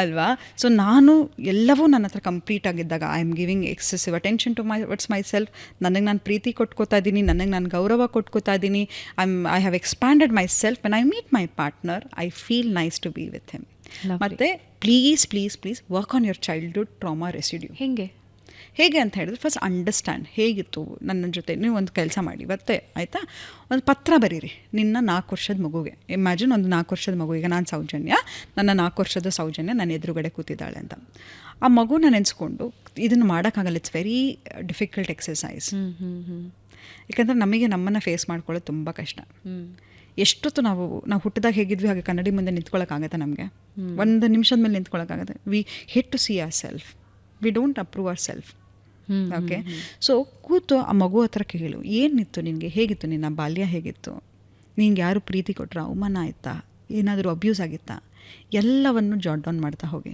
ಅಲ್ವಾ? ಸೊ ನಾನು ಎಲ್ಲವೂ ನನ್ನ ಹತ್ರ ಕಂಪ್ಲೀಟ್ ಆಗಿದ್ದಾಗ, I am giving excessive attention to myself. ನನಗೆ ನಾನು ಪ್ರೀತಿ ಕೊಟ್ಕೋತಾ ಇದ್ದೀನಿ, ನನಗೆ ನಾನು ಗೌರವ ಕೊಟ್ಕೋತಾ ಇದ್ದೀನಿ, I have expanded myself. When I meet my partner, I feel nice to be with him. ಮತ್ತು please work on your childhood trauma residue. ಹೇಗೆ ಅಂತ ಹೇಳಿದ್ರೆ, ಫಸ್ಟ್ ಅಂಡರ್ಸ್ಟ್ಯಾಂಡ್ ಹೇಗಿತ್ತು ನನ್ನ ಜೊತೆ. ನೀವು ಒಂದು ಕೆಲಸ ಮಾಡಿ ಇವತ್ತೇ, ಆಯಿತಾ? ಒಂದು ಪತ್ರ ಬರೀರಿ ನಿನ್ನ 4 ವರ್ಷದ ಮಗುಗೆ. ಇಮ್ಯಾಜಿನ್ ಒಂದು 4 ವರ್ಷದ ಮಗು, ಈಗ ನಾನು ಸೌಜನ್ಯ, ನನ್ನ 4 ವರ್ಷದ ಸೌಜನ್ಯ ನನ್ನ ಎದುರುಗಡೆ ಕೂತಿದ್ದಾಳೆ ಅಂತ. ಆ ಮಗುನ ನೆನೆಸ್ಕೊಂಡು ಇದನ್ನು ಮಾಡೋಕ್ಕಾಗಲ್ಲ. It's very difficult exercise. ಯಾಕಂದರೆ ನಮಗೆ ನಮ್ಮನ್ನು ಫೇಸ್ ಮಾಡ್ಕೊಳ್ಳೋದು ತುಂಬ ಕಷ್ಟ. ಎಷ್ಟೊತ್ತು ನಾವು ಹುಟ್ಟಿದಾಗ ಹೇಗಿದ್ವಿ ಹಾಗೆ ಕನ್ನಡಿ ಮುಂದೆ ನಿಂತ್ಕೊಳ್ಳೋಕ್ಕಾಗತ್ತೆ ನಮಗೆ? ಒಂದು ನಿಮಿಷದ ಮೇಲೆ ನಿಂತ್ಕೊಳ್ಳೋಕ್ಕಾಗತ್ತೆ? We hate to see ourself, we don't approve ourself. Okay. So ಕೂತು ಆ ಮಗು ಹತ್ರ ಕೇಳು, ಏನಿತ್ತು ನಿನಗೆ, ಹೇಗಿತ್ತು ನಿನ್ನ ಬಾಲ್ಯ, ಹೇಗಿತ್ತು, ನಿಂಗೆ ಯಾರು ಪ್ರೀತಿ ಕೊಟ್ಟರು, ಅವಮಾನ ಆಯಿತಾ, ಏನಾದರೂ ಅಬ್ಯೂಸ್ ಆಗಿತ್ತಾ, ಎಲ್ಲವನ್ನು ಜಾಟ್ ಡೌನ್ ಮಾಡ್ತಾ ಹೋಗಿ,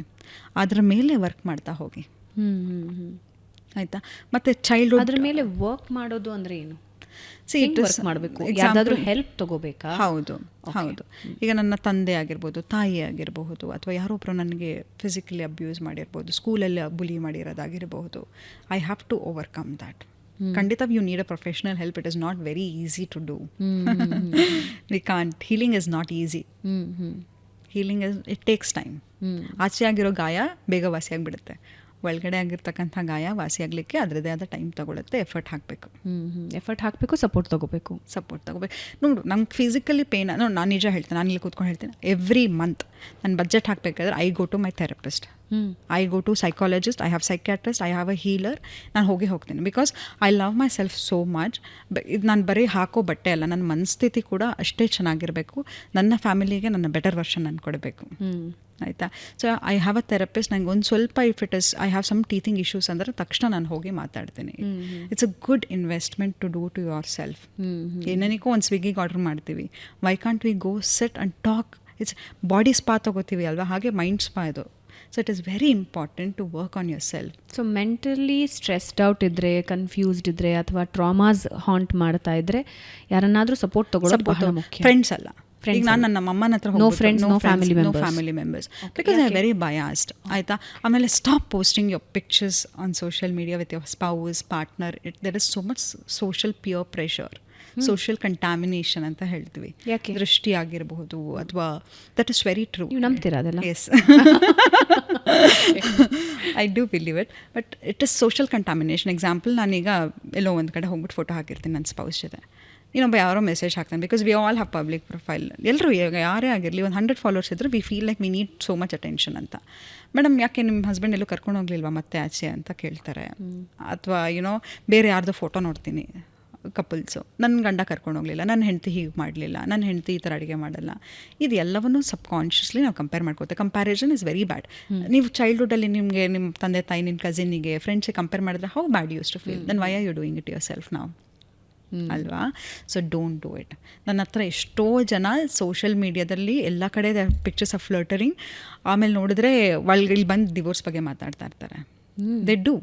ಅದರ ಮೇಲೆ ವರ್ಕ್ ಮಾಡ್ತಾ ಹೋಗಿ. ಆಯಿತಾ. ಮತ್ತು ಚೈಲ್ಡ್ಹುಡ್ ಅದ್ರ ಮೇಲೆ ವರ್ಕ್ ಮಾಡೋದು ಅಂದರೆ ಏನು? ಮಾಡಬೇಕು, ಹೆಲ್ಪ್ ತಗೋಬೇಕಾ? ಹೌದು. ಈಗ ನನ್ನ ತಂದೆ ಆಗಿರ್ಬೋದು, ತಾಯಿ ಆಗಿರಬಹುದು, ಅಥವಾ ಯಾರೊಬ್ಬರು ನನಗೆ ಫಿಸಿಕಲಿ ಅಬ್ಯೂಸ್ ಮಾಡಿರ್ಬೋದು, ಸ್ಕೂಲಲ್ಲಿ ಬುಲಿ ಮಾಡಿರೋದಾಗಿರಬಹುದು. I have to overcome that. ಖಂಡಿತ you need a professional help. It is not very easy to do. We can't. Healing is not easy. Healing it takes time. ಆಚೆ ಆಗಿರೋ ಗಾಯ ಬೇಗ ವಾಸಿಯಾಗಿಬಿಡುತ್ತೆ. ಒಳಗಡೆ ಆಗಿರ್ತಕ್ಕಂಥ ಗಾಯ ವಾಸಿಯಾಗಲಿಕ್ಕೆ ಅದರದೇ ಆದ ಟೈಮ್ ತೊಗೊಳುತ್ತೆ. ಎಫರ್ಟ್ ಹಾಕಬೇಕು, ಸಪೋರ್ಟ್ ತೊಗೋಬೇಕು. ನೋಡು, ನಂಗೆ ಫಿಸಿಕಲಿ ಪೇನ್, ನಾನು ನಿಜ ಹೇಳ್ತೇನೆ, ನಾನು ಇಲ್ಲಿ ಕೂತ್ಕೊಂಡು ಹೇಳ್ತೇನೆ, ಎವ್ರಿ ಮಂತ್ ನಾನು ಬಜೆಟ್ ಹಾಕಬೇಕಾದ್ರೆ I go to my therapist, I go to psychologist, I have psychiatrist, I have a healer. ನಾನು ಹೋಗ್ತೀನಿ because I love myself so much. ಇದು ನಾನು ಬರೀ ಹಾಕೋ ಬಟ್ಟೆ ಅಲ್ಲ, ನನ್ನ ಮನಸ್ಥಿತಿ ಕೂಡ ಅಷ್ಟೇ ಚೆನ್ನಾಗಿರಬೇಕು. ನನ್ನ ಫ್ಯಾಮಿಲಿಗೆ ನನ್ನ ಬೆಟರ್ ವರ್ಷನ್ ನಾನು ಕೊಡಬೇಕು. ಆಯಿತಾ. So I have a therapist. ನಂಗೆ ಒಂದು ಸ್ವಲ್ಪ if it is I have some teething issues ಅಂದರೆ ತಕ್ಷಣ ನಾನು ಹೋಗಿ ಮಾತಾಡ್ತೀನಿ. It's a good investment to do to yourself. ಏನೇನಿಕೋ ಒಂದು ಸ್ವಿಗ್ಗಿಗೆ ಆರ್ಡರ್ ಮಾಡ್ತೀವಿ, why can't we go sit and talk. It's body spa ತೊಗೋತೀವಿ ಅಲ್ವಾ, ಹಾಗೆ ಮೈಂಡ್ ಸ್ಪಾ ಇದು. So it is very important to work on yourself. So mentally stressed out ಇದ್ದರೆ, ಕನ್ಫ್ಯೂಸ್ಡ್ ಇದ್ದರೆ, ಅಥವಾ ಟ್ರಾಮಾಸ್ ಹಾಂಟ್ ಮಾಡ್ತಾ ಇದ್ದರೆ ಯಾರನ್ನಾದರೂ ಸಪೋರ್ಟ್ ತಗೊಳ್ಳೋದು ಬಹಳ ಮುಖ್ಯ. ಫ್ರೆಂಡ್ಸ್ ಅಲ್ಲ. ಈಗ ನಾನು ನನ್ನ ಅಮ್ಮನ ಹತ್ರ no friends, no family members, because I am very biased. ಆಯಿತಾ. ಆಮೇಲೆ stop posting your pictures on social media with your spouse, partner. There is so much social peer pressure, social contamination ಅಂತ ಹೇಳ್ತೀವಿ. ದೃಷ್ಟಿ ಆಗಿರಬಹುದು, ಅಥವಾ ದಟ್ ಇಸ್ ವೆರಿ ಟ್ರೂ. ನೀವು ನಂಬ್ತೀರಾ ಅದೆಲ್ಲ? Yes, I do believe it. But it is social contamination. Example, ನಾನೀಗ ಎಲ್ಲೋ ಒಂದು ಕಡೆ ಹೋಗ್ಬಿಟ್ಟು ಫೋಟೋ ಹಾಕಿರ್ತೀನಿ ನನ್ನ ಸ್ಪೌಸ್ ಜೊತೆ, ಇನ್ನೊಬ್ಬ ಯಾರೋ ಮೆಸೇಜ್ ಹಾಕ್ತಾನೆ. Because we all have public profile. ಎಲ್ಲರೂ ಯಾರೇ ಆಗಿರಲಿ, ಒಂದು 100 ಫಾಲೋವರ್ಸ್ ಇದ್ದರೆ we feel like we need so much attention ಅಂತ. ಮೇಡಮ್, ಯಾಕೆ ನಿಮ್ಮ ಹಸ್ಬೆಂಡ್ ಎಲ್ಲೂ ಕರ್ಕೊಂಡು ಹೋಗ್ಲಿಲ್ವಾ ಮತ್ತೆ ಆಚೆ ಅಂತ ಕೇಳ್ತಾರೆ. ಅಥವಾ ಬೇರೆ ಯಾರ್ದು ಫೋಟೋ ನೋಡ್ತೀನಿ, ಕಪಲ್ಸು, ನನ್ನ ಗಂಡ ಕರ್ಕೊಂಡು ಹೋಗಲಿಲ್ಲ, ನನ್ನ ಹೆಂಡತಿ ಹೀಗೆ ಮಾಡಲಿಲ್ಲ, ನನ್ನ ಹೆಂಡತಿ ಈ ಥರ ಅಡುಗೆ ಮಾಡಲ್ಲ. ಇದು ಎಲ್ಲವನ್ನೂ ಸಬ್ಕಾನ್ಷಿಯಸ್ಲಿ ನಾವು ಕಂಪೇರ್ ಮಾಡ್ಕೋತೀವಿ. Comparison is very bad. ನೀವು ಚೈಲ್ಡ್ಹುಡ್ಡಲ್ಲಿ ನಿಮಗೆ ನಿಮ್ಮ ತಂದೆ ತಾಯಿ, ನಿಮ್ಮ ಕಸಿನಿಗೆ, ಫ್ರೆಂಡ್ಸಿಗೆ ಕಂಪೇರ್ ಮಾಡಿದ್ರೆ how bad use to feel. Then why are you doing it yourself ನಾವು, ಅಲ್ವಾ? So don't do it. ನನ್ನ ಹತ್ರ ಎಷ್ಟೋ ಜನ ಸೋಷಿಯಲ್ ಮೀಡಿಯಾದಲ್ಲಿ ಎಲ್ಲ ಕಡೆ ಪಿಕ್ಚರ್ಸ್ ಆಫ್ ಫ್ಲರ್ಟರಿಂಗ್, ಆಮೇಲೆ ನೋಡಿದ್ರೆ ಇಲ್ಲಿ ಬಂದು ಡಿವೋರ್ಸ್ ಬಗ್ಗೆ ಮಾತಾಡ್ತಾ ಇರ್ತಾರೆ. They do.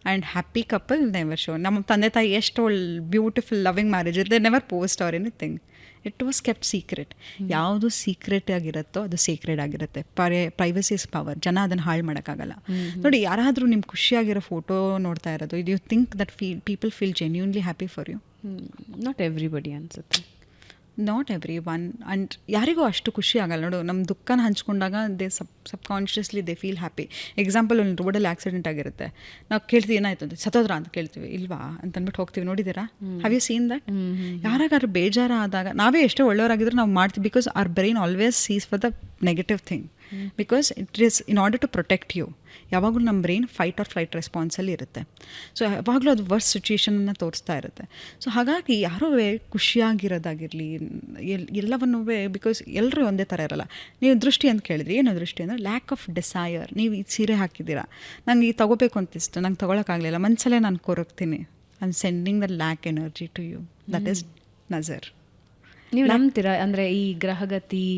And happy couple never show. ನಮ್ಮ ತಂದೆ ತಾಯಿ ಎಷ್ಟು ಬ್ಯೂಟಿಫುಲ್ ಲವಿಂಗ್ ಮ್ಯಾರೇಜ್ ಇದೆ, never post or anything. It was kept secret. ಯಾವುದು ಸೀಕ್ರೆಟ್ ಆಗಿರುತ್ತೋ ಅದು ಸೀಕ್ರೆಟ್ ಆಗಿರುತ್ತೆ. Privacy is power. ಜನ ಅದನ್ನು ಹಾಳು ಮಾಡೋಕ್ಕಾಗಲ್ಲ. ನೋಡಿ, ಯಾರಾದರೂ ನಿಮ್ಗೆ ಖುಷಿಯಾಗಿರೋ ಫೋಟೋ ನೋಡ್ತಾ ಇರೋದು, you think that people feel genuinely happy for you? Not everybody ಅನ್ಸುತ್ತೆ. Not every one. ಆ್ಯಂಡ್ ಯಾರಿಗೂ ಅಷ್ಟು ಖುಷಿ ಆಗಲ್ಲ. ನೋಡು, ನಮ್ಮ ದುಃಖನ ಹಂಚ್ಕೊಂಡಾಗ they subconsciously they feel happy. Example, ಒಂದು ರೋಡಲ್ಲಿ ಆಕ್ಸಿಡೆಂಟ್ ಆಗಿರುತ್ತೆ, ನಾವು ಕೇಳ್ತೀವಿ ಏನಾಯ್ತು ಅಂತ, ಸತ್ತೋದ್ರ ಅಂತ ಕೇಳ್ತೀವಿ, ಇಲ್ವಾ ಅಂತಂದ್ಬಿಟ್ಟು ಹೋಗ್ತೀವಿ. ನೋಡಿದ್ದೀರಾ? Have you seen that? ಯಾರಾಗಾದ್ರೂ ಬೇಜಾರ ಆದಾಗ ನಾವೇ ಎಷ್ಟೇ ಒಳ್ಳೆಯವರಾಗಿದ್ರು ನಾವು ಮಾಡ್ತೀವಿ, because our brain always sees for the negative thing. Because it is in order to protect you. ಯಾವಾಗಲೂ ನಮ್ಮ ಬ್ರೈನ್ ಫೈಟ್ ಆರ್ ಫ್ಲೈಟ್ ರೆಸ್ಪಾನ್ಸಲ್ಲಿ ಇರುತ್ತೆ. ಸೊ ಯಾವಾಗಲೂ ಅದು ವರ್ಸ್ಟ್ ಸಿಚುಯೇಷನನ್ನು ತೋರಿಸ್ತಾ ಇರುತ್ತೆ. ಸೊ ಹಾಗಾಗಿ ಯಾರೂ ಖುಷಿಯಾಗಿರೋದಾಗಿರಲಿ, ಎಲ್ಲವನ್ನೂ, ಬಿಕಾಸ್ ಎಲ್ಲರೂ ಒಂದೇ ಥರ ಇರಲ್ಲ. ನೀವು ದೃಷ್ಟಿ ಅಂತ ಕೇಳಿದ್ರಿ, ಏನು ದೃಷ್ಟಿ ಅಂದರೆ ಲ್ಯಾಕ್ ಆಫ್ ಡಿಸೈರ್. ನೀವು ಈ ಸೀರೆ ಹಾಕಿದ್ದೀರಾ, ನಂಗೆ ಈ ತೊಗೋಬೇಕು ಅಂತಿಷ್ಟು, ನಂಗೆ ತೊಗೊಳಕ್ಕಾಗಲಿಲ್ಲ, ಮನಸ್ಸಲ್ಲೇ ನಾನು ಕೊರಗ್ತೀನಿ. I am sending the lack energy to you. That is ನಜರ್. ನೀವು ನಂಬ್ತೀರಾ ಅಂದರೆ ಈ ಗ್ರಹಗತಿ?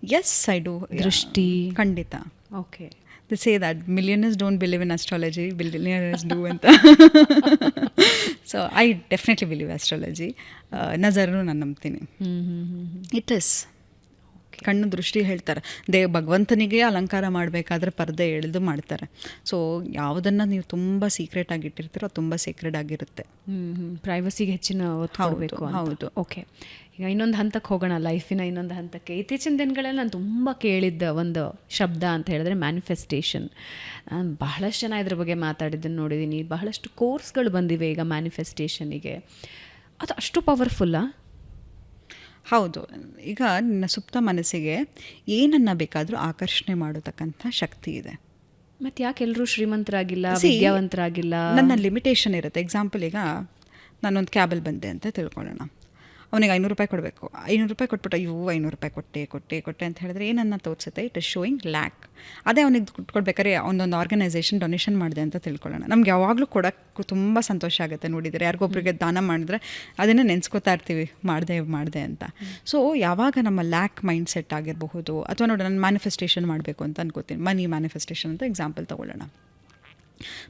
S, I do. ದೃಷ್ಟಿ ಖಂಡಿತ. Okay. They say that millionaires don't believe in astrology, billionaires do ಅಂತ. So I definitely believe astrology. ನಜರ್ನು ನಾನು ನಂಬ್ತೀನಿ. It is. ಕಣ್ಣು ದೃಷ್ಟಿ ಹೇಳ್ತಾರೆ. ಭಗವಂತನಿಗೆ ಅಲಂಕಾರ ಮಾಡಬೇಕಾದ್ರೆ ಪರ್ದೆ ಎಳೆದು ಮಾಡ್ತಾರೆ. ಸೊ ಯಾವುದನ್ನು ನೀವು ತುಂಬ ಸೀಕ್ರೆಟ್ ಆಗಿ ಇಟ್ಟಿರ್ತೀರೋ ಅದು ತುಂಬ ಸೀಕ್ರೆಟ್ ಆಗಿರುತ್ತೆ. ಪ್ರೈವಸಿಗೆ ಹೆಚ್ಚಿನ ಒತ್ತು ಕೊಡಬೇಕು. ಹೌದು. ಓಕೆ, ಈಗ ಇನ್ನೊಂದು ಹಂತಕ್ಕೆ ಹೋಗೋಣ, ಲೈಫಿನ ಇನ್ನೊಂದು ಹಂತಕ್ಕೆ. ಇತ್ತೀಚಿನ ದಿನಗಳಲ್ಲಿ ನಾನು ತುಂಬ ಕೇಳಿದ್ದ ಒಂದು ಶಬ್ದ ಅಂತ ಹೇಳಿದ್ರೆ ಮ್ಯಾನಿಫೆಸ್ಟೇಷನ್. ನಾನು ಬಹಳಷ್ಟು ಜನ ಇದ್ರ ಬಗ್ಗೆ ಮಾತಾಡಿದ್ದನ್ನು ನೋಡಿದ್ದೀನಿ. ಬಹಳಷ್ಟು ಕೋರ್ಸ್ಗಳು ಬಂದಿವೆ ಈಗ ಮ್ಯಾನಿಫೆಸ್ಟೇಷನಿಗೆ. ಅದು ಅಷ್ಟು ಪವರ್ಫುಲ್ಲಾ? ಹೌದು. ಈಗ ನಿನ್ನ ಸುಪ್ತ ಮನಸ್ಸಿಗೆ ಏನನ್ನ ಬೇಕಾದರೂ ಆಕರ್ಷಣೆ ಮಾಡತಕ್ಕಂಥ ಶಕ್ತಿ ಇದೆ. ಮತ್ತು ಯಾಕೆ ಎಲ್ಲರೂ ಶ್ರೀಮಂತರಾಗಿಲ್ಲ, ವಿದ್ಯಾವಂತರಾಗಿಲ್ಲ? ನನ್ನ ಲಿಮಿಟೇಷನ್ ಇರುತ್ತೆ. ಎಕ್ಸಾಂಪಲ್, ಈಗ ನಾನೊಂದು ಕ್ಯಾಬಲ್ಲಿ ಬಂದೆ ಅಂತ ತಿಳ್ಕೊಳ್ಳೋಣ. ಅವನಿಗೆ 500 ರೂಪಾಯಿ ಕೊಡಬೇಕು. 500 ರೂಪಾಯಿ ಕೊಟ್ಬಿಟ್ಟು ಅಯ್ಯೋ 500 ರೂಪಾಯಿ ಕೊಟ್ಟೆ ಅಂತ ಹೇಳಿದ್ರೆ ಏನನ್ನ ತೋರಿಸುತ್ತೆ, ಇಟ್ ಇಸ್ ಶೋಯಿಂಗ್ ಲ್ಯಾಕ್. ಅದೇ ಅವನಿಗೆ ದುಡ್ಡು ಕೊಡ್ಬೇಕಾದ್ರೆ ಒಂದೊಂದು ಆರ್ಗನೈಸೇಷನ್ ಡೊನೇಷನ್ ಮಾಡಿದೆ ಅಂತ ತಿಳ್ಕೊಳ್ಳೋಣ, ನಮ್ಗೆ ಯಾವಾಗಲೂ ಕೊಡೋಕ್ಕೂ ತುಂಬ ಸಂತೋಷ ಆಗುತ್ತೆ. ನೋಡಿದರೆ ಯಾರಿಗೊಬ್ರಿಗೆ ದಾನ ಮಾಡಿದ್ರೆ ಅದನ್ನೇ ನೆನೆಸ್ಕೋತಾ ಇರ್ತೀವಿ, ಮಾಡಿದೆ ಅಂತ. ಸೊ ಯಾವಾಗ ನಮ್ಮ ಲ್ಯಾಕ್ ಮೈಂಡ್ ಸೆಟ್ ಆಗಿರಬಹುದು, ಅಥವಾ ನೋಡಿ ನಾನು ಮ್ಯಾನಿಫೆಸ್ಟೇಷನ್ ಮಾಡಬೇಕು ಅಂತ ಅನ್ಕೋತೀನಿ, ಮನಿ ಮ್ಯಾನಿಫೆಸ್ಟೇಷನ್ ಅಂತ ಎಕ್ಸಾಂಪಲ್ ತೊಗೊಳ್ಳೋಣ.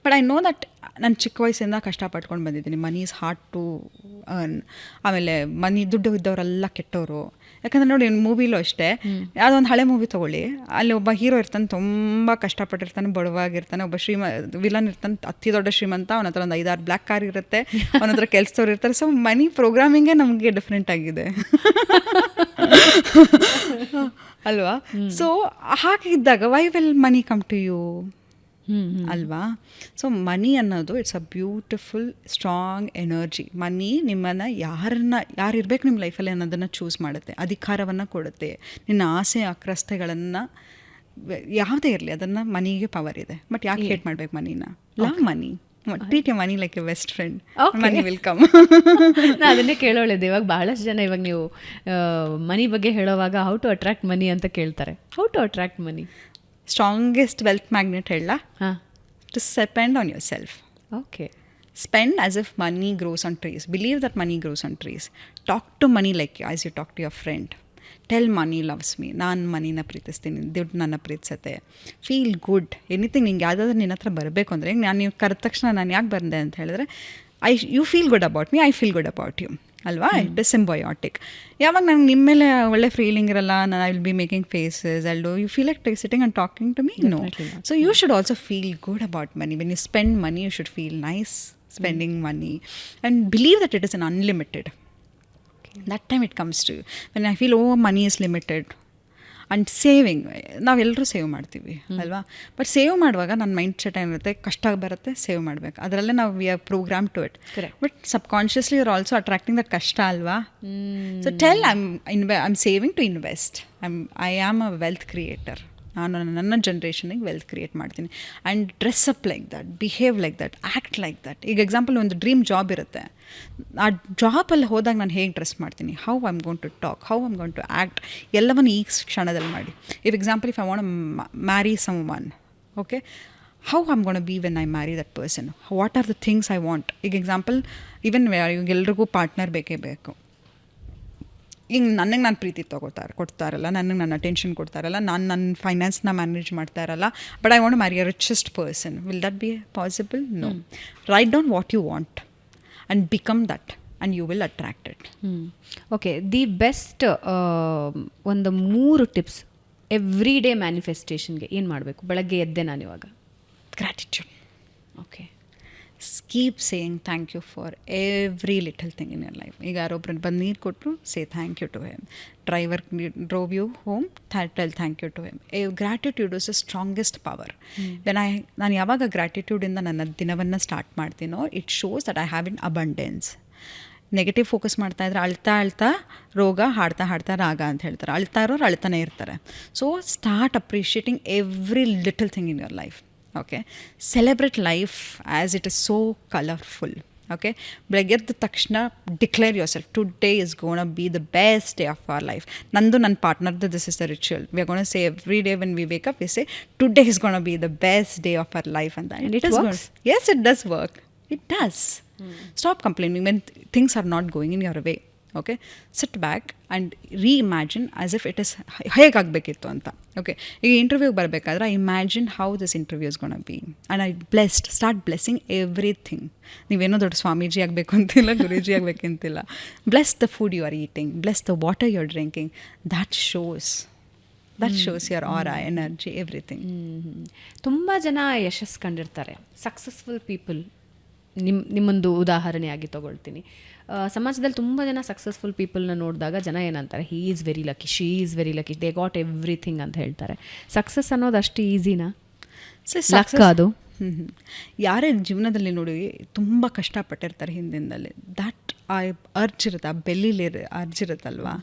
ಬಟ್ ಐ ನೋ ದಟ್ ನಾನು ಚಿಕ್ಕ ವಯಸ್ಸಿಂದ ಕಷ್ಟಪಟ್ಕೊಂಡು ಬಂದಿದ್ದೀನಿ. Money is hard to earn. ಆಮೇಲೆ ದುಡ್ಡು ಇದ್ದವರೆಲ್ಲ ಕೆಟ್ಟವರು. ಯಾಕಂದರೆ ನೋಡಿ ಮೂವಿಲೂ ಅಷ್ಟೇ, ಯಾವುದೋ ಒಂದು ಹಳೆ ಮೂವಿ ತೊಗೊಳ್ಳಿ, ಅಲ್ಲಿ ಒಬ್ಬ ಹೀರೋ ಇರ್ತಾನೆ, ತುಂಬ ಕಷ್ಟಪಟ್ಟಿರ್ತಾನೆ, ಬಡವಾಗಿರ್ತಾನೆ. ಒಬ್ಬ ವಿಲನ್ ಇರ್ತಾನೆ, ಅತಿ ದೊಡ್ಡ ಶ್ರೀಮಂತ, ಅವನ ಹತ್ರ ಒಂದು 5-6 ಬ್ಲ್ಯಾಕ್ ಕಾರ್ ಇರುತ್ತೆ, ಅವನ ಹತ್ರ ಕೆಲಸದವ್ರು ಇರ್ತಾರೆ. ಸೊ ಮನಿ ಪ್ರೋಗ್ರಾಮಿಂಗೇ ನಮಗೆ ಡಿಫ್ರೆಂಟ್ ಆಗಿದೆ ಅಲ್ವಾ? ಸೊ ಹಾಗಿದ್ದಾಗ why will money come to you ಅಲ್ವಾ? ಸೊ ಮನಿ ಅನ್ನೋದು it's a beautiful strong energy. Money ನಿಮ್ಮನ್ನು ಯಾರು ಇರಬೇಕು ನಿಮ್ಮ ಲೈಫಲ್ಲಿ ಅನ್ನೋದನ್ನು ಚೂಸ್ ಮಾಡುತ್ತೆ, ಅಧಿಕಾರವನ್ನು ಕೊಡುತ್ತೆ. ನಿನ್ನ ಆಸೆ ಆಕ್ರಸ್ತೆಗಳನ್ನು ಯಾವುದೇ ಇರಲಿ ಅದನ್ನು ಮನಿಗೆ ಪವರ್ ಇದೆ. ಬಟ್ ಯಾಕೆ ಹೇಟ್ ಮಾಡಬೇಕು ಮನಿನ? Love money, treat you money like a best friend, money will come. ನಾ ಅದನ್ನೇ ಕೇಳೋಳಿದ್ದೆ. ಇವಾಗ ಬಹಳಷ್ಟು ಜನ ಇವಾಗ ನೀವು ಮನಿ ಬಗ್ಗೆ ಹೇಳೋವಾಗ ಹೌ ಟು ಅಟ್ರಾಕ್ಟ್ ಮನಿ ಅಂತ ಕೇಳ್ತಾರೆ. How to attract money? Strongest wealth magnet ಹೇಳ, to spend on yourself. Okay. Spend as if money grows on trees. Believe that money grows on trees. Talk to money like as you talk to your friend. Tell money loves me. ನಾನು ಮನಿನ ಪ್ರೀತಿಸ್ತೀನಿ, ದುಡ್ಡು ನನ್ನ ಪ್ರೀತಿಸುತ್ತೆ. Feel good. ಎನಿಥಿಂಗ್ ನಿಂಗೆ ಯಾವುದಾದ್ರೂ ನಿನ್ನ ಹತ್ರ ಬರಬೇಕು ಅಂದರೆ, ನಾನು ನೀವು ಕರೆದ ತಕ್ಷಣ ನಾನು ಯಾಕೆ ಬಂದೆ ಅಂತ ಹೇಳಿದ್ರೆ, you feel good about me, I feel good about you ಅಲ್ವಾ? It is symbiotic. ಯಾವಾಗ ನಂಗೆ ನಿಮ್ಮ ಮೇಲೆ ಒಳ್ಳೆ ಫೀಲಿಂಗ್ ಇರಲ್ಲ, ನಾನು I will be making faces, you feel like sitting and talking to me? No. So you should also feel good about money. When you spend money, you should feel nice spending money and believe that it is an unlimited. That time it comes to you when I feel money is limited. And saving, ನಾವೆಲ್ಲರೂ ಸೇವ್ ಮಾಡ್ತೀವಿ ಅಲ್ವಾ? ಬಟ್ ಸೇವ್ ಮಾಡುವಾಗ ನನ್ನ ಮೈಂಡ್ ಸೆಟ್ ಏನಿರುತ್ತೆ, ಕಷ್ಟ ಬರುತ್ತೆ, ಸೇವ್ ಮಾಡಬೇಕು. ಅದರಲ್ಲೇ ನಾವು we are program to it. But subconsciously you are also attracting that ಕಷ್ಟ ಅಲ್ವಾ? So tell I'm saving to invest. I am a wealth creator. ನಾನು ನನ್ನ ಜನ್ರೇಷನಿಗೆ ವೆಲ್ತ್ ಕ್ರಿಯೇಟ್ ಮಾಡ್ತೀನಿ. And dress up like that, behave like that, act like that. ಈಗ ಎಕ್ಸಾಂಪಲ್ ಒಂದು ಡ್ರೀಮ್ ಜಾಬ್ ಇರುತ್ತೆ, ಆ ಜಾಬಲ್ಲಿ ಹೋದಾಗ ನಾನು ಹೇಗೆ ಡ್ರೆಸ್ ಮಾಡ್ತೀನಿ, how I'm gonna talk, how I'm gonna act, ಎಲ್ಲವನ್ನು ಈ ಕ್ಷಣದಲ್ಲಿ ಮಾಡಿ. If example if I want marry someone, okay, how I'm gonna be when I marry that person, what are the things I want. ಈಗ ಎಕ್ಸಾಂಪಲ್ ಈವನ್ ಎಲ್ರಿಗೂ ಪಾರ್ಟ್ನರ್ ಬೇಕೇ ಬೇಕು. ಈಗ ನನಗೆ ನಾನು ಪ್ರೀತಿ ಕೊಡ್ತಾರಲ್ಲ, ನನಗೆ ನನ್ನ ಅಟೆನ್ಷನ್ ಕೊಡ್ತಾರಲ್ಲ, ನಾನು ನನ್ನ ಫೈನಾನ್ಸ್ನ ಮ್ಯಾನೇಜ್ ಮಾಡ್ತಾ ಇರಲ್ಲ, but I want marry a richest person. Will that be possible? No. Write down what you want and become that and you will attract it. Okay. The best ಒಂದು 3 ಟಿಪ್ಸ್ ಎವ್ರಿ ಡೇ ಮ್ಯಾನಿಫೆಸ್ಟೇಷನ್ಗೆ ಏನು ಮಾಡಬೇಕು? ಬೆಳಗ್ಗೆ ಎದ್ದೆ ನಾನು ಇವಾಗ gratitude. Okay. Keep saying thank you for every little thing in your life. ಈಗ ಯಾರೊಬ್ರು ಬಂದು ನೀರು ಕೊಟ್ಟರು, say thank you to him. Driver drove you home, tell thank you to him. Gratitude is the strongest power. ನಾನು ಯಾವಾಗ ಗ್ರ್ಯಾಟಿಟ್ಯೂಡಿಂದ ನನ್ನ ದಿನವನ್ನು ಸ್ಟಾರ್ಟ್ ಮಾಡ್ತೀನೋ, it shows that I have in abundance. Negative focus ಮಾಡ್ತಾ ಇದ್ರೆ ಅಳ್ತಾ ರೋಗ, ಹಾಡ್ತಾ ರಾಗ ಅಂತ ಹೇಳ್ತಾರೆ. ಅಳ್ತಾ ಇರೋರು ಅಳ್ತಾನೆ ಇರ್ತಾರೆ. So start appreciating every little thing in your life. Okay. Celebrate life as it is so colourful. Okay. ಬೆಳಗ್ಗೆ ಎದ್ದ ತಕ್ಷಣ declare yourself, today is gonna be the best day of our life. ನಂದು ನನ್ನ ಪಾರ್ಟ್ನರ್ದು this is the ritual. We are gonna say every day when we wake up, we say today is gonna be the best day of our life ಅಂತ. And it works? Yes, it does work. It does. Stop complaining when things are not going in your way. Okay. Sit back and reimagine as if it is ಹೇಗಾಗಬೇಕಿತ್ತು ಅಂತ. ಓಕೆ. ಈಗ ಇಂಟರ್ವ್ಯೂಗೆ ಬರಬೇಕಾದ್ರೆ I imagine how this interview is gonna be and I blessed. Start blessing everything. ನೀವೇನೋ ದೊಡ್ಡ ಸ್ವಾಮೀಜಿ ಆಗಬೇಕು ಅಂತಿಲ್ಲ, ಗುರೂಜಿ ಆಗಬೇಕಂತಿಲ್ಲ. Bless the food you are eating, bless the water you are drinking. That shows your aura, energy, everything. ತುಂಬ ಜನ ಯಶಸ್ಸು ಕಂಡಿರ್ತಾರೆ, ಸಕ್ಸಸ್ಫುಲ್ ಪೀಪಲ್. ನಿಮ್ಮೊಂದು ಉದಾಹರಣೆಯಾಗಿ ತೊಗೊಳ್ತೀನಿ. ಸಮಾಜದಲ್ಲಿ ತುಂಬ ಜನ ಸಕ್ಸಸ್ಫುಲ್ ಪೀಪಲ್ನ ನೋಡಿದಾಗ ಜನ ಏನಂತಾರೆ, he is very lucky, she is very lucky, they got everything ಅಂತ ಹೇಳ್ತಾರೆ. ಸಕ್ಸಸ್ ಅನ್ನೋದು ಅಷ್ಟು ಈಸಿನಾ? ಲಕ್ ಅದು. ಯಾರೇ ಜೀವನದಲ್ಲಿ ನೋಡಿ ತುಂಬ ಕಷ್ಟಪಟ್ಟಿರ್ತಾರೆ ಹಿಂದಿನದಲ್ಲಿ, ದ್ಯಾಟ್ ಆ ಅರ್ಜ್ ಇರುತ್ತೆ, ಆ ಬೆಲ್ಲಿಲಿ ಅರ್ಜ್ ಇರುತ್ತಲ್ವಾ,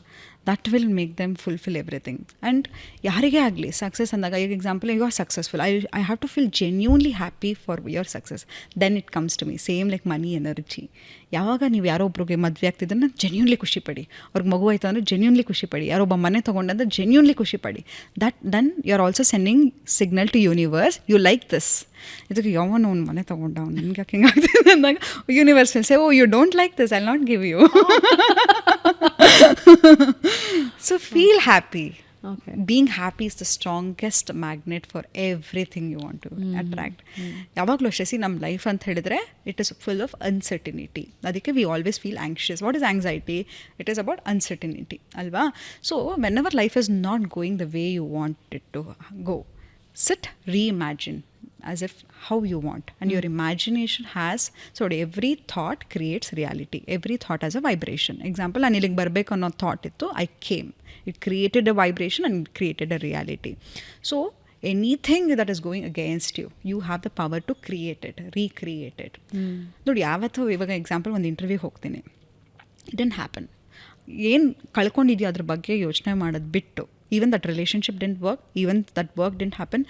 that will make them fulfill everything. And ಯಾರಿಗೇ ಆಗಲಿ ಸಕ್ಸಸ್ ಅಂದಾಗ, ಈಗ example you are successful, I have to feel genuinely happy for your success, then it comes to me. Same like money energy. ಯಾವಾಗ ನೀವು ಯಾರೋ ಒಬ್ರಿಗೆ ಮದುವೆ ಆಗ್ತಿದ್ದನ್ನು ಜೆನ್ಯೂನ್ಲಿ ಖುಷಿಪಡಿ, ಅವ್ರಿಗೆ ಮಗು ಆಯಿತು ಅಂದರೆ ಜೆನ್ಯೂನ್ಲಿ ಖುಷಿಪಡಿ, ಯಾರೊಬ್ಬ ಮನೆ ತೊಗೊಂಡಂದ್ರೆ ಜೆನ್ಯೂನ್ಲಿ ಖುಷಿಪಡಿ. Then you are also sending signal to universe, you like this. ಇದಕ್ಕೆ ಯಾವನು ಅವ್ನು ಮನೆ ತೊಗೊಂಡ, ಅವ್ನು ನಿಮ್ಗೆ ಯಾಕೆ ಹಿಂಗೆ ಆಗ್ತಿದೆ ಅಂದಾಗ universe will say, oh you don't like this, I not give you. So feel happy. Okay. Being happy is the strongest magnet for everything you want to attract. ಯಾವಾಗಲೂ ಅಷ್ಟೇ, ನಮ್ಮ ಲೈಫ್ ಅಂತ ಹೇಳಿದ್ರೆ it is full of uncertainty. ಅದಕ್ಕೆ we always feel anxious. What is anxiety? It is about uncertainty ಅಲ್ವಾ? So whenever life is not going the way you want it to go, sit, reimagine as if how you want, and your imagination has, so every thought creates reality. Every thought has a vibration. Example, ನಾನು ಇಲ್ಲಿಗೆ ಬರಬೇಕು ಅನ್ನೋ ಥಾಟ್ ಇತ್ತು, I came, it created a vibration and it created a reality. So anything that is going against you, you have the power to create it, recreate it. ನೋಡಿ, ಯಾವತ್ತೂ ಇವಾಗ ಎಕ್ಸಾಂಪಲ್ ಒಂದು ಇಂಟರ್ವ್ಯೂಗೆ ಹೋಗ್ತೀನಿ, ಇಟ್ ಡಿಡ್ಂಟ್ ಹ್ಯಾಪನ್. ಏನು ಕಳ್ಕೊಂಡಿದ್ಯೋ ಅದ್ರ ಬಗ್ಗೆ ಯೋಚನೆ ಮಾಡೋದು ಬಿಟ್ಟು, even that relationship didn't work, even that work didn't happen,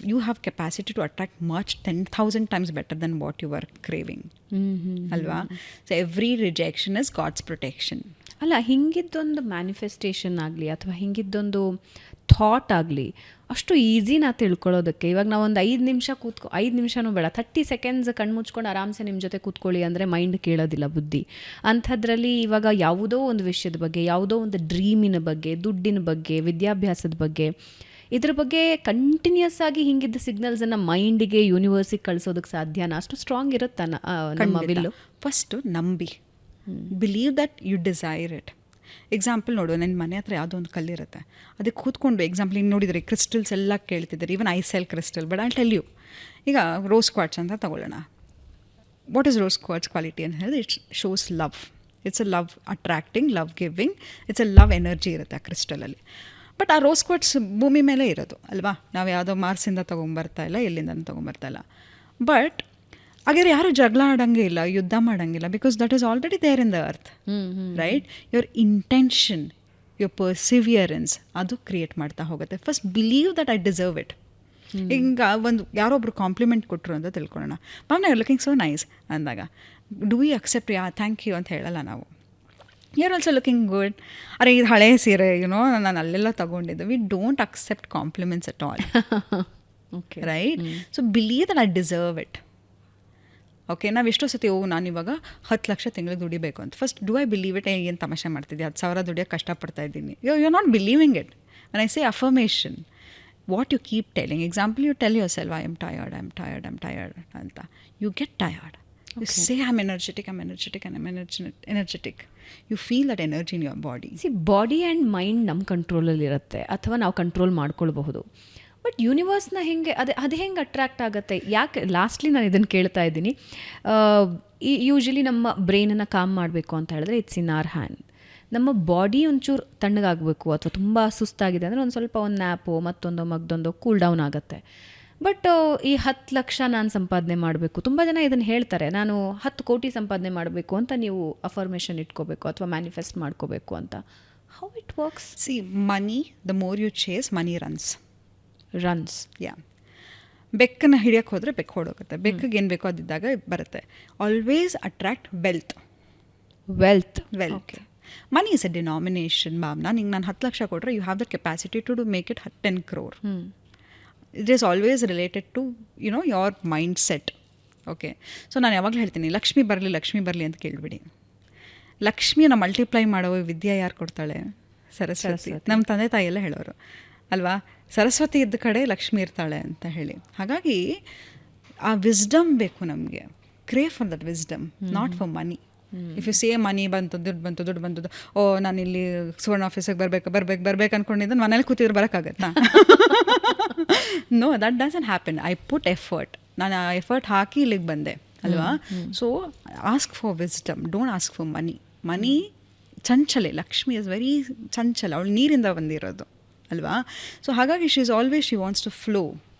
you have capacity to attract much 10,000 times better than what you were craving. Alva? So every rejection is God's protection. ಅಲ್ಲ, ಹಿಂಗಿದ್ದೊಂದು ಮ್ಯಾನಿಫೆಸ್ಟೇಷನ್ ಆಗಲಿ ಅಥವಾ ಹಿಂಗಿದ್ದೊಂದು ಥಾಟ್ ಆಗಲಿ ಅಷ್ಟು ಈಸಿನ ತಿಳ್ಕೊಳ್ಳೋದಕ್ಕೆ. ಇವಾಗ ನಾವು ಒಂದು 5 ನಿಮಿಷ 5 ನಿಮಿಷನೂ ಬೇಡ, 30 ಸೆಕೆಂಡ್ಸ್ ಕಣ್ಣು ಮುಚ್ಕೊಂಡು ಆರಾಮ್ಸೆ ನಿಮ್ಮ ಜೊತೆ ಕೂತ್ಕೊಳ್ಳಿ ಅಂದರೆ ಮೈಂಡ್ ಕೇಳೋದಿಲ್ಲ, ಬುದ್ಧಿ. ಅಂಥದ್ರಲ್ಲಿ ಇವಾಗ ಯಾವುದೋ ಒಂದು ವಿಷಯದ ಬಗ್ಗೆ, ಯಾವುದೋ ಒಂದು ಡ್ರೀಮಿನ ಬಗ್ಗೆ, ದುಡ್ಡಿನ ಬಗ್ಗೆ, ವಿದ್ಯಾಭ್ಯಾಸದ ಬಗ್ಗೆ, ಇದ್ರ ಬಗ್ಗೆ ಕಂಟಿನ್ಯೂಸ್ ಆಗಿ ಹಿಂಗಿದ್ದ ಸಿಗ್ನಲ್ಸನ್ನು ಮೈಂಡಿಗೆ, ಯೂನಿವರ್ಸಿಗೆ ಕಳಿಸೋದಕ್ಕೆ ಸಾಧ್ಯನಾ? ಅಷ್ಟು ಸ್ಟ್ರಾಂಗ್ ಇರುತ್ತಾ ನಮ್ಮ ವಿಲ್ಲು? ಫಸ್ಟು ನಂಬಿ, believe that you desire it. Example ನೋಡು, ನನ್ನ ಮನೆ ಹತ್ರ ಯಾವುದೋ ಒಂದು ಕಲ್ಲಿರುತ್ತೆ, ಅದಕ್ಕೆ ಕೂತ್ಕೊಂಡು ಎಕ್ಸಾಂಪಲ್ ಹಿಂಗೆ ನೋಡಿದರೆ ಕ್ರಿಸ್ಟಲ್ಸ್ ಎಲ್ಲ ಕೇಳ್ತಿದ್ದಾರೆ, even I sell crystal, but I tell you. ಈಗ ರೋಸ್ ಕ್ವಾರ್ಟ್ಸ್ ಅಂತ ತಗೊಳ್ಳೋಣ. What is rose quartz quality ಅಂತ ಹೇಳಿದ್ರೆ, it shows love. It's a love attracting, love giving, it's a love energy ಇರುತ್ತೆ ಆ ಕ್ರಿಸ್ಟಲಲ್ಲಿ. ಬಟ್ ಆ ರೋಸ್ ಕ್ವಾರ್ಟ್ಸ್ ಭೂಮಿ ಮೇಲೆ ಇರೋದು ಅಲ್ವಾ, ನಾವು ಯಾವುದೋ ಮಾರ್ಸಿಂದ ತೊಗೊಂಬರ್ತಾ ಇಲ್ಲ, ಎಲ್ಲಿಂದ ತೊಗೊಂಬರ್ತಾ ಇಲ್ಲ. ಬಟ್ ಹಾಗಾದ್ರೆ ಯಾರು ಜಗಳ ಆಡೋಂಗೆ ಇಲ್ಲ, ಯುದ್ಧ ಮಾಡೋಂಗಿಲ್ಲ, because that is already there in the earth, right? Your intention, your perseverance, ಅದು ಕ್ರಿಯೇಟ್ ಮಾಡ್ತಾ ಹೋಗುತ್ತೆ. First believe that I deserve it. ಈಗ ಒಂದು ಯಾರೊಬ್ರು ಕಾಂಪ್ಲಿಮೆಂಟ್ ಕೊಟ್ಟರು ಅಂತ ತಿಳ್ಕೊಳ್ಳೋಣ, ma'am you looking so nice ಅಂದಾಗ, do we accept thank you ಅಂತ ಹೇಳಲ್ಲ ನಾವು. You are also looking good, ಅರೆ ಇದು ಹಳೆ ಸೀರೆ, ಯುನೋ ನಾನು ಅಲ್ಲೆಲ್ಲ ತೊಗೊಂಡಿದ್ದೆ. We don't accept compliments at all, right? So believe that I deserve it. Okay, ನಾವು ಎಷ್ಟೋ ಸತಿ ನಾನು ಇವಾಗ 10 ಲಕ್ಷ ತಿಂಗಳಿಗೆ ದುಡಿಬೇಕು ಅಂತ. First do I believe it? ಏನು ತಮಾಷೆ ಮಾಡ್ತಿದ್ದೆ, 10,000 ದುಡಿಯೋಕ್ಕೆ ಕಷ್ಟಪಡ್ತಾ ಇದ್ದೀನಿ. You are not believing it. When I say affirmation, what you keep telling. Example, you tell yourself, I am tired, I am tired, I am tired ಅಂತ. You get tired. You say I'm energetic, I'm energetic, and I'm energetic. You feel that energy in your body. C, body and mind ನಮ್ಮ ಕಂಟ್ರೋಲಲ್ಲಿರುತ್ತೆ, ಅಥವಾ ನಾವು ಕಂಟ್ರೋಲ್ ಮಾಡ್ಕೊಳ್ಬಹುದು. ಬಟ್ ಯೂನಿವರ್ಸ್ನ ಹೆಂಗೆ ಅದು ಹೆಂಗೆ ಅಟ್ರ್ಯಾಕ್ಟ್ ಆಗುತ್ತೆ? ಯಾಕೆ ಲಾಸ್ಟ್ಲಿ ನಾನು ಇದನ್ನು ಕೇಳ್ತಾ ಇದ್ದೀನಿ. ಯೂಶ್ವಲಿ ನಮ್ಮ ಬ್ರೈನನ್ನು ಕಾಮ್ ಮಾಡಬೇಕು ಅಂತ ಹೇಳಿದ್ರೆ ಇಟ್ಸ್ ಇನ್ ಆರ್ ಹ್ಯಾಂಡ್. ನಮ್ಮ ಬಾಡಿ ಒಂಚೂರು ತಣ್ಣಗಾಗಬೇಕು ಅಥವಾ ತುಂಬ ಸುಸ್ತಾಗಿದೆ ಅಂದರೆ ಒಂದು ಸ್ವಲ್ಪ ಒಂದು ನ್ಯಾಪು, ಮತ್ತೊಂದು ಮಗ್ದೊಂದು ಕೂಲ್ ಡೌನ್ ಆಗುತ್ತೆ. ಬಟ್ ಈ 10 ಲಕ್ಷ ನಾನು ಸಂಪಾದನೆ ಮಾಡಬೇಕು, ತುಂಬ ಜನ ಇದನ್ನು ಹೇಳ್ತಾರೆ, ನಾನು 10 ಕೋಟಿ ಸಂಪಾದನೆ ಮಾಡಬೇಕು ಅಂತ ನೀವು ಅಫರ್ಮೇಷನ್ ಇಟ್ಕೋಬೇಕು ಅಥವಾ ಮ್ಯಾನಿಫೆಸ್ಟ್ ಮಾಡ್ಕೋಬೇಕು ಅಂತ. How it works? See, money, the more you chase, money runs. Ya, ಬೆಕ್ಕನ್ನು ಹಿಡಿಯೋಕ್ಕೆ ಹೋದರೆ ಬೆಕ್ಕು ಹೊಡೋಗುತ್ತೆ. ಬೆಕ್ಕಿಗೆ ಏನು ಬೇಕೋ ಅದಿದ್ದಾಗ ಬರುತ್ತೆ. Always attract wealth. Money is a denomination. Bhavana, ನಿಂಗೆ ನಾನು 10 ಲಕ್ಷ ಕೊಟ್ಟರೆ you have the capacity to make it 10 crore. It is always related to, your mindset. Okay, so ನಾನು ಯಾವಾಗಲೂ ಹೇಳ್ತೀನಿ, ಲಕ್ಷ್ಮಿ ಬರಲಿ ಅಂತ ಕೇಳಿಬಿಡಿ. ಲಕ್ಷ್ಮಿಯನ್ನು ಮಲ್ಟಿಪ್ಲೈ ಮಾಡೋ ವಿದ್ಯೆ ಯಾರು ಕೊಡ್ತಾಳೆ? ಸರಸ್ವತಿ. ನಮ್ಮ ತಂದೆ ತಾಯಿ ಎಲ್ಲ ಹೇಳೋರು ಅಲ್ವಾ, ಸರಸ್ವತಿ ಇದ್ದ ಕಡೆ ಲಕ್ಷ್ಮಿ ಇರ್ತಾಳೆ ಅಂತ ಹೇಳಿ. ಹಾಗಾಗಿ ಆ ವಿಸ್ಡಮ್ ಬೇಕು ನಮಗೆ. Crave for that wisdom, not for money. If you say money ಬಂತು, ದುಡ್ಡು ಬಂತು, ಓ ನಾನು ಇಲ್ಲಿ ಸುವರ್ಣ ಆಫೀಸಿಗೆ ಬರ್ಬೇಕು ಅಂದ್ಕೊಂಡಿದ್ದೆ, ಮನೇಲಿ ಕೂತಿದ್ರೆ ಬರೋಕ್ಕಾಗತ್ತಾ? No, that doesn't happen. I put effort. ನಾನು ಆ ಎಫರ್ಟ್ ಹಾಕಿ ಇಲ್ಲಿಗೆ ಬಂದೆ ಅಲ್ವಾ. So ask for wisdom, don't ask for money. Money ಚಂಚಲೆ, ಲಕ್ಷ್ಮಿ ಇಸ್ ವೆರಿ ಚಂಚಲ, ಅವಳು ನೀರಿಂದ ಬಂದಿರೋದು ಅಲ್ವಾ. ಸೊ ಹಾಗಾಗಿ she wants to flow.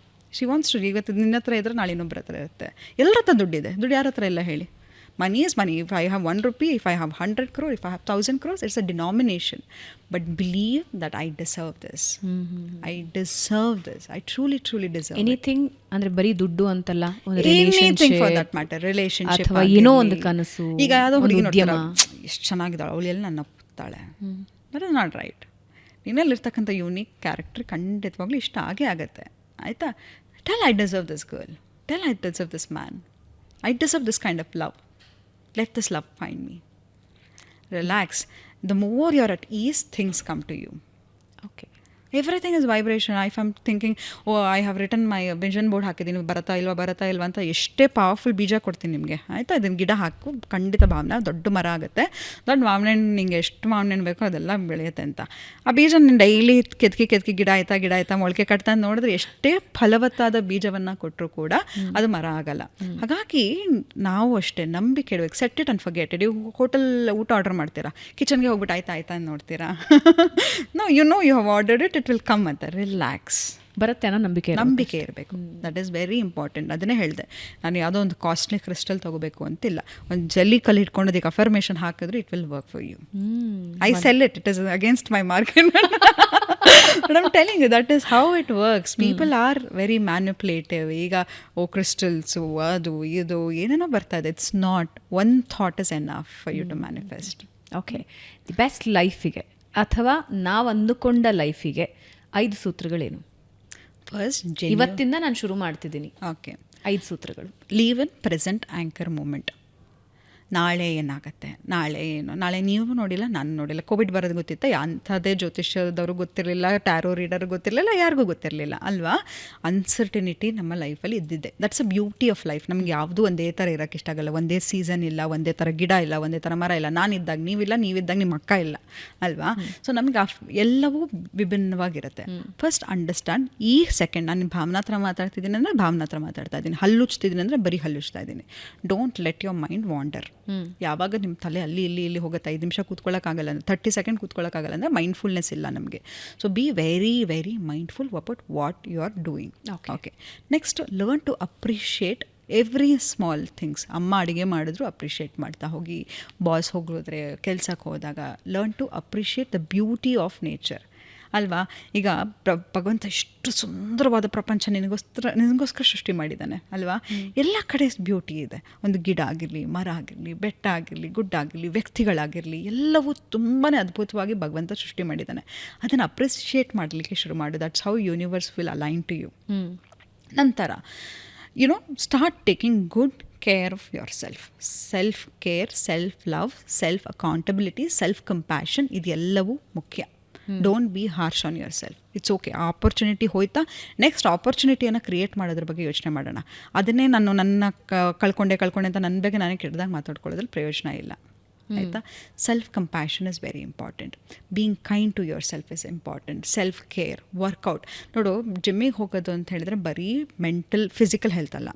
She wants to, ಇವತ್ತು ನಿನ್ನ ಹತ್ರ ಇದ್ರೆ ನಾಳೆ ಇನ್ನೊಬ್ಬರ ಹತ್ರ ಇರುತ್ತೆ. ಎಲ್ಲರ ಹತ್ರ ದುಡ್ಡಿದೆ, ದುಡ್ಡು ಯಾರ ಹತ್ರ ಇಲ್ಲ ಹೇಳಿ? Money is money. If I have 1 rupee, if I have 100 crore, if I have 1,000 crores, it's a denomination. But believe that I deserve this. I deserve this. I truly, trually deserve it. Anything ಅಂದ್ರೆ ಬರೀ ದುಡ್ಡು ಅಂತಲ್ಲ, ಒಂದು Anything for that matter. Relationship ಅಥವಾ ಏನೋ ಒಂದು ಕನಸು, ಈಗ ಯಾವುದೋ ಒಂದು ಹುಡುಗಿ ಉದ್ಯಮ. ನೋಡ್ತಾಳೆ, ಎಷ್ಟು ಚೆನ್ನಾಗಿದ್ದಾಳೆ, ಅವಳು ಎಲ್ಲಿ ನನ್ನ ಒಪ್ತಾಳೆ. That is not right. ನಿನ್ನಲ್ಲಿರ್ತಕ್ಕಂಥ ಯೂನಿಕ್ ಕ್ಯಾರೆಕ್ಟರ್ ಖಂಡಿತವಾಗ್ಲೂ ಇಷ್ಟ ಆಗೇ ಆಗುತ್ತೆ. ಆಯಿತಾ? Tell I deserve this girl. Tell I deserve this man. I deserve this kind of love. Let this love find me. Relax. The more you're at ease, things come to you. Okay. Everything is vibration. If I'm thinking, oh, I have written my vision board ಹಾಕಿದ್ದೀನಿ, ಬರತ್ತಾ ಇಲ್ವಾ ಅಂತ ಎಷ್ಟೇ ಪವರ್ಫುಲ್ ಬೀಜ ಕೊಡ್ತೀನಿ ನಿಮಗೆ. ಆಯಿತಾ? ಅದನ್ನು ಗಿಡ ಹಾಕು, ಖಂಡಿತ ಭಾವನೆ ದೊಡ್ಡ ಮರ ಆಗುತ್ತೆ. ದೊಡ್ಡ ಮಾವಿನ ಹಣ್ಣು ನಿಂಗೆ ಎಷ್ಟು ಮಾವಿನ ಹಣ್ಣು ಬೇಕೋ ಅದೆಲ್ಲ ಬೆಳೆಯುತ್ತೆ ಅಂತ. ಆ ಬೀಜ ನೀನು ಡೈಲಿ ಕೆತ್ಕಿ ಗಿಡ ಆಯ್ತಾ ಮೊಳಕೆ ಕಟ್ತಾ ನೋಡಿದ್ರೆ ಎಷ್ಟೇ ಫಲವತ್ತಾದ ಬೀಜವನ್ನು ಕೊಟ್ಟರು ಕೂಡ ಅದು ಮರ ಆಗಲ್ಲ. ಹಾಗಾಗಿ ನಾವು ಅಷ್ಟೇ ನಂಬಿಕೆ ಇಡಬೇಕು. Set it and forget it. ನೀವು ಹೋಟೆಲ್ ಊಟ ಆರ್ಡರ್ ಮಾಡ್ತೀರಾ, ಕಿಚನ್ಗೆ ಹೋಗ್ಬಿಟ್ಟು ಆಯ್ತಾ ಅಂತ ನೋಡ್ತೀರಾ. No, you have ordered it will come ಅಂತ. ರಿಲ್ಯಾಕ್ಸ್. ಬರುತ್ತೆ ಅನ್ನೋ ನಂಬಿಕೆ ಇರಬೇಕು. That is very important. ಅದನ್ನೇ ಹೇಳಿದೆ ನಾನು. ಯಾವುದೋ ಒಂದು ಕಾಸ್ಟ್ಲಿ ಕ್ರಿಸ್ಟಲ್ ತೊಗೋಬೇಕು ಅಂತಿಲ್ಲ. ಒಂದು ಜಲ್ಲಿ ಕಲ್ಲು ಇಟ್ಕೊಂಡು ಅದಕ್ಕೆ ಅಫರ್ಮೇಷನ್ ಹಾಕಿದ್ರೆ it will work for you. I sell it. It is against my market. But I'm telling you, that is how it works. People are very manipulative. ಈಗ ಕ್ರಿಸ್ಟಲ್ಸು ಅದು ಇದು ಏನೇನೋ ಬರ್ತಾ ಇದೆ. It's not. One thought is enough for you to manifest. Okay. The best ಲೈಫಿಗೆ ಅಥವಾ ನಾವು ಅಂದುಕೊಂಡ ಲೈಫಿಗೆ 5 ಸೂತ್ರಗಳೇನು? ಫಸ್ಟ್, ಇವತ್ತಿಂದ ನಾನು ಶುರು ಮಾಡ್ತಿದ್ದೀನಿ. ಓಕೆ. 5 ಸೂತ್ರಗಳು. Live in present anchor moment. ನಾಳೆ ಏನಾಗುತ್ತೆ, ನಾಳೆ ಏನು, ನಾಳೆ ನೀವು ನೋಡಿಲ್ಲ, ನಾನು ನೋಡಿಲ್ಲ. ಕೋವಿಡ್ ಬರೋದು ಗೊತ್ತಿತ್ತ? ಅಂಥದ್ದೇ ಜ್ಯೋತಿಷ್ಯದವ್ರಿಗೆ ಗೊತ್ತಿರಲಿಲ್ಲ, ಟ್ಯಾರೋ ರೀಡರ್ ಗೊತ್ತಿರಲಿಲ್ಲ, ಯಾರಿಗೂ ಗೊತ್ತಿರಲಿಲ್ಲ ಅಲ್ವಾ? ಅನ್ಸರ್ಟಿನಿಟಿ ನಮ್ಮ ಲೈಫಲ್ಲಿ ಇದ್ದಿದ್ದೆ. That's a beauty of life. ನಮ್ಗೆ ಯಾವುದೂ ಒಂದೇ ಥರ ಇರೋಕ್ಕೆ ಇಷ್ಟ ಆಗಲ್ಲ. ಒಂದೇ ಸೀಸನ್ ಇಲ್ಲ, ಒಂದೇ ಥರ ಗಿಡ ಇಲ್ಲ, ಒಂದೇ ಥರ ಮರ ಇಲ್ಲ. ನಾನಿದ್ದಾಗ ನೀವಿಲ್ಲ, ನೀವಿದ್ದಾಗ ನಿಮ್ಮ ಅಕ್ಕ ಇಲ್ಲ ಅಲ್ವಾ? ಸೊ ನಮಗೆ ಎಲ್ಲವೂ ವಿಭಿನ್ನವಾಗಿರುತ್ತೆ. First understand. ಈ ಸೆಕೆಂಡ್ ನಾನು ಭಾವನಾ ಹತ್ರ ಮಾತಾಡ್ತಿದ್ದೀನಿ ಅಂದರೆ ಭಾವನಾ ಹತ್ರ ಮಾತಾಡ್ತಾ ಇದ್ದೀನಿ. ಹಲ್ಲುಚ್ತಿದ್ದೀನಿ ಅಂದರೆ ಬರೀ ಹಲ್ಲುಚ್ತಾ ಇದ್ದೀನಿ. Don't let your mind wander. ಯಾವಾಗ ನಿಮ್ಮ ತಲೆ ಅಲ್ಲಿ ಇಲ್ಲಿ ಹೋಗುತ್ತೆ, 5 ನಿಮಿಷ ಕೂತ್ಕೊಳ್ಳೋಕ್ಕಾಗಲ್ಲ ಅಂದರೆ, 30 ಸೆಕೆಂಡ್ ಕೂತ್ಕೊಳ್ಳೋಕ್ಕಾಗಲ್ಲ ಅಂದರೆ ಮೈಂಡ್ಫುಲ್ನೆಸ್ ಇಲ್ಲ ನಮಗೆ. So be very very mindful about what you are doing. Okay. Next, learn to appreciate every small things. ಅಮ್ಮ ಅಡುಗೆ ಮಾಡಿದ್ರು ಅಪ್ರಿಷಿಯೇಟ್ ಮಾಡ್ತಾ ಹೋಗಿ. ಬಾಸ್ ಹೋಗಿದ್ರೆ, ಕೆಲ್ಸಕ್ಕೆ ಹೋದಾಗ learn to appreciate the beauty of nature ಅಲ್ವಾ? ಈಗ ಭಗವಂತ ಎಷ್ಟು ಸುಂದರವಾದ ಪ್ರಪಂಚ ನಿನಗೋಸ್ಕರ ಸೃಷ್ಟಿ ಮಾಡಿದ್ದಾನೆ ಅಲ್ವಾ? ಎಲ್ಲ ಕಡೆ ಬ್ಯೂಟಿ ಇದೆ. ಒಂದು ಗಿಡ ಆಗಿರಲಿ, ಮರ ಆಗಿರಲಿ, ಬೆಟ್ಟ ಆಗಿರಲಿ, ಗುಡ್ಡ ಆಗಿರಲಿ, ವ್ಯಕ್ತಿಗಳಾಗಿರಲಿ, ಎಲ್ಲವೂ ತುಂಬಾ ಅದ್ಭುತವಾಗಿ ಭಗವಂತ ಸೃಷ್ಟಿ ಮಾಡಿದ್ದಾನೆ. ಅದನ್ನು ಅಪ್ರಿಷಿಯೇಟ್ ಮಾಡಲಿಕ್ಕೆ ಶುರು ಮಾಡು. That's how universe will align to you. ನಂತರ start taking good care of yourself. Self care, self love, self accountability, self compassion, ಇದೆಲ್ಲವೂ ಮುಖ್ಯ. Don't be harsh on yourself. It's okay. ಆ ಆಪರ್ಚುನಿಟಿ ಹೋಯ್ತಾ, ನೆಕ್ಸ್ಟ್ ಆಪರ್ಚುನಿಟಿಯನ್ನು ಕ್ರಿಯೇಟ್ ಮಾಡೋದ್ರ ಬಗ್ಗೆ ಯೋಚನೆ ಮಾಡೋಣ. ಅದನ್ನೇ ನನ್ನ ಕಳ್ಕೊಂಡೆ ಅಂತ ನನ್ನ ಬಗ್ಗೆ ನಾನೇ ಕೆಟ್ಟದಾಗ ಮಾತಾಡ್ಕೊಳ್ಳೋದ್ರಲ್ಲಿ ಪ್ರಯೋಜನ ಇಲ್ಲ. ಆಯಿತಾ? Self compassion is very important. Being kind to yourself is important. Self care, workout. ನೋಡು, ಜಿಮ್ಮಿಗೆ ಹೋಗೋದು ಅಂತ ಹೇಳಿದ್ರೆ ಬರೀ ಮೆಂಟಲ್ ಫಿಸಿಕಲ್ ಹೆಲ್ತ್ ಅಲ್ಲ.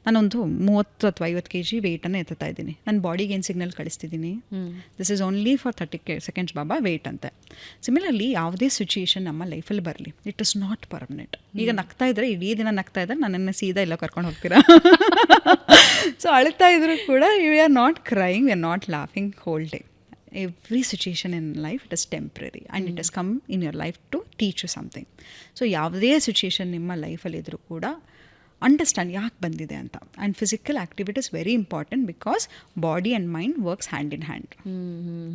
ನಾನೊಂದು 30 ಅಥವಾ 50 kg ವೆಯ್ಟನ್ನು ಎತ್ತಾ ಇದ್ದೀನಿ. ನನ್ನ ಬಾಡಿಗೆ ಏನು ಸಿಗ್ನಲ್ ಕಳಿಸ್ತಿದ್ದೀನಿ? This is only for 30 seconds ಬಾಬಾ ವೆಯ್ಟ್ ಅಂತ. ಸಿಮಿಲರ್ಲಿ ಯಾವುದೇ ಸಿಚುಯೇಷನ್ ನಮ್ಮ ಲೈಫಲ್ಲಿ ಬರಲಿ, ಇಟ್ ಇಸ್ ನಾಟ್ ಪರ್ಮನೆಂಟ್. ಈಗ ನಗ್ತಾ ಇದ್ರೆ, ಇಡೀ ದಿನ ನಗ್ತಾ ಇದ್ದರೆ ನನ್ನನ್ನು ಸೀದಾ ಎಲ್ಲ ಕರ್ಕೊಂಡು ಹೋಗ್ತೀರಾ? ಸೊ ಅಳ್ತಾ ಇದ್ರು ಕೂಡ you are not crying, you are not laughing whole day. Every situation in life, it is temporary and it has come in your life to teach you something. So ಯಾವುದೇ ಸಿಚುಯೇಷನ್ ನಿಮ್ಮ ಲೈಫಲ್ಲಿ ಇದ್ರೂ ಕೂಡ ಅಂಡರ್ಸ್ಟ್ಯಾಂಡ್ ಯಾಕೆ ಬಂದಿದೆ ಅಂತ. And physical activity is very important because body and mind works hand in hand.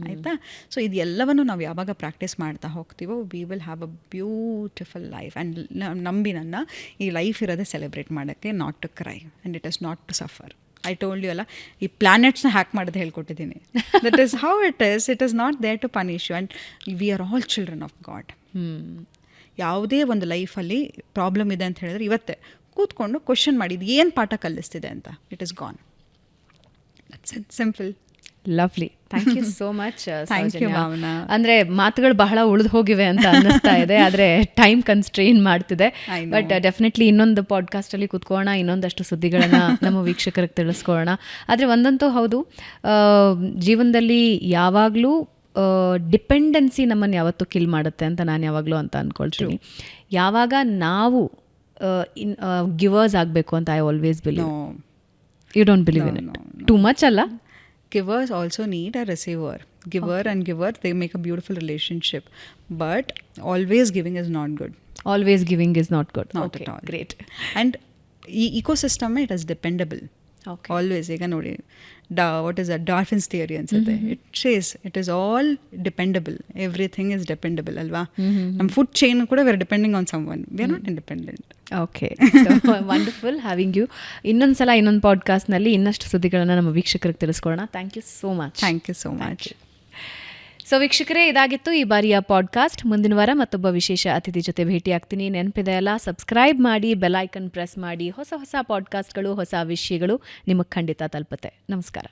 ಆಯಿತಾ? ಸೊ ಇದೆಲ್ಲವನ್ನು ನಾವು ಯಾವಾಗ ಪ್ರಾಕ್ಟೀಸ್ ಮಾಡ್ತಾ ಹೋಗ್ತೀವೋ we will have a beautiful life. And ನಂಬಿ ನನ್ನ, ಈ ಲೈಫ್ ಇರೋದೇ ಸೆಲೆಬ್ರೇಟ್ ಮಾಡೋಕ್ಕೆ, not to cry and it is not to suffer. I told you ಅಲ್ಲ, ಈ ಪ್ಲಾನೆಟ್ಸ್ನ ಹ್ಯಾಕ್ ಮಾಡೋದು ಹೇಳ್ಕೊಟ್ಟಿದ್ದೀನಿ. That is how it is. It is not there to punish you and we are all children of God. ಯಾವುದೇ ಒಂದು ಲೈಫಲ್ಲಿ ಪ್ರಾಬ್ಲಮ್ ಇದೆ ಅಂತ ಹೇಳಿದ್ರೆ ಇವತ್ತೇ ಕೂತ್ಕೊಂಡು ಕ್ವಶನ್ ಮಾಡಿದ್ದು ಏನು ಪಾಠ ಕಲಿಸ್ತಿದೆ ಅಂತ. It is gone. That's it. Simple. Lovely. Thank you so much. Thank you Bhavana. ಅಂದರೆ ಮಾತುಗಳು ಬಹಳ ಉಳಿದು ಹೋಗಿವೆ ಅಂತ ಅನ್ನಿಸ್ತಾ ಇದೆ, ಆದರೆ ಟೈಮ್ ಕನ್ಸ್ಟ್ರೈನ್ ಮಾಡ್ತಿದೆ. ಬಟ್ ಡೆಫಿನೆಟ್ಲಿ ಇನ್ನೊಂದು ಪಾಡ್ಕಾಸ್ಟಲ್ಲಿ ಕೂತ್ಕೊಳ್ಳೋಣ, ಇನ್ನೊಂದಷ್ಟು ಸುದ್ದಿಗಳನ್ನು ನಮ್ಮ ವೀಕ್ಷಕರಿಗೆ ತಿಳಿಸ್ಕೊಳ್ಳೋಣ. ಆದರೆ ಒಂದಂತೂ ಹೌದು, ಜೀವನದಲ್ಲಿ ಯಾವಾಗಲೂ ಡಿಪೆಂಡೆನ್ಸಿ ನಮ್ಮನ್ನು ಯಾವತ್ತೂ ಕಿಲ್ ಮಾಡುತ್ತೆ ಅಂತ ನಾನು ಯಾವಾಗಲೂ ಅಂತ ಅಂದ್ಕೊಳ್ತೀನಿ. ಯಾವಾಗ ನಾವು ಗಿವರ್ಸ್ ಆಗಬೇಕು ಅಂತ I always believe. You don't believe in it. Too much ಅಲ್ಲ, givers also need a receiver. Giver and giver, they make a beautiful relationship. But always giving is not good. Always giving is not good. Not at all. Great. And ಈ ecosystem it is dependable. Okay. Always ಈಗ ನೋಡಿ what is a dolphins theory ಅನ್ಸುತ್ತೆ. It says it is all dependable, everything is dependable ಅಲ್ವಾ. ನಮ್ಮ ಫುಡ್ ಚೈನ್ ಕೂಡ we are depending on some one, we are not independent. Okay, wonderful having you. ಇನ್ನೊಂದು ಪಾಡ್ಕಾಸ್ಟ್ನಲ್ಲಿ ಇನ್ನಷ್ಟು ಸುದ್ದಿಗಳನ್ನು ನಮ್ಮ ವೀಕ್ಷಕರಿಗೆ ತಿಳಿಸ್ಕೊಡೋಣ. Thank you so much. Thank you so much. So ವೀಕ್ಷಕರೇ, ಇದಾಗಿತ್ತು ಈ ಬಾರಿಯ ಪಾಡ್ಕಾಸ್ಟ್. ಮುಂದಿನ ವಾರ ಮತ್ತೊಬ್ಬ ವಿಶೇಷ ಅತಿಥಿ ಜೊತೆ ಭೇಟಿಯಾಗ್ತೀನಿ. ನೆನಪಿದೆ ಅಲ್ಲ, ಸಬ್ಸ್ಕ್ರೈಬ್ ಮಾಡಿ, ಬೆಲ್ ಐಕನ್ ಪ್ರೆಸ್ ಮಾಡಿ. ಹೊಸ ಪಾಡ್ಕಾಸ್ಟ್ಗಳು, ಹೊಸ ವಿಷಯಗಳು ನಿಮಗೆ ಖಂಡಿತ ತಲುಪುತ್ತೆ. ನಮಸ್ಕಾರ.